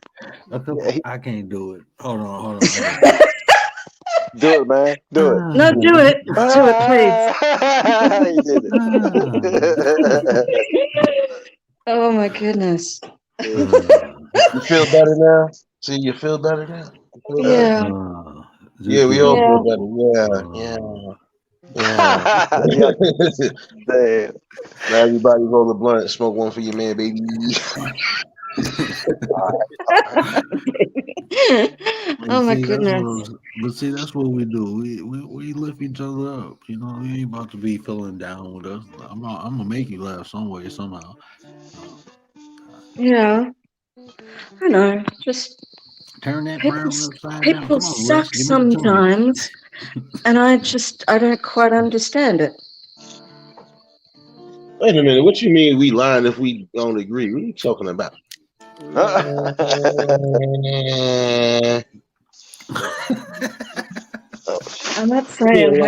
A couple. I can't do it. Hold on. Do it, man. Do it. No, do it. Do it, please. You did it. Oh my goodness. You feel better now? See, you feel better now? Yeah. Yeah, we all feel better. Yeah. Damn. Now everybody roll a blunt and smoke one for your man, baby. Oh my goodness. But see, that's what we do. We lift each other up. You know, you ain't about to be feeling down with us. I'm gonna make you laugh some way, somehow. Yeah. I know. Just turn that people suck sometimes, and I don't quite understand it. Wait a minute. What you mean we lying if we don't agree? What are you talking about? I'm not saying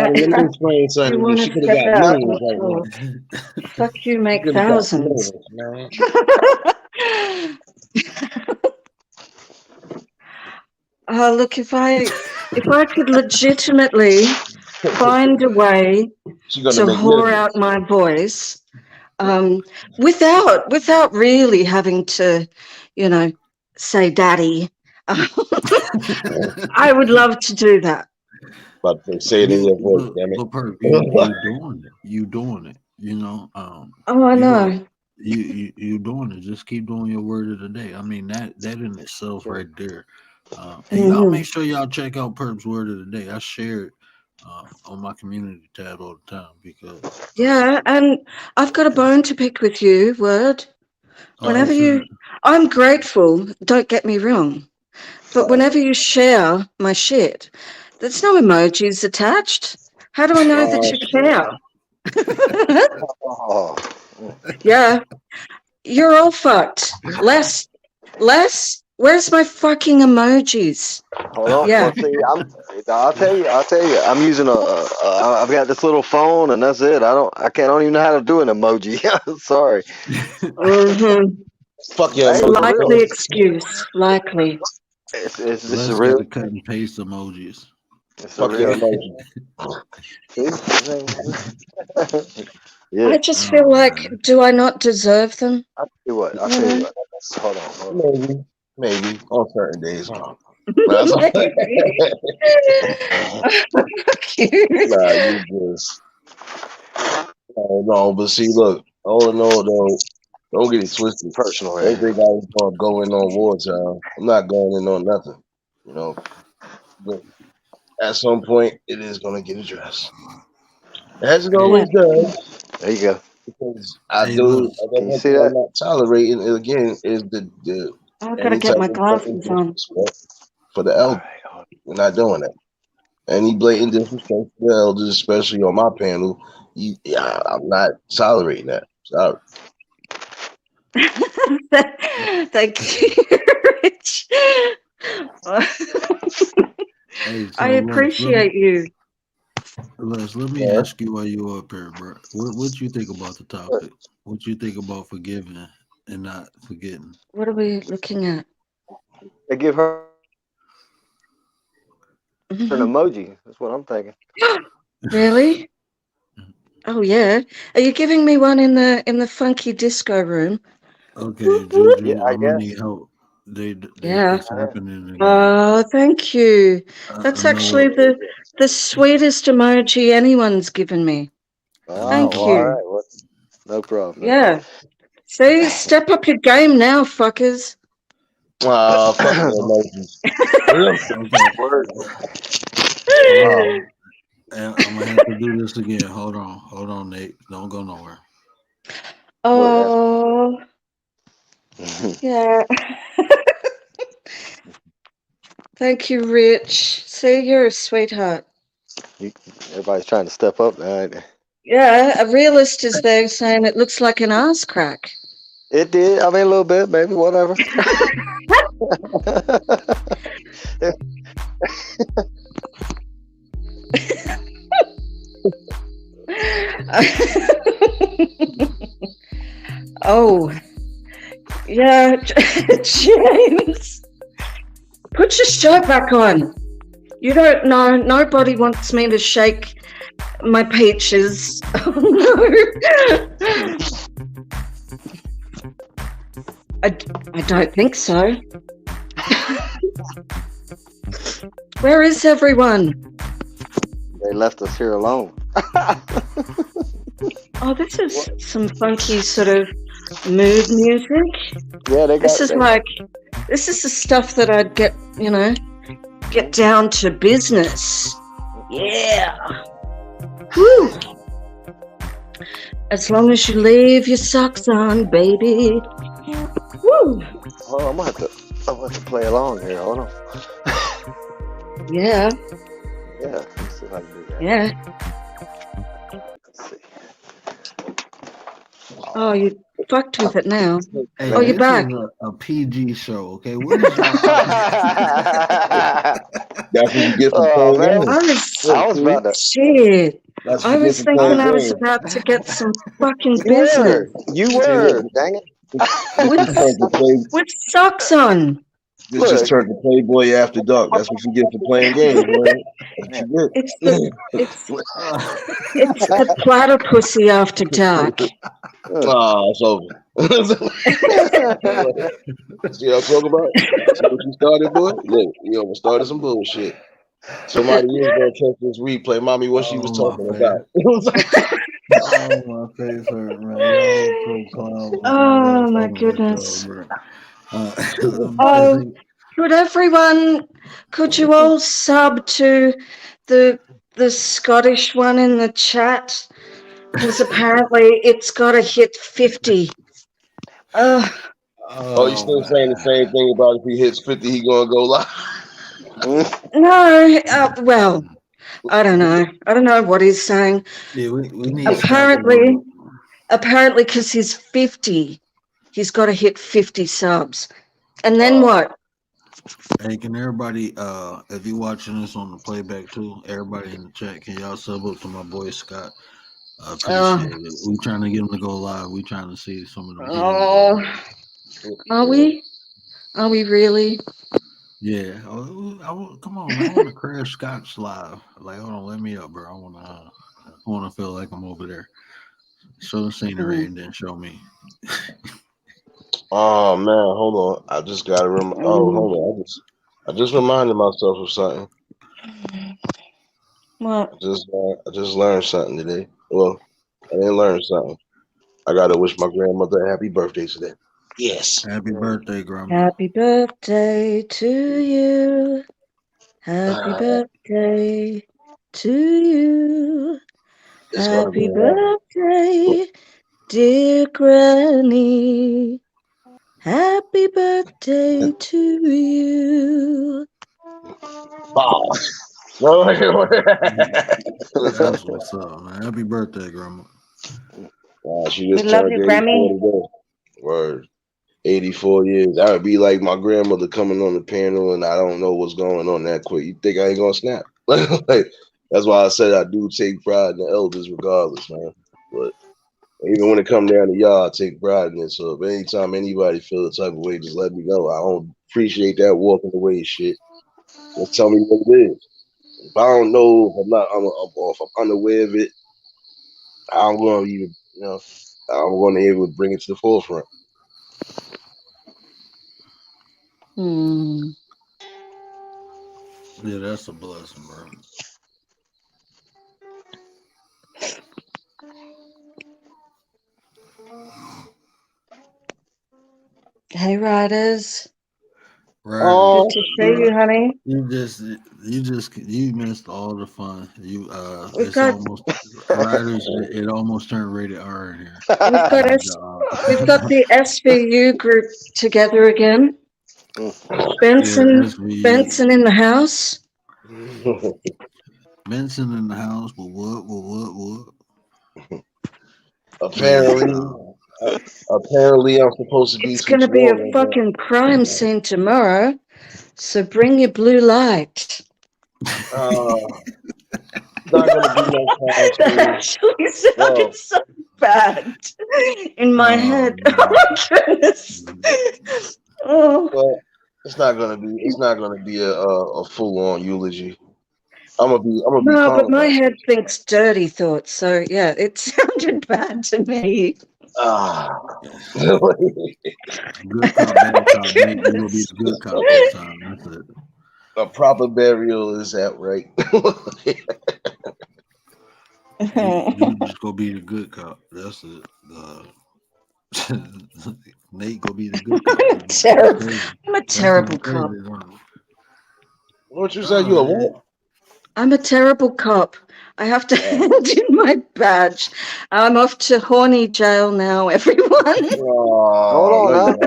fuck you, make thousands. Look, if I could legitimately find a way to whore out my voice, without really having to, you know, say daddy, I would love to do that. But say it in your voice, damn it. You doing it. You know. Oh, I know. You doing it. Just keep doing your word of the day. I mean that in itself right there. And y'all make sure y'all check out Perp's word of the day. I shared on my community tab all the time because Yeah, and I've got a bone to pick with you, Word. Whenever you, I'm grateful, don't get me wrong, but whenever you share my shit, there's no emojis attached. How do I know that you care? Oh, Yeah, you're all fucked. Les, where's my fucking emojis? hold on. Yeah. Well, see, I'll tell you. I'm using I've got this little phone, and that's it. I don't even know how to do an emoji. Sorry. Mm-hmm. Fuck your It's a emoji. likely excuse. Likely. This let's is get real. the cut and paste emojis. It's a Fuck your real. emoji. Yeah. I just feel like, do I not deserve them? I'll tell you what. You know? Hold on. Maybe on certain days. Hold on. But that's Fuck you. nah, you just no. But see, look, all in all, though, don't get it twisted. Personal. Don't think I was gonna go in on wartime. I'm not going in on nothing. You know, but at some point, it is gonna get addressed, as it always does. There you go. Because I Hey, do. look. Can you see I'm that? not tolerating it again. Is the I've got to any get type my of fucking glasses on. disrespect for the elder. We're not doing that. Any blatant disrespect for the elders, especially on my panel, I'm not tolerating that. Sorry. Thank you, Rich. Hey, so I appreciate you. Les, let me Yeah. ask you while you up here, bro. What you think about the topic? What you think about forgiving and not forgetting? What are we looking at? They give her an Mhm. emoji. That's what I'm thinking. Really? Oh yeah. Are you giving me one in the funky disco room? Okay, Whoop, whoop. Juju, Yeah, I I'm gonna guess. need help. Yeah. It's happening again. Oh, thank you. That's I actually know. the sweetest emoji anyone's given me. Thank Well, all you. right. Well, no problem. Yeah. See, step up your game now, fuckers. Fuck your emojis. Okay. Word. And I'm gonna have to do this again. Hold on, Nate. Don't go nowhere. Oh, yeah. Thank you, Rich. See, you're a sweetheart. Everybody's trying to step up now. Yeah, a realist is there saying it looks like an ass crack. It did. I mean, a little bit, maybe, whatever. Oh, yeah, James. Put your shirt back on. You don't know. Nobody wants me to shake my peaches. Oh, no. I don't think so. Where is everyone? They left us here alone. Oh, this is some funky sort of mood music. Yeah, they got. This is the stuff that I'd get down to business. Yeah. Woo. As long as you leave your socks on, baby. Woo. Oh, I'm gonna have to play along here. Hold on. Yeah. Yeah. Let's see if I can do that. Yeah. Let's see. Oh, you fucked with it now. Hey, Oh, you're this back. is a PG show, okay? What is y'all? That's what you get for Oh playing man, games. I was about to. Shit. That's I what you was get for thinking playing I was games. about to get some fucking You business. were. You were. Dang it. With socks on. This just turned to Playboy After Dark. That's what you get for playing games, man. That's what you get. It's the platypussy after dark. Oh, it's over. See what I'm talking about? See what you started, boy? Look, you almost started some bullshit. Somebody is gonna check this replay, mommy, what she was talking about. Oh, my face hurt, man. Y'all so clowns. Oh my goodness. Oh, Could you all sub to the the Scottish one in the chat because apparently it's got to hit 50. Oh, you still saying the man. same thing about if he hits 50, he gonna go live? No, well, I don't know. I don't know what he's saying. Yeah, we need Scott to Apparently, go. apparently, because he's 50, he's got to hit 50 subs. And then what? Hey, can everybody, if you watching this on the playback too, everybody in the chat, can y'all sub up to my boy Scott? I appreciate it. We trying to get him to go live. We trying to see some of the Oh, are we? Are we really? Yeah. Come on, man. I want to crash Scott's live. Like, hold on, let me up, bro. I want to feel like I'm over there. Show the scenery and then show me. Oh man, hold on. I just gotta remember. Oh, hold on. I just reminded myself of something. What? I just learned something today. Well, I didn't learn something. I gotta wish my grandmother a happy birthday today. Yes. Happy birthday, Grandma. Happy birthday to you. Happy birthday to you. It's gonna be Happy birthday, dear Granny. Happy birthday to you. Oh. That's what's up, man. Happy birthday, Grandma. She just We love turned you, 84 Grammy. today. Word. 84 years. That would be like my grandmother coming on the panel and I don't know what's going on that quick. You think I ain't gonna snap? Like, that's why I said I do take pride in the elders regardless, man. But even when it come down to y'all, I take pride in it. So if anytime anybody feel the type of way, just let me know. I don't appreciate that walking away shit. Just tell me what it is. If I don't know, if I'm unaware of it, I'm gonna even, I'm gonna be able to bring it to the forefront. Yeah, that's a blessing, bro. Hey, Riders. Right. Good to see you, honey. You missed all the fun. We've It's got almost Riders. It almost turned rated R in here. we've got the SVU group together again. Benson in the house. Benson in the house. But what? Apparently, I'm supposed to be. It's going to be a fucking crime scene tomorrow, so bring your blue light. Not gonna be no crime scene. That actually sounded so bad in my head. Oh my goodness. Well, it's not gonna be a full on eulogy. I'm gonna be No, calm but my about head thinks dirty thoughts, so yeah, it sounded bad to me. Good cop, bad cop. Nate, you will be the good cop this time. That's it. A proper burial is that right? You just go be the good cop. That's it. Nate go be the good cop. I'm a terrible cop. What you say? You a what? I'm a terrible cop. I have to hand in my badge. I'm off to horny jail now, everyone. Hold on now.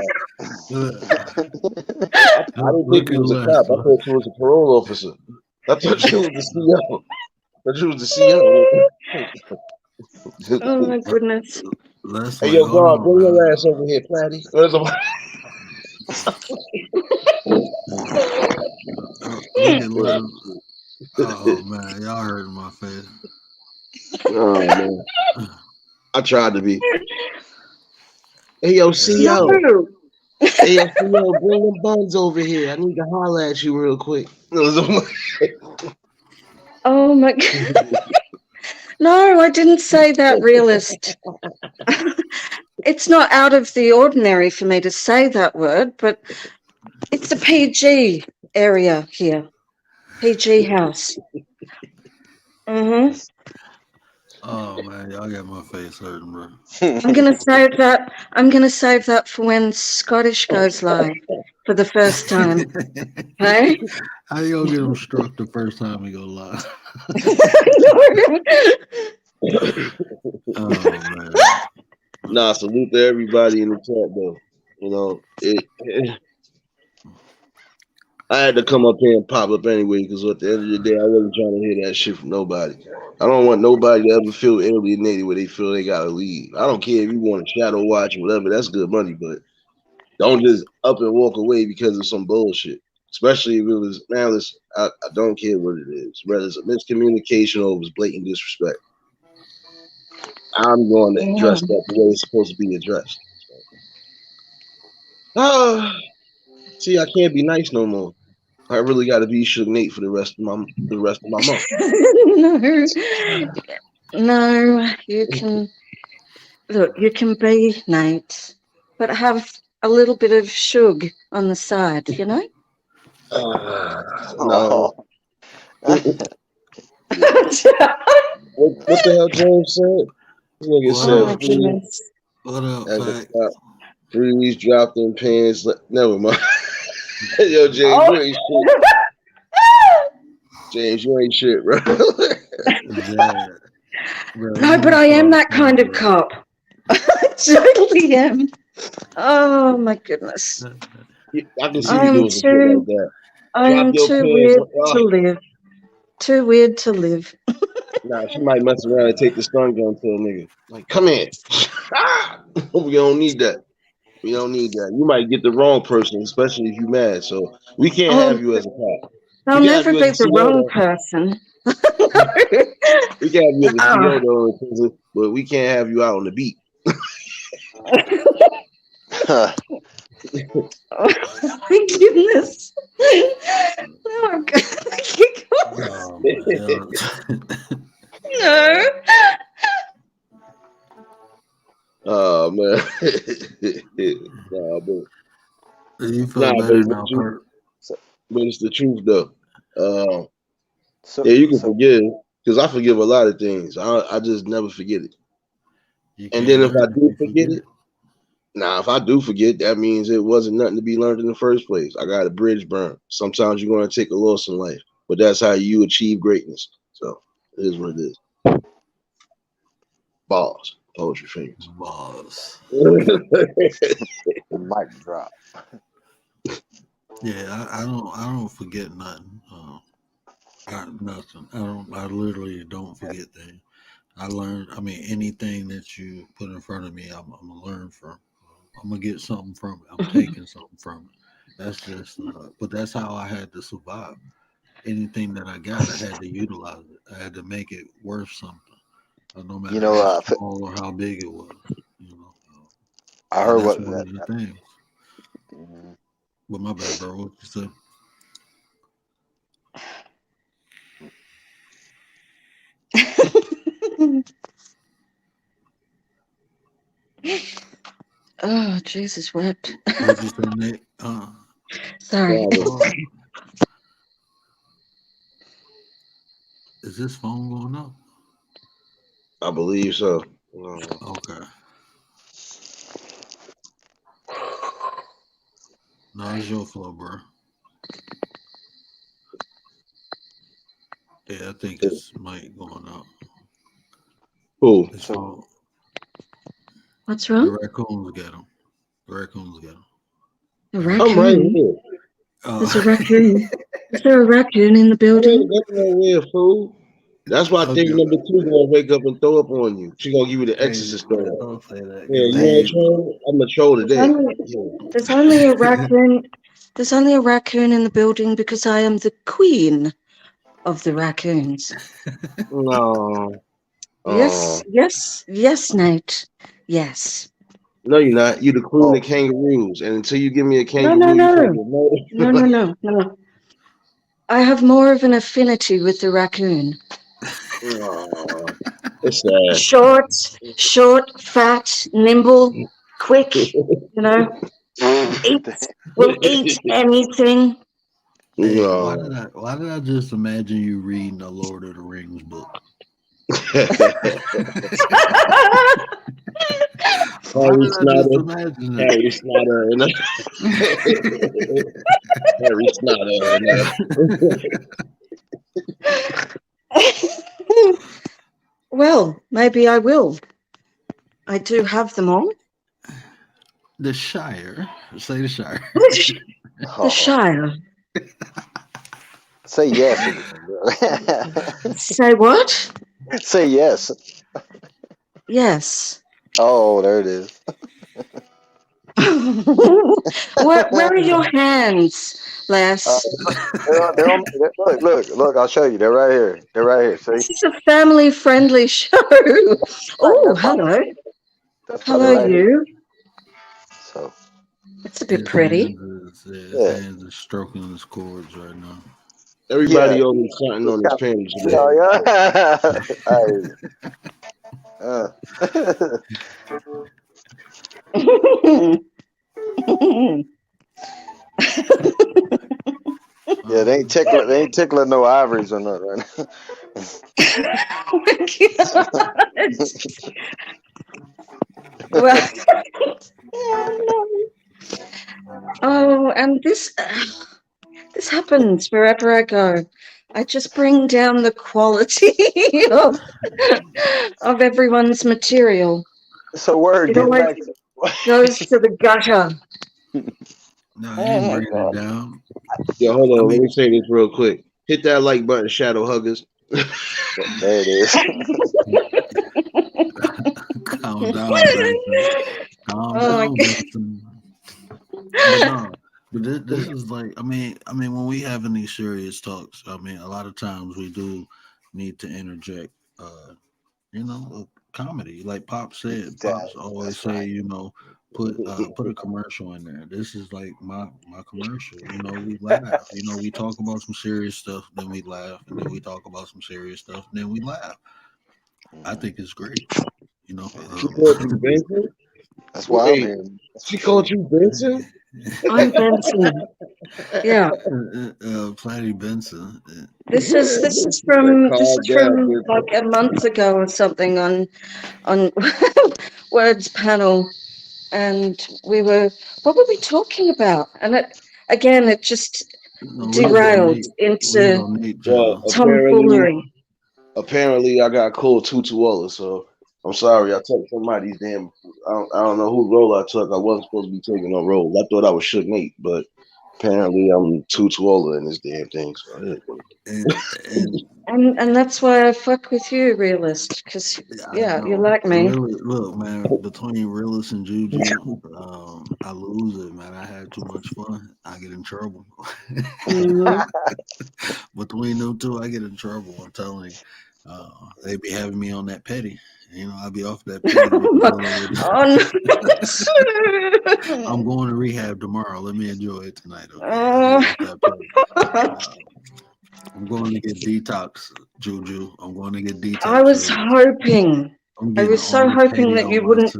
I didn't think you was a cop. I thought you was a parole officer. I thought you was the CO. Oh my goodness. Hey, yo, God, bring your ass over here, Platty. Oh man, y'all hurt my face. Oh man, I tried to be. Hey, yo, CO. No. Hey, yo, CO, bring them buns over here. I need to holler at you real quick. Oh my God. No, I didn't say that, realist. It's not out of the ordinary for me to say that word, but it's a PG area here. PG house. Oh man, y'all got my face hurting, bro. I'm gonna save that. I'm gonna save that for when Scottish goes live for the first time. Hey? How you gonna get him struck the first time he go live? Oh man. Nah, salute to everybody in the chat though. You know, I had to come up here and pop up anyway because at the end of the day, I wasn't trying to hear that shit from nobody. I don't want nobody to ever feel alienated where they feel they gotta leave. I don't care if you want to shadow watch or whatever, that's good money, but don't just up and walk away because of some bullshit. Especially if it was malice, I don't care what it is. Whether it's a miscommunication or it was blatant disrespect. I'm going to address that the way it's supposed to be addressed. See, I can't be nice no more. I really got to be Suge Nate for the rest of my month. No, you can look. You can be Nate, but have a little bit of Suge on the side. You know. No. What the hell James said? This nigga said, goodness. What up, Fact? Freeze dropped in pants. Never mind. Yo, James, you ain't shit. James, you ain't shit, bro. No, but I am that kind of cop. I totally am. Oh my goodness. I can see you doing some shit like that. I am too weird to live. Too weird to live. Nah, she might mess around and take the stun gun to a nigga. Like, come here. We don't need that. We don't need that. You might get the wrong person, especially if you mad. So we can't have you as a cop. I'll never be the wrong person. We can have you as a CEO though, but we can't have you out on the beat. Oh my goodness. Oh God. No. Oh man. Nah, but you feel better now, Kurt? But it's the truth though. Yeah, you can forgive because I forgive a lot of things. I just never forget it. And then if I do forget it, if I do forget, that means it wasn't nothing to be learned in the first place. I got a bridge burn. Sometimes you're going to take a loss in life, but that's how you achieve greatness. So it is what it is. Balls, poetry fingers. Balls. Mic drop. Yeah, I don't forget nothing. Nothing. I literally don't forget things. I learned. I mean, anything that you put in front of me, I'm gonna learn from. I'm gonna get something from it. I'm taking something from it. That's just. But that's how I had to survive. Anything that I got, I had to utilize it. I had to make it worth something. No matter how small or how big it was. You know. I heard that's what one of the things. But my bad, bro. What you say? Oh, Jesus wept. What you say, Nate? Sorry. Is this phone going up? I believe so. Okay. No, it's your flow, bro. Yeah, I think it's mic going up. Cool. What's wrong? The raccoons get him. The raccoons get him. A raccoon? I'm right here. There's a raccoon. Is there a raccoon in the building? That's no weird fool. That's why I think number 2 gonna wake up and throw up on you. She gonna give you the exorcist story. Don't say that. Yeah, you ain't troll? I'm a troll today. There's only a raccoon. There's only a raccoon in the building because I am the queen of the raccoons. No. Yes, Nate. Yes. No, you're not. You're the queen of kangaroos, and until you give me a kangaroo, No. I have more of an affinity with the raccoon. It's sad. Short, fat, nimble, quick. You know, will eat anything. Hey, No. why did I just imagine you reading the Lord of the Rings book? Harry Snyder. Harry Snot Well, maybe I will. I do have them all. The Shire. Say the Shire. The Shire. Say yes. Say what? Say yes. Yes. Oh, there it is. Where are your hands, Les? Look, I'll show you. They're right here. They're right here. See? This is a family-friendly show. Oh, hello. That's Hello, right you. here. So, It's a bit pretty. His Yeah. hands are stroking his cords right now. Everybody Yeah. owes me something on his pants. Oh, yeah. Yeah, they ain't tickling no ivories or nothing right now. Well, oh, and this happens wherever I go. I just bring down the quality of everyone's material. So word, It get always back. goes to the gutter. No, you Oh ain't my bringing God. it down. Yeah, hold on. I Let mean- me say this real quick. Hit that like button, Shadow Huggers. There it is. Calm down, Benson. Calm Oh my down, God. Benson. But no, but this is like, I mean, when we having these serious talks, I mean, a lot of times we do need to interject, comedy. Like Pop said, Pops always That's say, right. put a commercial in there. This is like my commercial. We laugh. We talk about some serious stuff, then we laugh, and then we talk about some serious stuff, then we laugh. I think it's great. She called you Benson? That's why I'm Wait, here. she called you Benson? I'm Benson. Yeah. Platty Benson. This is Calm from down, Benson. like a month ago or something on Words panel, and what were we talking about? And it just derailed into Well, apparently I got called Tutuola, so I'm sorry. I took somebody's damn. I don't know who role I took. I wasn't supposed to be taking no role. I thought I was Suge Knight, but apparently I'm Tutuola in this damn thing. So, and that's why I fuck with you, Realist, because you like me. Look, man, between Realist and Juju, I lose it, man. I had too much fun. I get in trouble. Between them two, I get in trouble. I'm telling you. They be having me on that petty. I'll be off that petty. I'm going to rehab tomorrow. Let me enjoy it tonight. Okay? I'm going to get detox, Juju. I'm going to get detox. I was hoping. I was so hoping that you wouldn't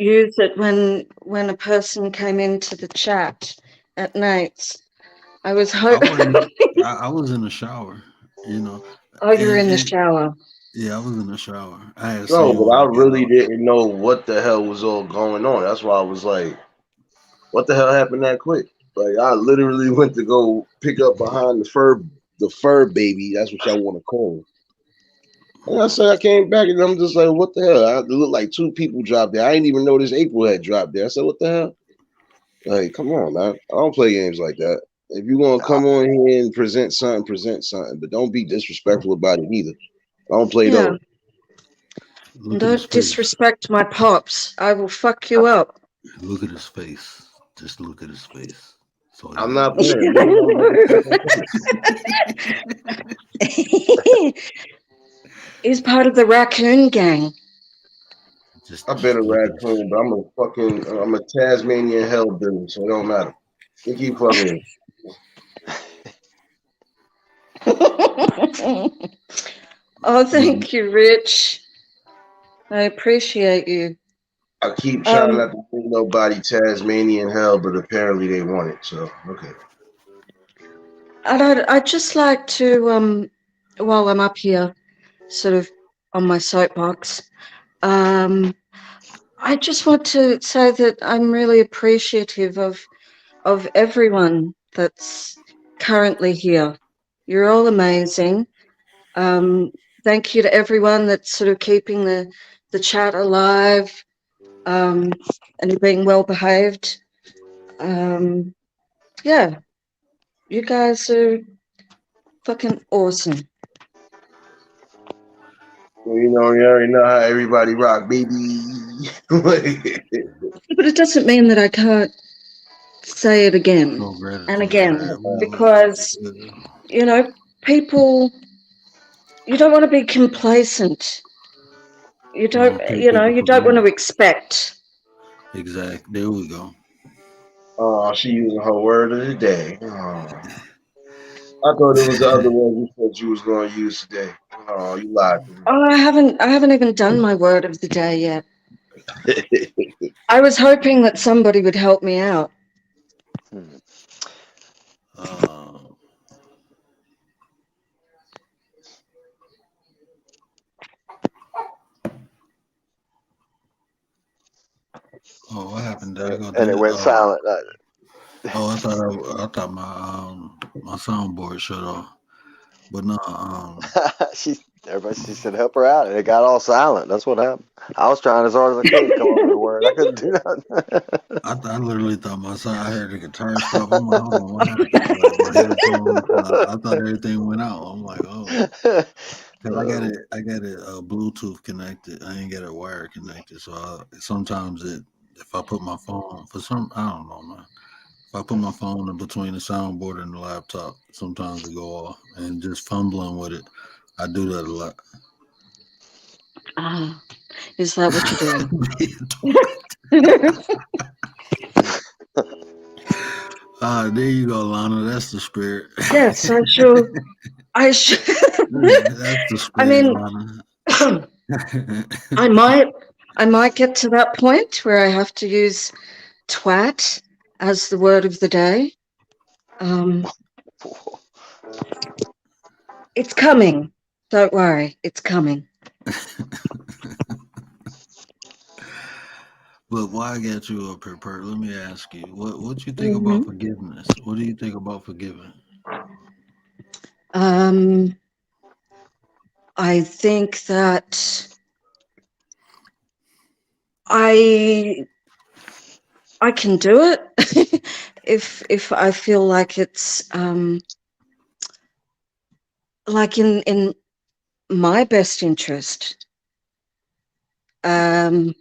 use it when a person came into the chat at nights. I was hoping. I was in the shower. Oh, you were in the shower. Yeah, I was in the shower. No, but I really didn't know what the hell was all going on. That's why I was like, what the hell happened that quick? Like, I literally went to go pick up behind the fur baby. That's what y'all want to call him. And I said, I came back and I'm just like, what the hell? It looked like two people dropped there. I didn't even notice April had dropped there. I said, what the hell? Like, come on, man. I don't play games like that. If you're going to come on here and present something, but don't be disrespectful about it either. I don't play those. Don't disrespect my pops. I will fuck you up. Look at his face. Just look at his face. So I'm not playing. He's part of the raccoon gang. I've been a raccoon, but I'm a Tasmanian hellbilly, so it don't matter. You keep fucking. Oh, thank you, Rich. I appreciate you. I keep trying not to think nobody Tasmanian hell, but apparently they want it. So okay. I'd just like to, while I'm up here, sort of on my soapbox, I just want to say that I'm really appreciative of of everyone that's currently here. You're all amazing. Thank you to everyone that's sort of keeping the chat alive, and you're being well behaved. Yeah, you guys are fucking awesome. Well, you already know how everybody rock, baby. But it doesn't mean that I can't say it again So and gratitude, again, right? because, you know, people, you don't want to be complacent. You don't, take you know, people you for don't want to granted. expect. Exactly. There we go. Oh, she using her word of the day. Oh. I thought it was the other one you said you was going to use today. Oh, you lied to me. Oh, I haven't even done my word of the day yet. I was hoping that somebody would help me out. Oh, what happened? Did I go And it dead? went silent. Oh, I thought my soundboard shut off. But no, She said help her out, and it got all silent. That's what happened. I was trying as hard as I could to come up with a word. I couldn't do nothing. I literally thought I heard the guitar stop. I'm like, hold on, what happened? Like my headphones, I thought everything went out. I'm like, oh, because I got it Bluetooth connected. I ain't got a wire connected, so sometimes if I put my phone I don't know, man. If I put my phone in between the soundboard and the laptop, sometimes it go off. And just fumbling with it, I do that a lot. Ah, is that what you're doing? There you go, Lana. That's the spirit. Yes, I should. That's the spirit, I mean, Lana. I might get to that point where I have to use twat as the word of the day. It's coming. Don't worry, it's coming. But why I got you up here, Perk? Let me ask you, what you think about forgiveness? What do you think about forgiving? I think that I can do it if I feel like it's like in my best interest. I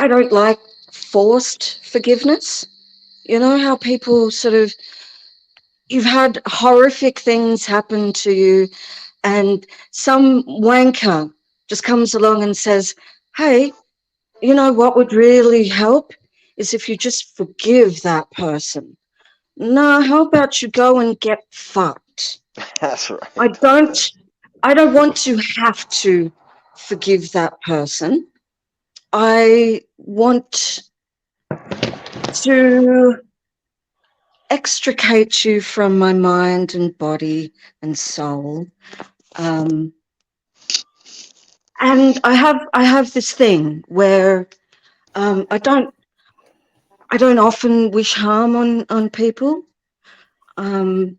don't like forced forgiveness. You know how people sort of, you've had horrific things happen to you, and some wanker just comes along and says, hey, you know what would really help is if you just forgive that person. No, how about you go and get fucked? That's right. I don't want to have to forgive that person. I want to extricate you from my mind and body and soul. And I have this thing where I don't often wish harm on people. I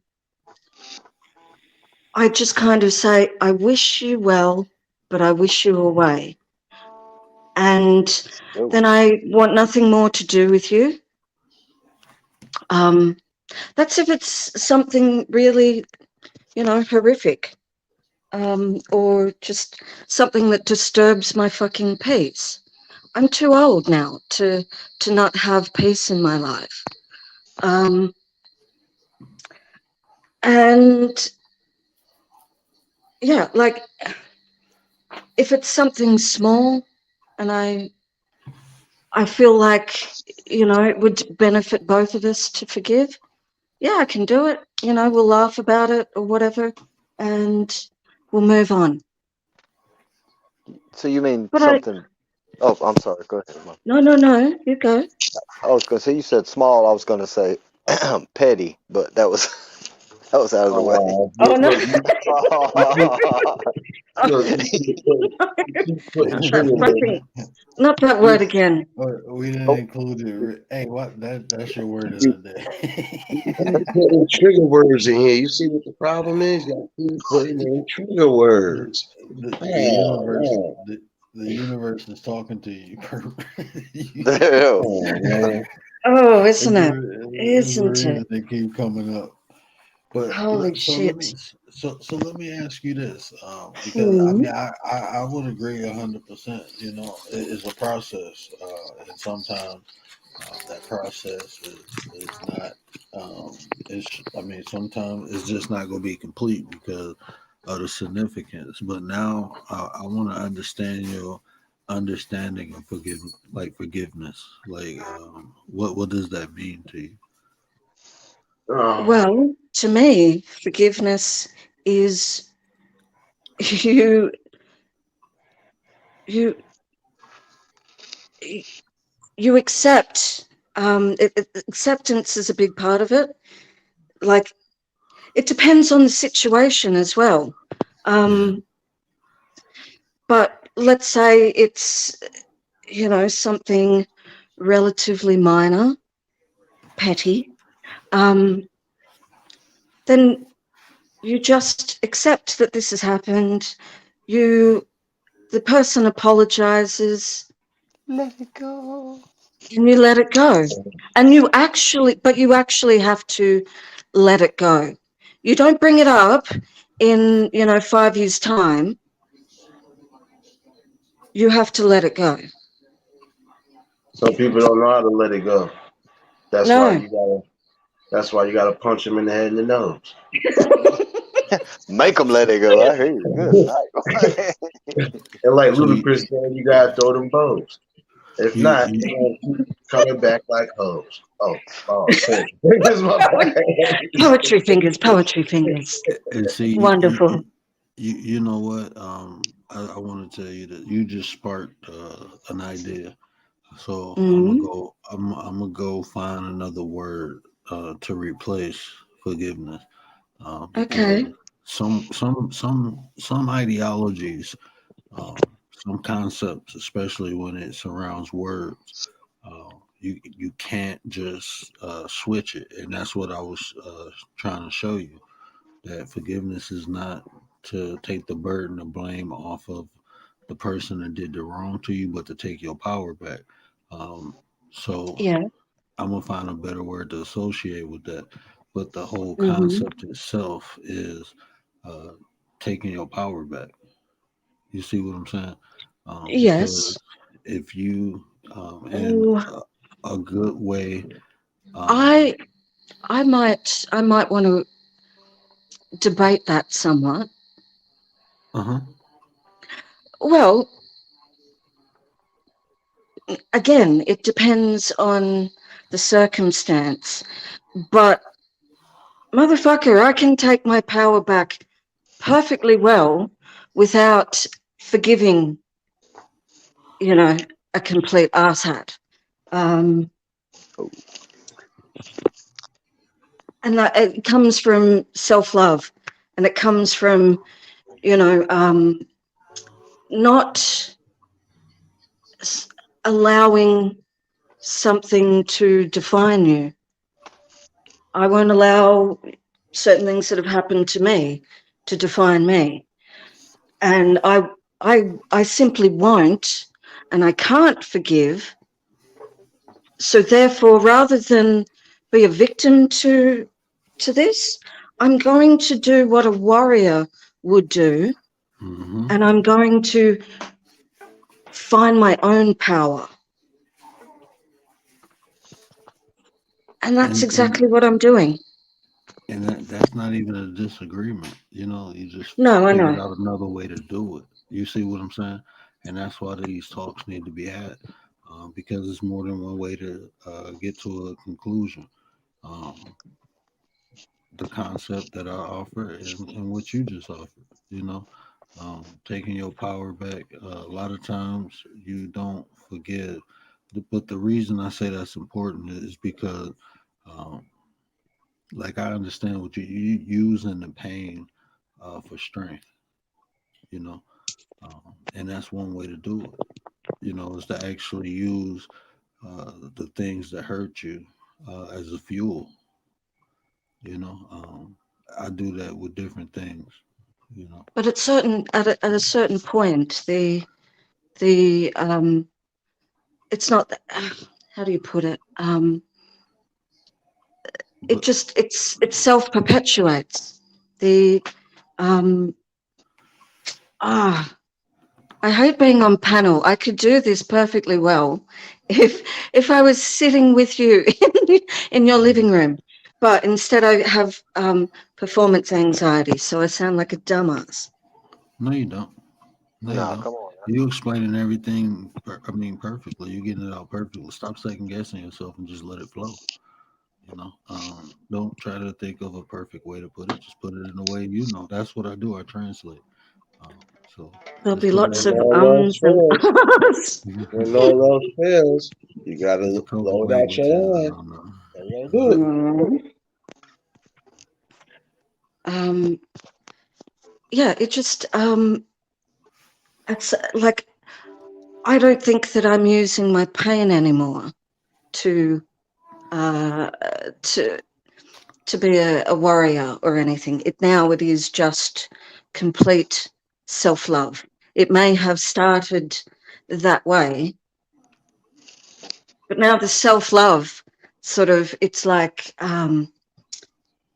just kind of say, I wish you well, but I wish you away. And then I want nothing more to do with you. That's if it's something really, horrific, or just something that disturbs my fucking peace. I'm too old now to not have peace in my life. And yeah, like if it's something small and I feel like, it would benefit both of us to forgive, yeah, I can do it. We'll laugh about it or whatever, and we'll move on. So you mean something? Oh, I'm sorry. Go ahead, Mom. No, you go. I was going to say, you said small. I was going to say petty, but that was That was out of the way. Oh, Oh no. look, you keep putting trigger Fucking, words. not that word again. We didn't Oh, include it. Hey, what? That's your word of You the keep day. putting trigger words in here. You see what the problem is? You keep putting in trigger the, words. the universe Oh, the universe is talking to you. damn. man. Oh, isn't It's it? the Isn't reason it? they keep coming up. But Holy so let me shit. so let me ask you this, because I Hmm. mean I would agree 100%. You know, it's a process, and sometimes that process is not. It's I mean sometimes it's just not going to be complete because of the significance. But now I want to understand your understanding of forgiveness. Like, what does that mean to you? Oh, Well, to me, forgiveness is you you you accept. Acceptance is a big part of it. Like it depends on the situation as well. Yeah. But let's say it's something relatively minor, petty. Then you just accept that this has happened. The person apologizes Let it go. and you let it go. And you actually have to let it go. You don't bring it up in, 5 years' time. You have to let it go. some people don't know how to let it go. That's why No. you gotta. That's why you gotta punch them in the head and the nose. Make them let it go. I hear you. Good night. And like So Ludacris said, you gotta throw them bows. If you, not, you they're gonna keep coming back like hoes. Oh, This is my bad. Poetry fingers, poetry fingers. and see Wonderful. you know what, I want to tell you that you just sparked an idea. So Mm, I'm gonna go find another word to replace forgiveness, because okay. some ideologies, some concepts, especially when it surrounds words, you can't just switch it, and that's what I was trying to show you, that forgiveness is not to take the burden of blame off of the person that did the wrong to you, but to take your power back. Um, so Yeah. I'm gonna find a better word to associate with that. But the whole Hmm. concept itself is uh, taking your power back. You see what I'm saying? Because Yes. if you and Oh, a good way, um, I I might want to debate that somewhat. uh-huh, Well, again, it depends on the circumstance. But motherfucker, I can take my power back perfectly well without forgiving, a complete asshat. Um, and that it comes from self-love, and it comes from, not allowing something to define you. I won't allow certain things that have happened to me to define me. And I simply won't, and I can't forgive. So therefore, rather than be a victim to this, I'm going to do what a warrior would do, hmm and I'm going to find my own power. And that's and exactly what I'm doing. that's not even a disagreement. You know, you just No, I figured know. out another way to do it. You see what I'm saying? And that's why these talks need to be had, because it's more than one way to get to a conclusion. Um, the concept that I offer and what you just offered, you know, taking your power back. A lot of times you don't forgive, but the reason I say that's important is because um, Like I understand what you using the pain for strength, you know, and that's one way to do it. You know, is to actually use the things that hurt you as a fuel. You know, I do that with different things. You know, But at a certain point, the it's not how do you put it? It but just it self perpetuates. The um ah I hate being on panel. I could do this perfectly well if I was sitting with you in your living room. But instead I have performance anxiety, so I sound like a dumbass. no, you don't. No, you No, don't. come on. You explaining everything. I mean, perfectly. You getting it out perfectly. Stop second guessing yourself and just let it flow. You know, don't try to think of a perfect way to put it. Just put it in a way you know. That's what I do. I translate. So There'll just be put it lots in. When of all else ums and fails, ahs. when all else fails, you gotta It's a code blow it out language. your I line. don't know. And you'll do But it. Mm. Yeah, it just it's like I don't think that I'm using my pain anymore to uh to to be a warrior or anything. It is just complete self-love. It may have started that way, but now the self-love sort of it's like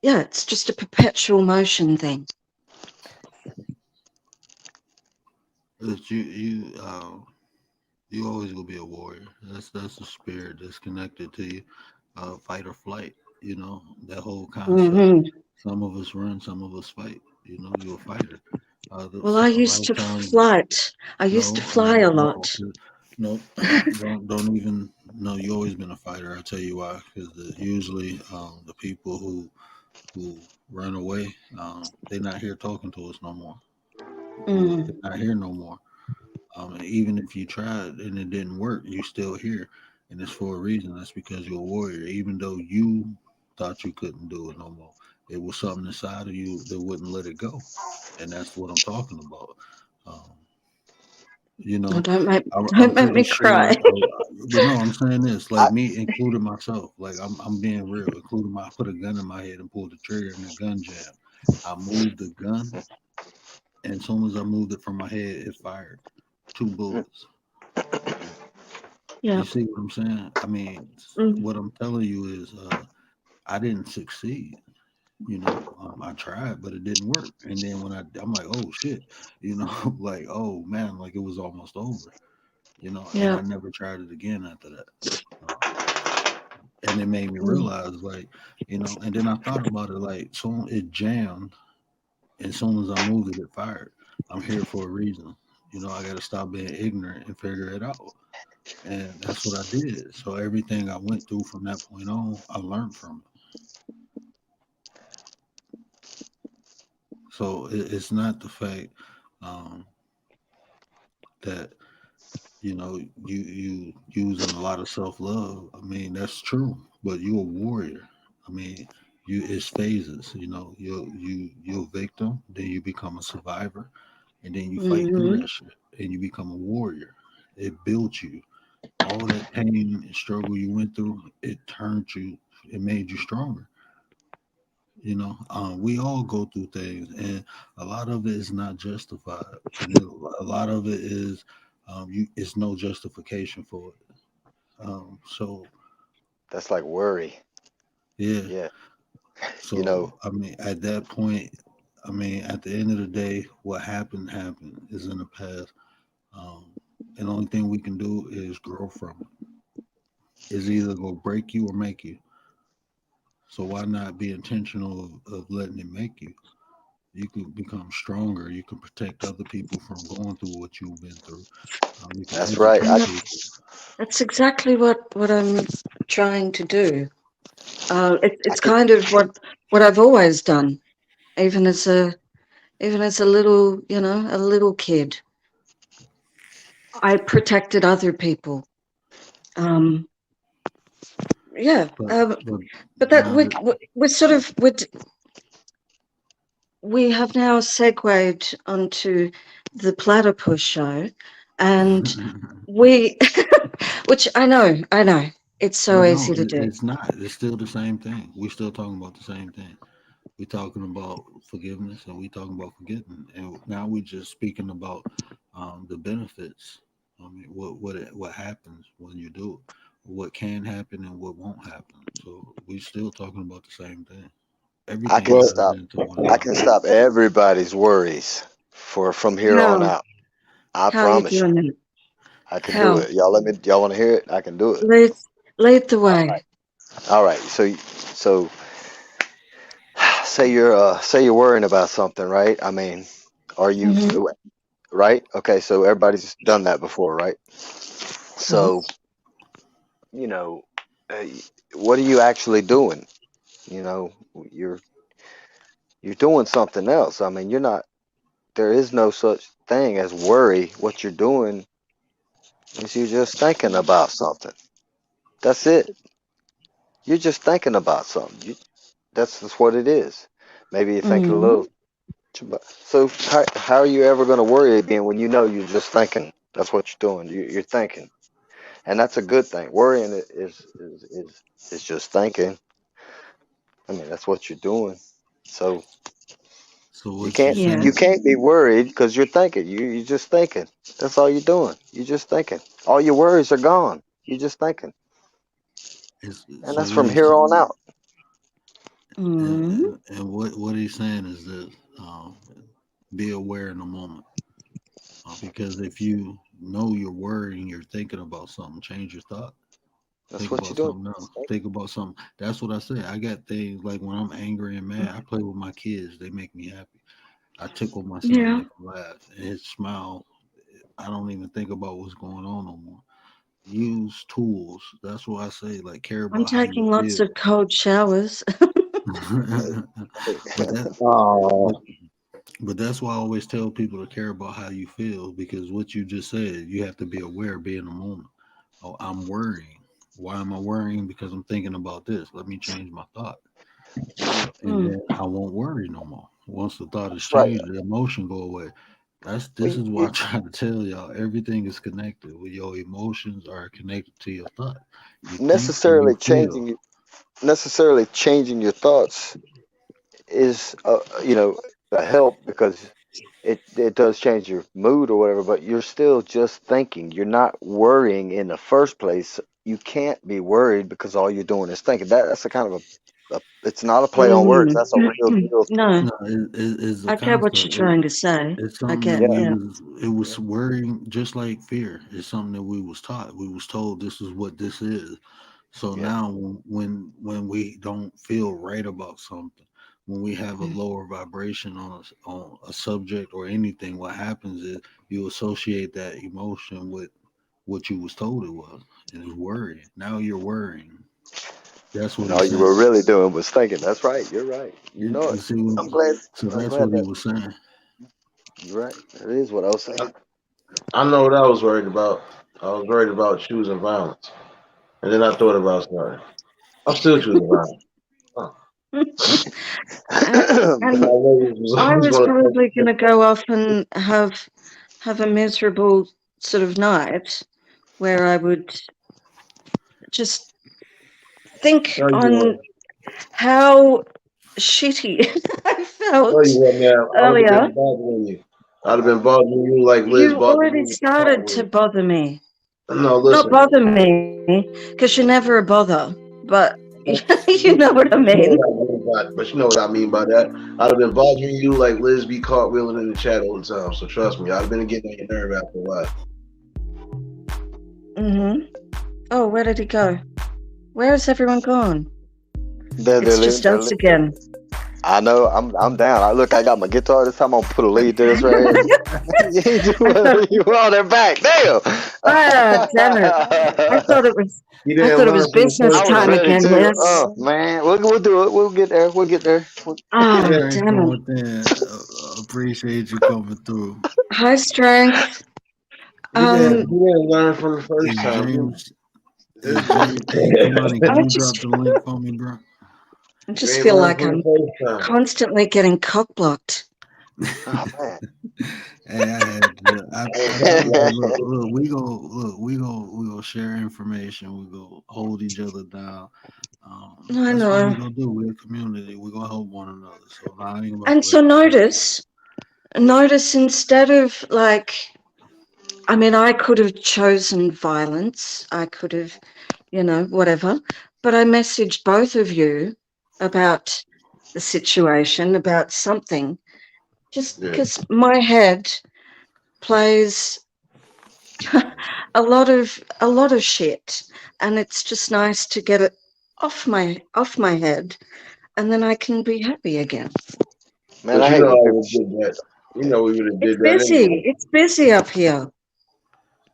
yeah, it's just a perpetual motion thing. it's you always gonna be a warrior. That's a spirit that's connected to you. Fight or flight. You know that whole concept. Hmm. Some of us run, some of us fight. You know, you're a fighter. Well, I A lot used of to times, flight. I used to no, fly a no, lot. no. Don't even. No, you always been a fighter. I'll tell you why. Because usually, the people who run away, they're not here talking to us no more. Mm, They're not here no more. And even if you tried and it didn't work, you still here, and it's for a reason. That's because you're a warrior. Even though you thought you couldn't do it no more, it was something inside of you that wouldn't let it go, and that's what I'm talking about. Um, you oh, know, I'm don't make pretty me cry. sure. But no, I'm saying this, I like me, including myself. Like I'm being real, including I put a gun in my head and pulled the trigger, and the gun jammed. I moved the gun, and as soon as I moved it from my head, it fired two bullets. Yeah. You see what I'm saying? I mean, Mm, what I'm telling you is, I didn't succeed. You know, I tried, but it didn't work. And then I'm like, oh shit, you know, like oh man, like it was almost over. You know, and yeah. I never tried it again after that. Uh, and it made me Mm, realize, like, you know, and then I thought about it, like, so it jammed, and as soon as I moved it, it fired. I'm here for a reason. You know, I got to stop being ignorant and figure it out. And that's what I did. So everything I went through from that point on, I learned from it. So it's not the fact um, that you using a lot of self love. I mean that's true, but you're a warrior. I mean you it's phases. You know you're a victim, then you become a survivor, and then you fight through mhm. that shit, and you become a warrior. It built you. All that pain and struggle you went through, it turned you. It made you stronger. You know, we all go through things, and a lot of it is not justified, and a lot of it is it's no justification for it. So that's like worry. yeah, Yeah. You know, so I mean, at that point, I mean, at the end of the day, what happened happened is in the past, and the only thing we can do is grow from it. It's either gonna break you or make you. So why not be intentional of letting it make you? You can become stronger. You can protect other people from going through what you've been through. You can that's right. educate And people. that's exactly what I'm trying to do. I It's could kind of what I've always done, even as a little, a little kid. I protected other people. Um, yeah. But But now that we're sort of we have now segued onto the Platypus show, and we, which I know, it's so but easy no, to do. it's not. It's still the same thing. We're still talking about the same thing. We're talking about forgiveness, and we talking about forgetting, and now we're just speaking about the benefits. I mean, what happens when you do it, what can happen, and what won't happen. So we're still talking about the same thing. I Everything can Well, ties stop. into one I another. can stop everybody's worries from here on How out. I how are you promise you, doing it? I can do How? it. Y'all want to hear it? I can do it. Lead the All right. way. All right. So say you're worrying about something, right? I mean, are you Mm-hmm. right? Okay. So everybody's done that before, right? So Yes. you know, uh, what are you actually doing? You know, you're you're doing something else. I mean, you're not. There is no such thing as worry. What you're doing is you're just thinking about something. That's it. You're just thinking about something. That's just what it is. Maybe you're thinking a Mm-hmm. little. So how are you ever going to worry again when you know you're just thinking? That's what you're doing. You're thinking, and that's a good thing. Worrying is just thinking. I mean, that's what you're doing. So So you what you can't Yeah. you saying? can't be worried because you're thinking. You're just thinking. That's all you're doing. You're just thinking. All your worries are gone. You're just thinking, and So that's from you're here on out. Mm-hmm. and what he's saying is this: be aware in the moment. Because if you know you're worrying, you're thinking about something, change your thought. That's Think what you're about doing. something else. Just think. Think about something. That's what I say. I got things like when I'm angry and mad, I play with my kids. They make me happy. I tickle my son, Yeah. make him laugh. And his smile, I don't even think about what's going on no more. Use tools. That's what I say. Like care I'm about how you taking lots feel. of cold showers. but that but oh, But that's why I always tell people to care about how you feel because what you just said, you have to be aware, be in the moment. Oh, I'm worrying. Why am I worrying? Because I'm thinking about this. Let me change my thought. And Mm. then I won't worry no more. Once the thought is That's right. changed, the emotion go away. This We, is why you I try to tell y'all everything is connected. With your emotions are connected to your thought. You think and you necessarily feel. changing your thoughts is a help because it does change your mood or whatever, but you're still just thinking. You're not worrying in the first place. You can't be worried because all you're doing is thinking. That's a kind of a it's not a play on words. Mm. That's a real deal. No, No, it's a I get what concept. you're trying to say. It's I something that get, Yeah. we yeah. was it was worrying just like fear. It's something that we was taught. We was told this is what this is. So Yeah. now when we don't feel right about something, when we have a lower vibration on a subject or anything, what happens is you associate that emotion with what you was told it was, and it's worrying. Now you're worrying. That's what And all he's you were saying. really doing was thinking. That's right. You're right. You know You it. see, I'm glad. so I'm that's glad what he that was saying. you're right. That is what I was saying. I know what I was worried about. I was worried about choosing violence, and then I thought about something. I'm still choosing violence. Huh. And I know it was I always was going probably going to. to go off and have a miserable sort of night where I would just think Tell you on what. how shitty I Tell you felt what, man. I would have earlier. been bothering you. I'd have been bothering you like Liz You bothered me already in the car started to with. bother me. No, Not listen. bother me, because you're never a bother, but you know what I You know mean. what I mean by, but you know what I mean by that. I'd have been bothering you like Liz be cartwheeling in the chat all the time. So trust me, I'd have been getting on your nerve after a while. Mm-hmm. Oh, where did he go? Where has everyone gone? They're It's leaving. just us again. I know. I'm down. I got my guitar this time. I'm gonna put a lead to this right here. You on their back. Damn. Ah, damn it! I thought it was. You I didn't thought it learn was from the business first I was time time. ready again. to. Yes. Oh man, we'll do it. We'll get there. We'll get there. Ah, Strength damn it! on there. Appreciate you coming through. High strength. You didn't learn from the first Is time. James Hey, Kalani, I can you drop just, the link for me, bro? I You just ain't feel learned like from I'm the first time. constantly getting cock blocked. Oh man. Hey, I had to, I told you, look, we go share information. We go hold each other down. I That's what we know. gonna do. We're a community. We gonna help one another. So now I ain't about And to so let you. notice instead of like, I mean, I could have chosen violence. I could have, whatever. But I messaged both of you about the situation, about something, just Yeah. because my head plays a lot of shit, and it's just nice to get it off my head, and then I can be happy again. Man, But I you hate know when I people would did that. You know we would have It's did that anyway. busy. It's busy up here.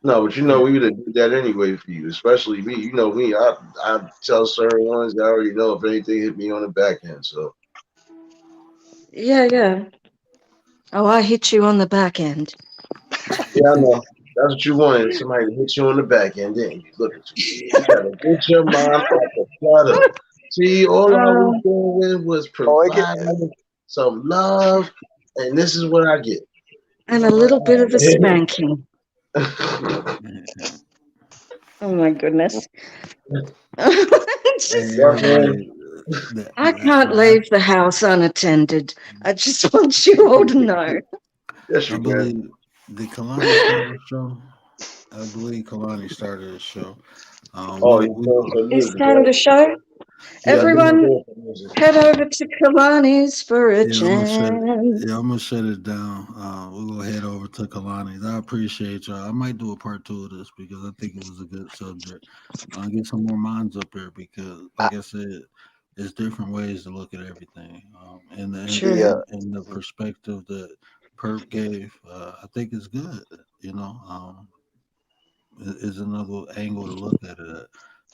No, but you know we would have did that anyway for you, especially me. You know me. I tell certain ones I already know if anything hit me on the back end. So Yeah. Oh, I hit you on the back end. yeah, I know. That's what you wanted. Somebody to hit you on the back end, didn't you? Look at you. You gotta get your mind off the clutter. See, all I was Uh, doing was oh, it get, providing some love, and this is what I get. and a little bit of a spanking. Oh my goodness. Hey, Just, everybody. I can't leave the house unattended. I just want you all to know. Yes, I you can. believe the Kalani started the show. I believe Kalani started the show. Oh, he's doing some He music, started right? a show. Yeah, I do Everyone, doing some music. head over to Kalani's for a Yeah, I'm gonna shut it. jam. Yeah, I'm gonna shut it down. We're gonna head over to Kalani's. I appreciate y'all. I might do a part 2 of this because I think it was a good subject. Get some more minds up here because, I, like I said, there's different ways to look at everything. True. And the perspective that Perp gave, I think is good. You know, is another angle to look at it.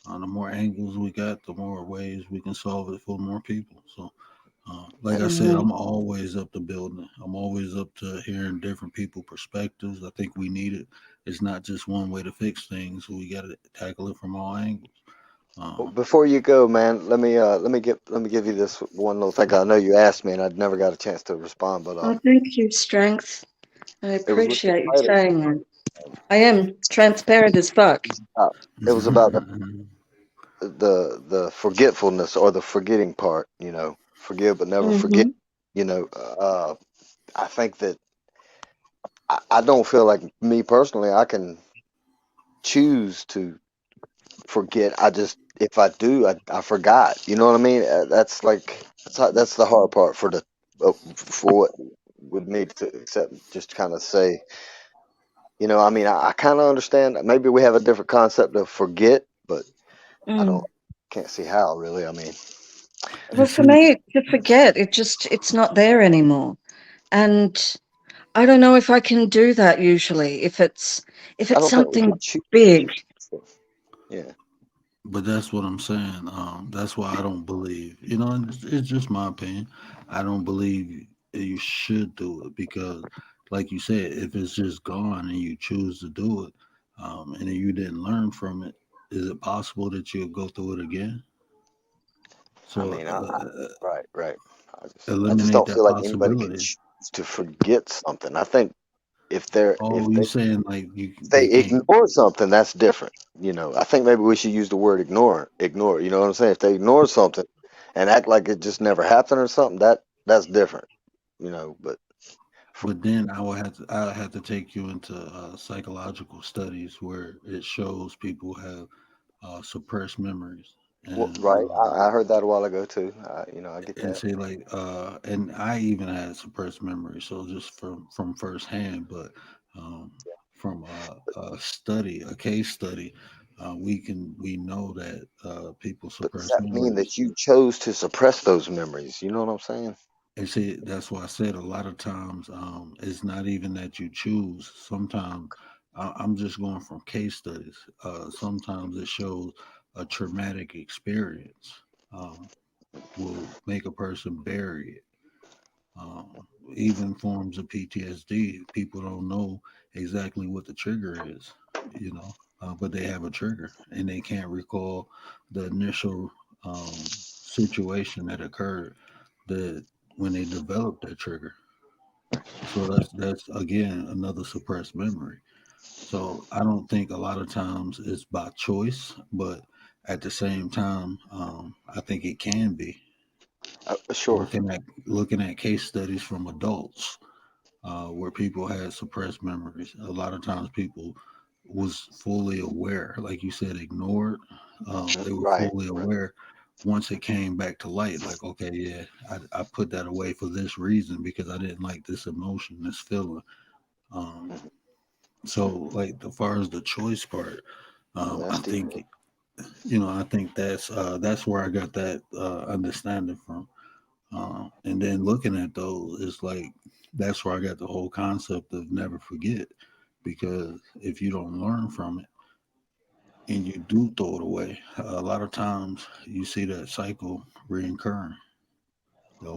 The more angles we got, the more ways we can solve it for more people. So. Like I said, Mhm. I'm always up to building. I'm always up to hearing different people' perspectives. I think we need it. It's not just one way to fix things. We got to tackle it from all angles. before you go, man, let me give you this one little thing. I know you asked me, and I'd never got a chance to respond, but Oh, thank you, Strength. I it was with the appreciate you title. saying that. I am transparent as fuck. It was about the forgetfulness or the forgetting part. You know, forgive but never forget. Hmm. You know, I think that I don't feel like me personally. I can choose to forget. I just if I do, I forgot. You know what I mean? That's like that's the hard part for what would need to accept. Just kind of say, you know, I mean, I kind of understand. Maybe we have a different concept of forget, but I Mm. don't can't see how really. I mean, Well, for me, to forget, it's not there anymore. And I don't know if I can do that usually, if it's I don't think we something can choose. big. Yeah, But that's what I'm saying. That's why I don't believe. And it's just my opinion. I don't believe you should do it because, like you said, if it's just gone and you choose to do it, and you didn't learn from it, is it possible that you'll go through it again? I So mean, right. I just eliminate don't that feel like anybody can possibility. choose to forget something. I think if they're Oh, you saying like if they they can't? ignore something, that's different. You know, I think maybe we should use the word ignore. Ignore. You know what I'm saying? If they ignore something and act like it just never happened or something, that's different. You know, but But then I have to take you into psychological studies where it shows people have suppressed memories and right. I heard that a while ago too. You know, I get and that. say like and I even had suppressed memory, so just from firsthand, but um, from a study, a case study, we know that people But does suppress that mean memories. that you chose to suppress those memories? You know what I'm saying? And see, that's why I said a lot of times it's not even that you choose. Sometimes I'm just going from case studies. Sometimes it shows a traumatic experience um, will make a person bury it. Even forms of PTSD, people don't know exactly what the trigger is, you know, but they have a trigger and they can't recall the initial situation that occurred that when they developed that trigger. So that's again another suppressed memory. So I don't think a lot of times it's by choice, but at the same time, I think it can be. Sure. Looking at case studies from adults where people had suppressed memories. A lot of times people was fully aware, like you said, ignored. They were Right. fully Right. aware once it came back to light. Like, okay, yeah, I put that away for this reason because I didn't like this emotion, this feeling. Um, so, like, as far as the choice part, I That's deep. think I think that's where I got that understanding from. And then looking at those, it's like that's where I got the whole concept of never forget. Because if you don't learn from it and you do throw it away, a lot of times you see that cycle reoccurring.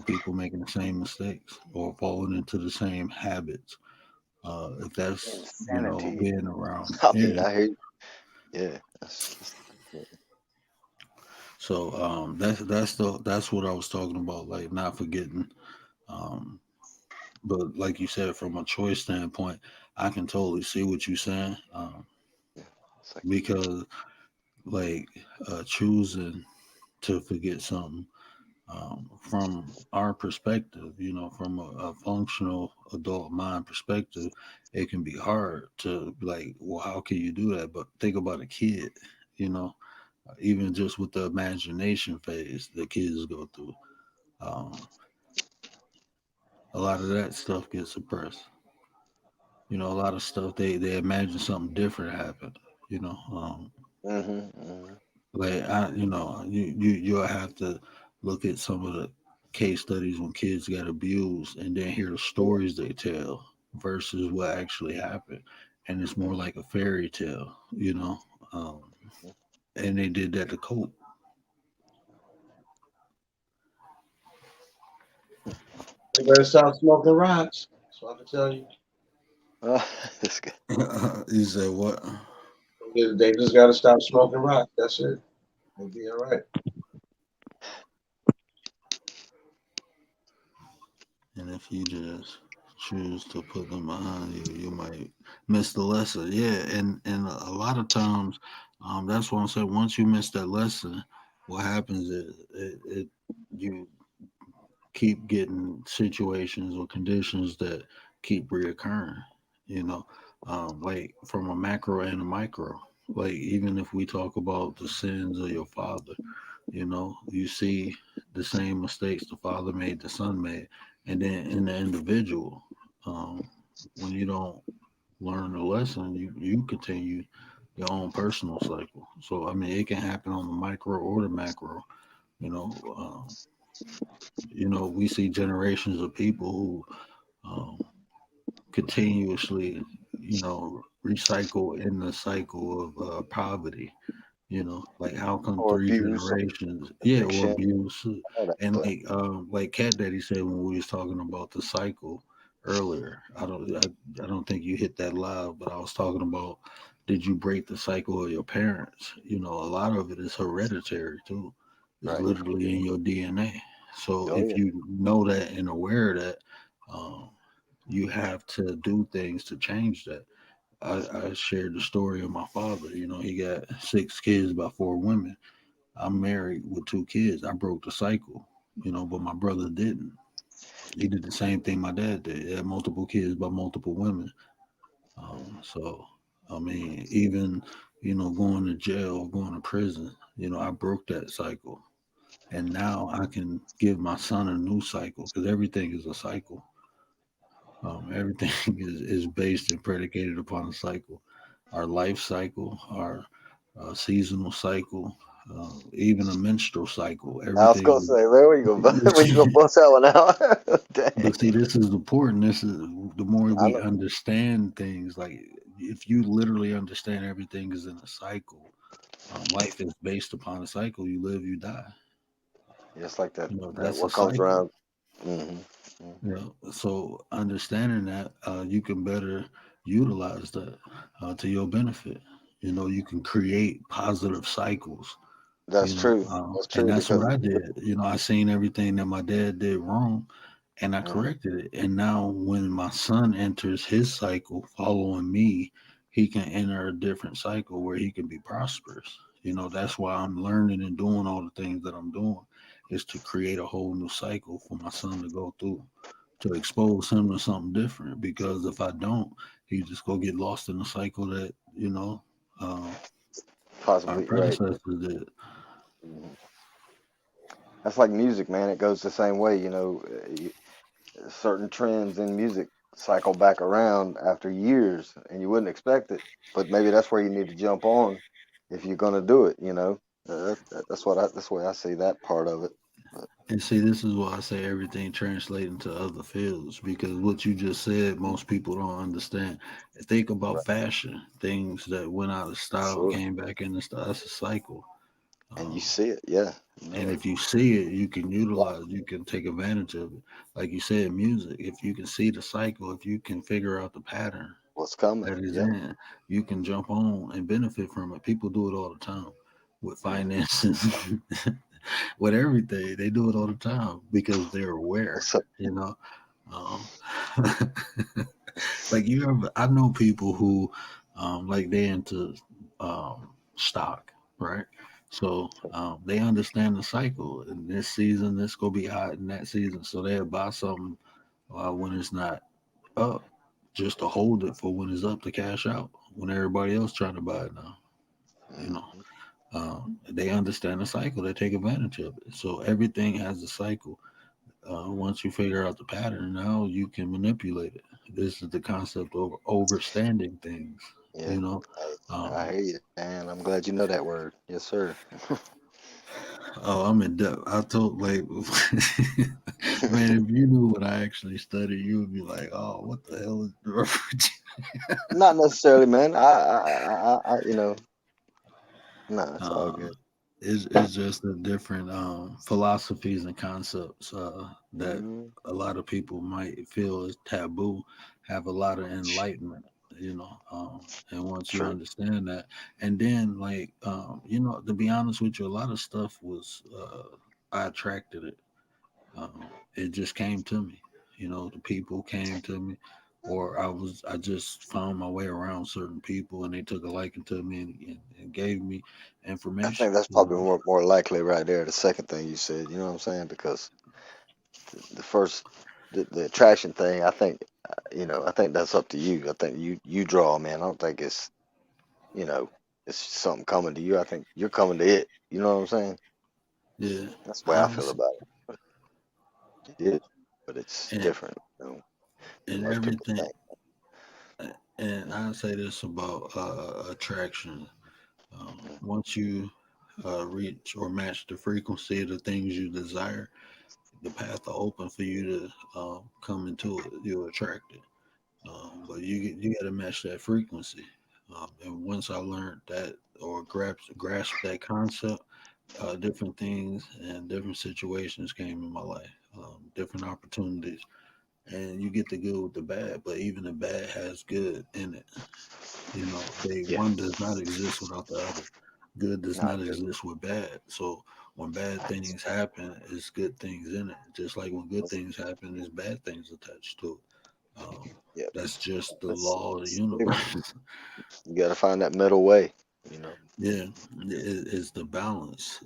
People making the same mistakes or falling into the same habits. If that's Insanity. being around, I mean, yeah. I hear you. Yeah. Yeah. So that's what I was talking about, like not forgetting. Um, but like you said, from a choice standpoint, I can totally see what you're saying. It's like, Because like choosing to forget something from our perspective, from a functional adult mind perspective, it can be hard to be like, well, how can you do that? But think about a kid, you know, even just with the imagination phase that kids go through. Um, a lot of that stuff gets suppressed. A lot of stuff they imagine something different happen. You know, like you'll have to look at some of the case studies when kids got abused, and then hear the stories they tell versus what actually happened, and it's more like a fairy tale. Um, and they did that to cope. You better stop smoking rocks. So I can tell you. this guy. You said what? They just got to stop smoking rock. That's it. They'll be all right. And if you just choose to put them behind you, you might miss the lesson. Yeah, and a lot of times, that's what I'm saying. Once you miss that lesson, what happens is you keep getting situations or conditions that keep reoccurring. You know, like from a macro and a micro. Like even if we talk about the sins of your father, you see the same mistakes the father made, the son made, and then in the individual, um, when you don't learn the lesson, you continue your own personal cycle. So I mean, it can happen on the micro or the macro. You know, we see generations of people who continuously, recycle in the cycle of poverty. Like how come Or three abuse, generations, yeah, or addiction, abuse, all that and stuff. like Cat Daddy said when we was talking about the cycle earlier. I don't think you hit that live, but I was talking about did you break the cycle of your parents? A lot of it is hereditary too. It's Right. literally in your DNA. So Oh if yeah. you know that and aware of that, um, you have to do things to change that. I shared the story of my father. He got 6 kids by 4 women. I'm married with 2 kids. I broke the cycle, but my brother didn't. He did the same thing my dad did. He had multiple kids by multiple women. So, I mean, even, going to jail, going to prison, I broke that cycle. And now I can give my son a new cycle because everything is a cycle. Everything is based and predicated upon a cycle. Our life cycle, our seasonal cycle, even a menstrual cycle. I was gonna Everything. say, man, where you gonna where you gonna bust that one out? Dang. But see, this is important. This is the more I we know. understand things. Like if you literally understand everything is in a cycle, life is based upon a cycle. You live, you die. Just like that. That That's a what comes cycle. around. Mm-hmm. Yeah. So understanding that, you can better utilize that to your benefit. You know, you can create positive cycles. That's true. That's And true that's because what I did. You know, I seen everything that my dad did wrong, and I Mhm. corrected it. And now, when my son enters his cycle following me, he can enter a different cycle where he can be prosperous. You know, that's why I'm learning and doing all the things that I'm doing, is to create a whole new cycle for my son to go through, to expose him to something different. Because if I don't, he just go get lost in the cycle that, uh, our Possibly right. predecessors did. Mhm. That's like music, man. It goes the same way. Certain trends in music cycle back around after years, and you wouldn't expect it. But maybe that's where you need to jump on if you're gonna do it. That's the way I see that part of it. But And see, this is why I say everything translates into other fields, because what you just said, most people don't understand. Think about right, fashion, things that went out of style, sure. came back into style. That's a cycle. And you Um, see it, yeah. and No, if you see it, you can utilize, you can take advantage of it. Like you said, music, if you can see the cycle, if you can figure out the pattern what's coming? that is Yep. in, you can jump on and benefit from it. People do it all the time with Hmm. finances, with everything. They do it all the time because they're aware, What's up? you know. Um, like I know people who, like they into stock, right? So they understand the cycle. In this season, this gonna be hot in that season, so they'll buy something when it's not up, just to hold it for when it's up to cash out. When everybody else trying to buy it now, you know. Mhm. They understand the cycle. They take advantage of it. So everything has a cycle. Once you figure out the pattern, now you can manipulate it. This is the concept of overstanding things. Yeah. You know, Hey, I um, hear you, Dan. I'm glad you know that word. Yes, sir. oh, I'm in depth. I told like, man, if you knew what I actually studied, you would be like, oh, what the hell is the reference? Not necessarily, man. No, it's all uh, good. it's just the different philosophies and concepts that Mm, a lot of people might feel is taboo, have a lot of enlightenment, and once you true. understand that, and then like, to be honest with you, a lot of stuff was, I attracted it. It just came to me. The people came to me, or I just found my way around certain people, and they took a liking to me, and gave me I information. think that's probably more likely right there. The second thing you said, you know what I'm saying? Because the first, the attraction thing, I think that's up to you. I think you draw, man. I don't think you know, it's something coming to you. I think you're coming to it. You know what I'm saying? Yeah, That's the way I feel honestly, about it. It is, but it's and different, than and most people everything. think. And I say this about attraction. Mhm. Once you reach or match the frequency of the things you desire, the path are open for you to come into it. You'll attract it. But you got to match that frequency. And once I learned that, or grasp that concept, different things and different situations came in my life, different opportunities, and you get the good with the bad. But even the bad has good in it. Yeah, One does not exist without the other. Good does I not agree. exist with bad. So when bad things happen, it's good things in it. Just like when good things happen, there's bad things attached to it. Yeah, That's just the it's, law of the it's you universe. got to find that middle way. You know. Yeah, it's the balance.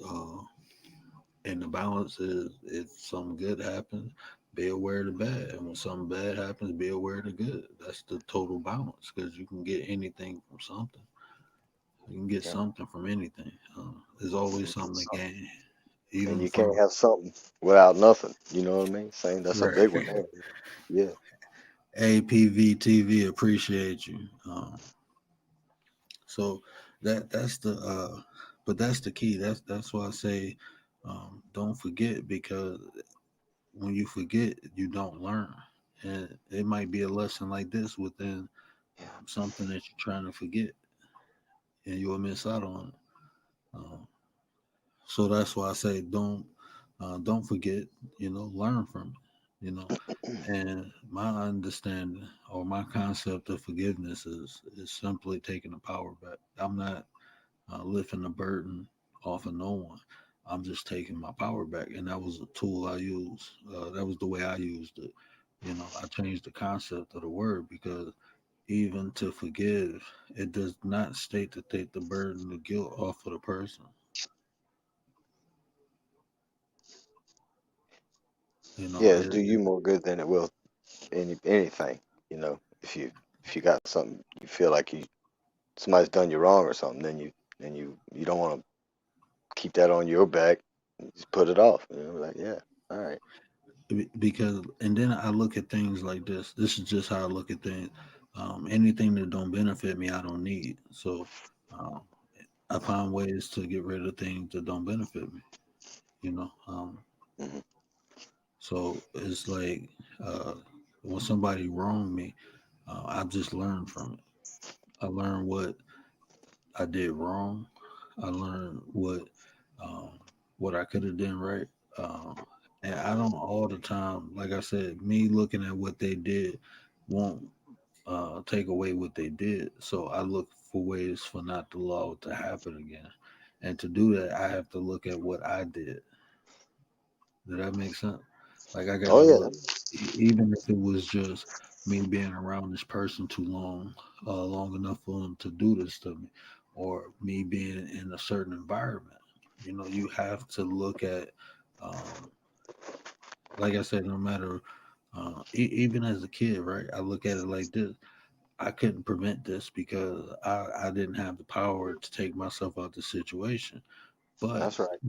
And the balance is, if something good happens, be aware of the bad. And when something bad happens, be aware of the good. That's the total balance, because you can get anything from something. You can get Yeah, something from anything. There's and always you get something to something, gain, and even you can't from have something without nothing. You know what I mean? Saying that's a right. big one there. Yeah, APVTV appreciate you. So that's the but that's the key. That's why I say, don't forget, because when you forget, you don't learn, and it might be a lesson like this within yeah. something that you're trying to forget, and you'll miss out on it. Um, so that's why I say don't forget. Learn from it. you know. And my understanding or my concept of forgiveness is simply taking the power back. I'm not lifting the burden off of no one. I'm just taking my power back, and that was a tool I used. That was the way I used it. You know, I changed the concept of the word because even to forgive, it does not state to take the burden, the guilt off of the person. You know, Yeah, it do you more good than it will anything. You know, if you got something you feel like somebody's done you wrong or something, then you don't want to keep that on your back. You just put it off. You know, like yeah, all right. because, and then I look at things like this. This is just how I look at things. Anything that don't benefit me, I don't need. So um, I find ways to get rid of things that don't benefit me. You know, Hmm. so it's like when somebody wronged me, I just learned from it. I learned what I did wrong. I learned um, what I could have done right. Um, and I don't all the time, like I said, me looking at what they did won't take away what they did. So I look for ways for not the law to happen again. And to do that, I have to look at what I did. Did that make sense? Like I got Oh to yeah. look, even if it was just me being around this person too long, long enough for them to do this to me, or me being in a certain environment. You know, you have to look at, um, like I said, no matter, even as a kid, right? I look at it like this. I couldn't prevent this because I didn't have the power to take myself out the situation. But That's right.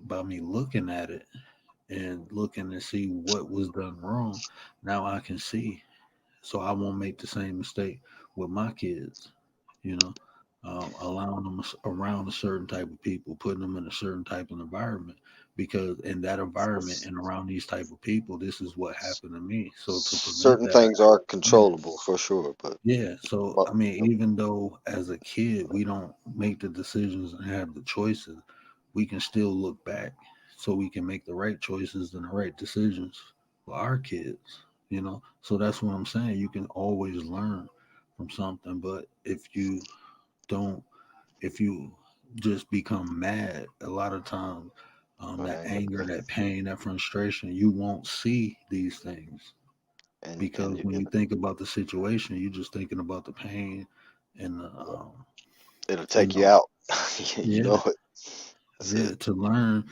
by me looking at it and looking to see what was done wrong, now I can see. So I won't make the same mistake with my kids, you know, allowing them around a certain type of people, putting them in a certain type of environment. Because in that environment and around these type of people, this is what happened to me. So to prevent Certain that, things are yeah, controllable for sure, yeah. So but I mean, even though as a kid we don't make the decisions and have the choices, we can still look back so we can make the right choices and the right decisions for our kids. You know, so that's what I'm saying. You can always learn from something, but don't, if you just become mad, a lot of times, that man, anger, that pain, that frustration, you won't see these things and because when you think about the situation, you're just thinking about the pain and the, it'll you take you know, out. You yeah, know it. That's yeah. it. To learn,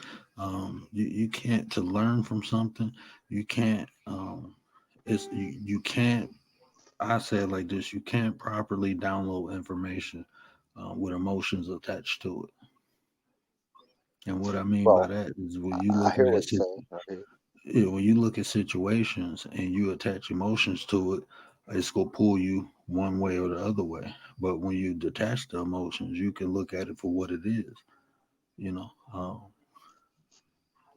you can't to learn from something. You can't. You can't. I say it like this: you can't properly download information with emotions attached to it. And what I mean by Well, that is when you I looking hear at what you're saying. I hear. yeah, when you look at situations and you attach emotions to it, it's gonna pull you one way or the other way. But when you detach the emotions, you can look at it for what it is. You know,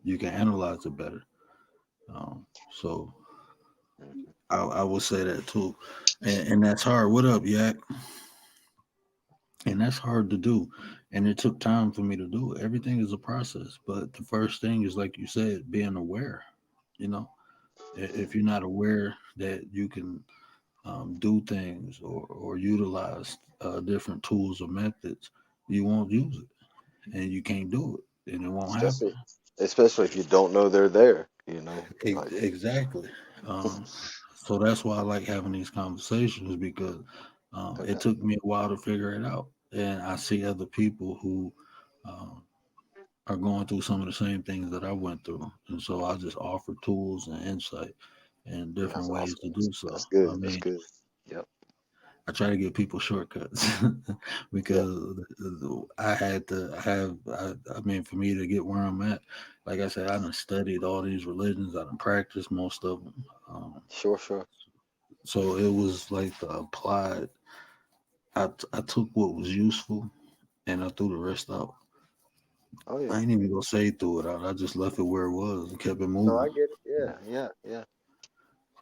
you can analyze it better. So Mhm. I would say that too, and that's hard. What up, Yak? And that's hard to do, and it took time for me to do it. Everything is a process, but the first thing is like you said, being aware. You know, if you're not aware that you can do things or utilize different tools or methods, you won't use it and you can't do it and it won't happen. Especially especially if you don't know they're there. You know, like Exactly. Um, so that's why I like having these conversations because it okay, took me a while to figure it out. And I see other people who um, are going through some of the same things that I went through. And so I just offer tools and insight and different that's ways awesome. to do so. That's good. I That's mean, good. Yep. I try to give people shortcuts Yep. because I had to have. I mean, for me to get where I'm at, like I said, I done studied all these religions. I done practiced most of them. Sure. Sure. So it was like the applied. I took what was useful and I threw the rest out. Oh I yeah. ain't even gonna say threw it out. I just left it where it was and kept it No, moving. I get it. Yeah. Yeah. Yeah.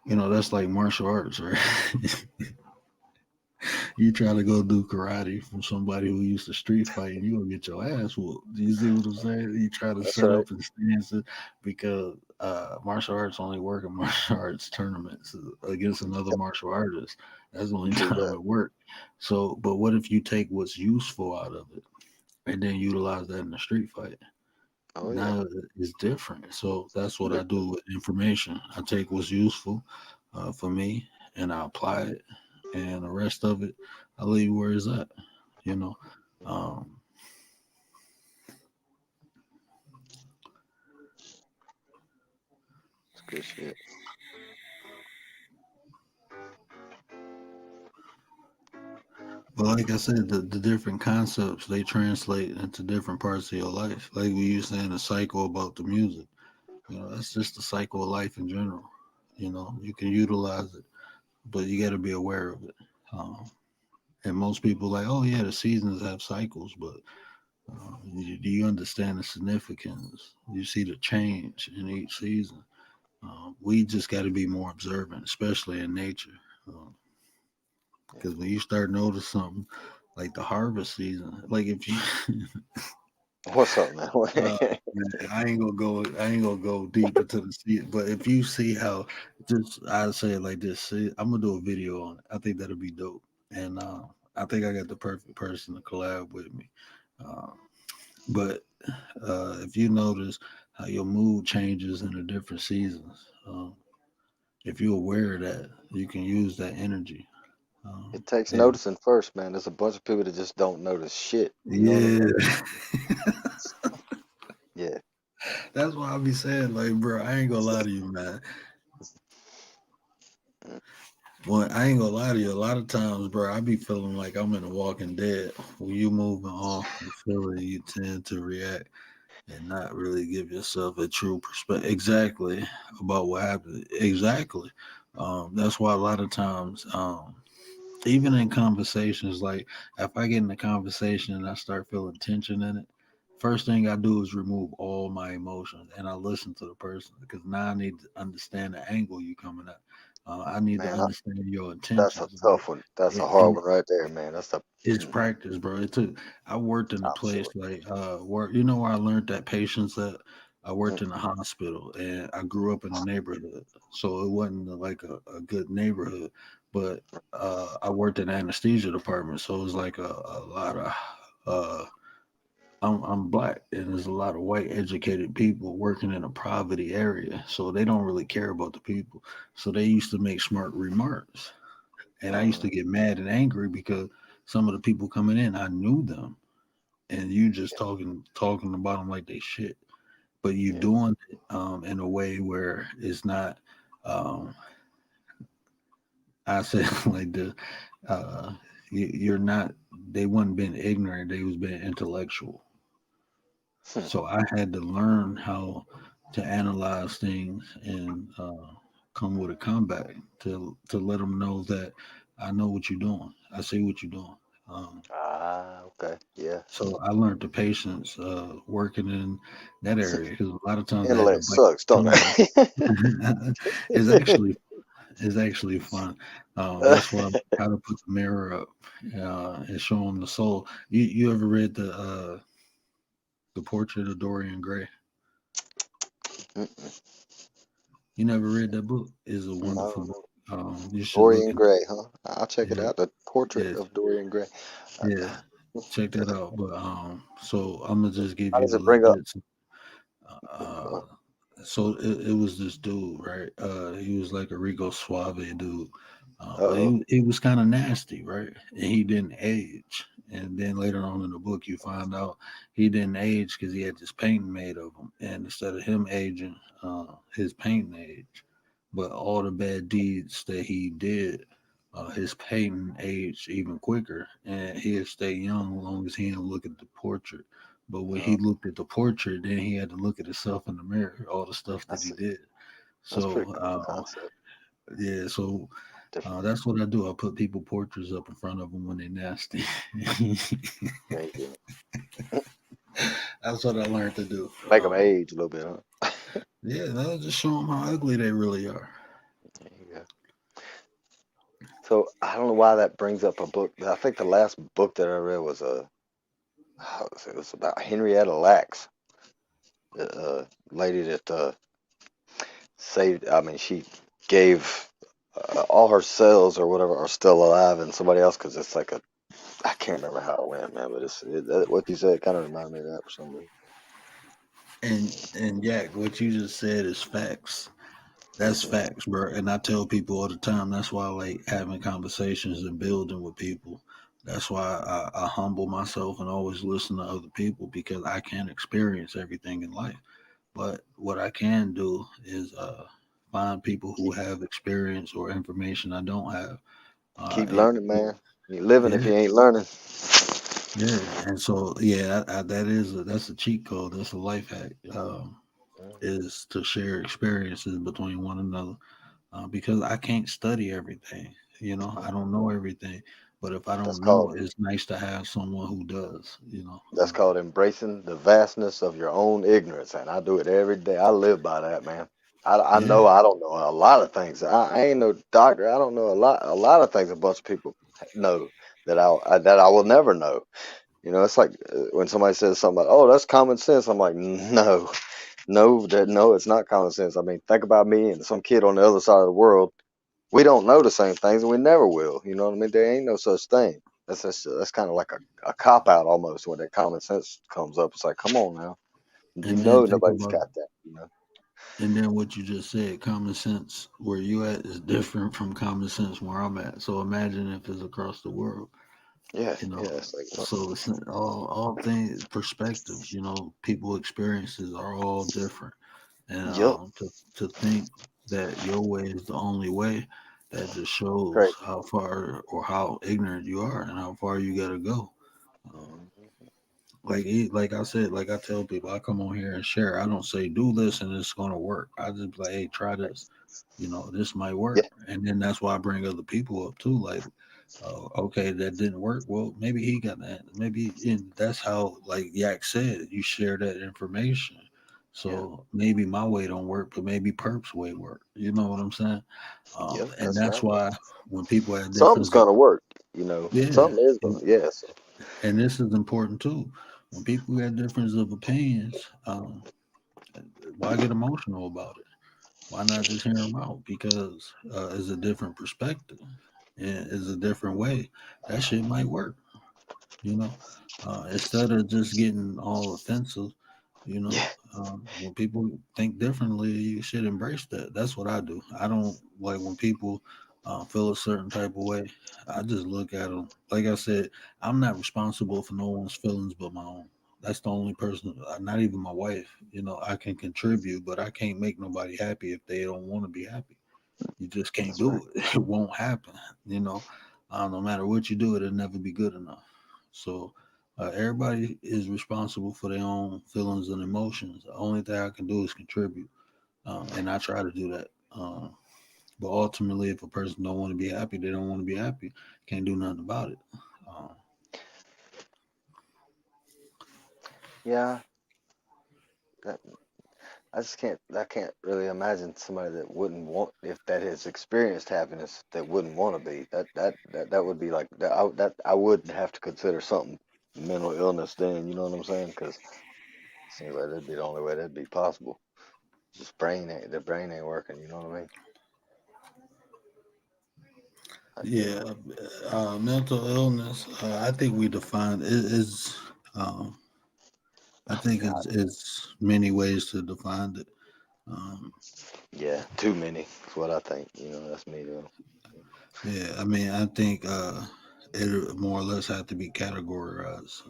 You know, that's like martial arts, right? You try to go do karate from somebody who used to street fight, and you gonna get your ass whooped. Do you see what I'm saying? You try to That's set right. up and stances because martial arts only work in martial arts tournaments against another Yep, martial artist. That's the only true time that. it worked. So, but what if you take what's useful out of it and then utilize that in a street fight? Oh yeah. Now it's different. So that's what I Different. do with information. I take what's useful for me and I apply it, and the rest of it, I leave where it's at. You know, um, It's good shit. but like I said, the different concepts they translate into different parts of your life. Like we were saying, the cycle about the music. That's just the cycle of life in general. You can utilize it, but you got to be aware of it. Um, and most people like, oh yeah, the seasons have cycles, but do you understand the significance? You see the change in each season. We just got to be more observant, especially in nature. Because when you start noticing something like the harvest season, like if you, What's up, man? man, I ain't gonna go deep into the season, but if you see how, just I say it like this, see, I'm gonna do a video on it. I think that'll be dope, and I think I got the perfect person to collab with me. Uh, but if you notice how your mood changes in the different seasons, if you're aware of that, you can use that energy. It takes And noticing first, man. There's a bunch of people that just don't notice shit. You know what I yeah, mean? Yeah. that's why I be saying, like, bro, I ain't gonna lie to you, man. Mm. Well, I ain't gonna lie to you. A lot of times, bro, I be feeling like I'm in The Walking Dead. When you moving off the feeling, you tend to react and not really give yourself a true perspective exactly about what happened. Exactly. That's why a lot of times, even in conversations, like if I get in a conversation and I start feeling tension in it, first thing I do is remove all my emotions and I listen to the person because now I need to understand the angle you coming at. I need to Man, understand your that's a intentions. tough one. That's a hard And one right there, man. That's a it's practice, bro. I worked in a top place sword. like where where I learned that patience at. I worked Mm. in a hospital and I grew up in a neighborhood. So it wasn't like a good neighborhood. But I worked in the anesthesia department. So it was like a lot of uh I'm black and there's a lot of white educated people working in a poverty area. So they don't really care about the people. So they used to make smart remarks. And I used Mm. to get mad and angry because some of the people coming in, I knew them, and you just talking about them like they shit. But you Yeah. doing it in a way where it's not. Um, I said like the you're not. They wasn't being ignorant. They was being intellectual. Hmm. So I had to learn how to analyze things and come with a comeback to let them know that I know what you're doing. I see what you're doing. Okay. Yeah. So I learned the patience working in that area because a lot of times I had to Intellect bite sucks, my don't tongue. it? it's actually it's actually fun. That's why I how to put the mirror up and show them the soul. You ever read the Portrait of Dorian Gray? Mm-mm. You never read that book? It's a wonderful No. book. You should look Dorian into Gray, huh? I'll check it it. out. The Portrait Yeah, of Dorian Gray. yeah. Check that out. But so I'm gonna just give How you does the it bring up? legit. Uh, so it was this dude, right? He was like a Rico Suave dude, but Uh-oh. he was kind of nasty, right? And he didn't age. And then later on in the book, you find out he didn't age because he had this painting made of him, and instead of him aging, his painting aged. But all the bad deeds that he did, his painting aged even quicker, and he'd stay young as long as he didn't look at the portrait. But when he Uh, looked at the portrait, then he had to look at himself in the mirror, all the stuff that he that's did. that's So, pretty cool concept. yeah, so Different. that's what I do. I put people portraits up in front of them when they're nasty. Yeah, you do. That's what I learned to do. Make them age a little bit, huh? Yeah, that'll just show them how ugly they really are. There you go. So I don't know why that brings up a book. I think the last book that I read was it was about Henrietta Lacks, the lady that saved. I mean, she gave all her cells or whatever are still alive in somebody else because it's like a. I can't remember how it went, man. But what you said kind of reminded me of that for some reason. And Jack, what you just said is facts. That's Mhm. facts, bro. And I tell people all the time. That's why I like having conversations and building with people. That's why I humble myself and always listen to other people because I can't experience everything in life. But what I can do is find people who Keep have experience or information I don't have. keep And learning, man. You living if yeah, you ain't learning. yeah. And so yeah, that's a cheat code. That's a life hack. Is to share experiences between one another because I can't study everything. You know, I don't know everything. But if I That's don't know, called it's nice to have someone who does. that's called embracing the vastness of your own ignorance, and I do it every day. I live by that, man. I Yeah, know I don't know a lot of things. I ain't no doctor. I don't know a lot of things a bunch of people know that I will never know. You know, it's like when somebody says something like, "Oh, that's common sense." I'm like, no, no, it's not common sense. I mean, think about me and some kid on the other side of the world. We don't know the same things, and we never will. You know what I mean? There ain't no such thing. That's kind of like a cop out almost when that common sense comes up. It's like, come on now, you and then know think nobody's about got that. You know? and then what you just said, common sense where you at is different from common sense where I'm at. So imagine if it's across the world. Yeah, you know yeah. It's like, so it's all things perspectives, people experiences are all different, and yup, to think that your way is the only way, that just great. shows how far or how ignorant you are and how far you got to go. um, like I said, like I tell people, I come on here and share. I don't say do this and it's gonna work. I just be like, hey, try this. This might Yeah, work, and then that's why I bring other people up too. Like, okay, that didn't work. Well, maybe he got that. Maybe, and that's how, like Yak said, you share that information. yeah, So maybe my way don't work, but maybe Perp's way work. You know what I'm saying? yeah. And That's that's right. why when people have Something's differences, gonna work. You know, yeah, something is and, gonna. Yes. and this is important too. When people have differences of opinions, why get emotional about it? Why not just hear them out? Because it's a different perspective and it's a different way. That shit might work, you know. Instead of just getting all offensive, Yeah. when people think differently, you should embrace that. That's what I do. I don't like when people feel a certain type of way. I just look at them. Like I said, I'm not responsible for no one's feelings but my own. That's the only person, not even my wife. I can contribute, but I can't make nobody happy if they don't want to be happy. You just can't That's right. do it. It won't happen. You know, no matter what you do, it'll never be good enough. So everybody is responsible for their own feelings and emotions. The only thing I can do is contribute, and I try to do that. But ultimately, if a person don't want to be happy, they don't want to be happy. Can't do nothing about it. Um, Yeah. That, I just can't. I can't really imagine somebody that wouldn't want, if that has experienced happiness, that wouldn't want to be. That would be like that. I would have to consider something mental illness. Then you know what I'm saying? Because it seems like that'd be the only way that'd be possible. Just the brain ain't working. You know what I mean? You yeah, know. mental illness. I think we define it is. Um, I think God. it's many ways to define it. Um, Yeah. Too many. That's what I think. You know. That's me though. yeah, I mean, I think it more or less have to be categorized.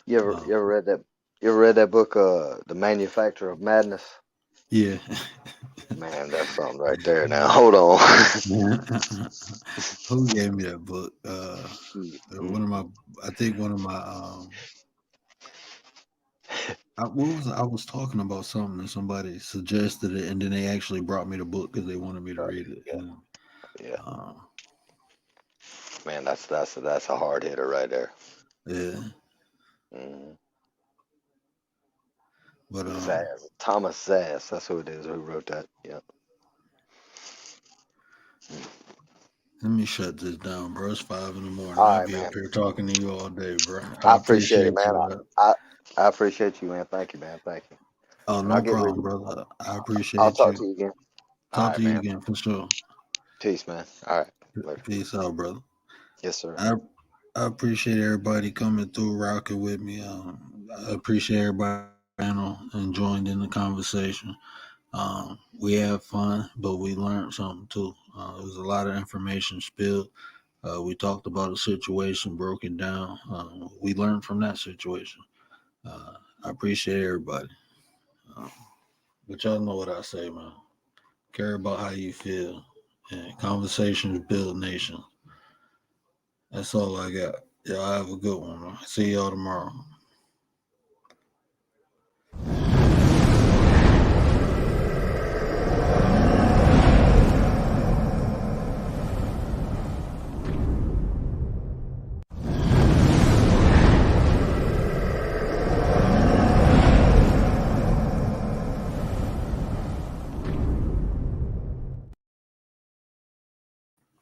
You ever Uh, you ever read that? You ever read that book, The Manufacture of Madness? yeah. Man, that's something right there. Now, hold on. Who gave me that book? Mm, One of mm, my, I think one of my, I was talking about something and somebody suggested it, and then they actually brought me the book because they wanted me to read it. yeah, yeah. Uh, Man, that's a hard hitter right there. yeah, Hmm. but Zaz, Thomas Zaz. That's who it is who wrote that. Yeah. Let me shut this down, bro. It's 5 in the morning. All I'll right, be up man. here talking to you all day, bro. I I appreciate it, appreciate man. you. I appreciate you, man. Thank you, man. Thank you. Oh, And I'll no get ready. problem, brother. I I'll appreciate talk you. to you again. All Talk right, to you man. again for sure. Peace, man. All right. Later. Peace out, brother. Yes, sir. I appreciate everybody coming through, rocking with me. I appreciate everybody and joined in the conversation. We had fun, but we learned something too. There was a lot of information spilled. We talked about a situation, broke it down. We learned from that situation. I appreciate everybody. But y'all know what I say, man. Care about how you feel. And conversations build nations. That's all I got. Y'all have a good one, man. See y'all tomorrow.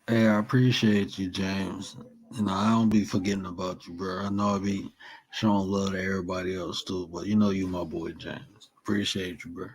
Hey, I appreciate you, James. You know, I don't be forgetting about you, bro. I know I be showing love to everybody else too, but you know you my boy, James. Appreciate you, bro.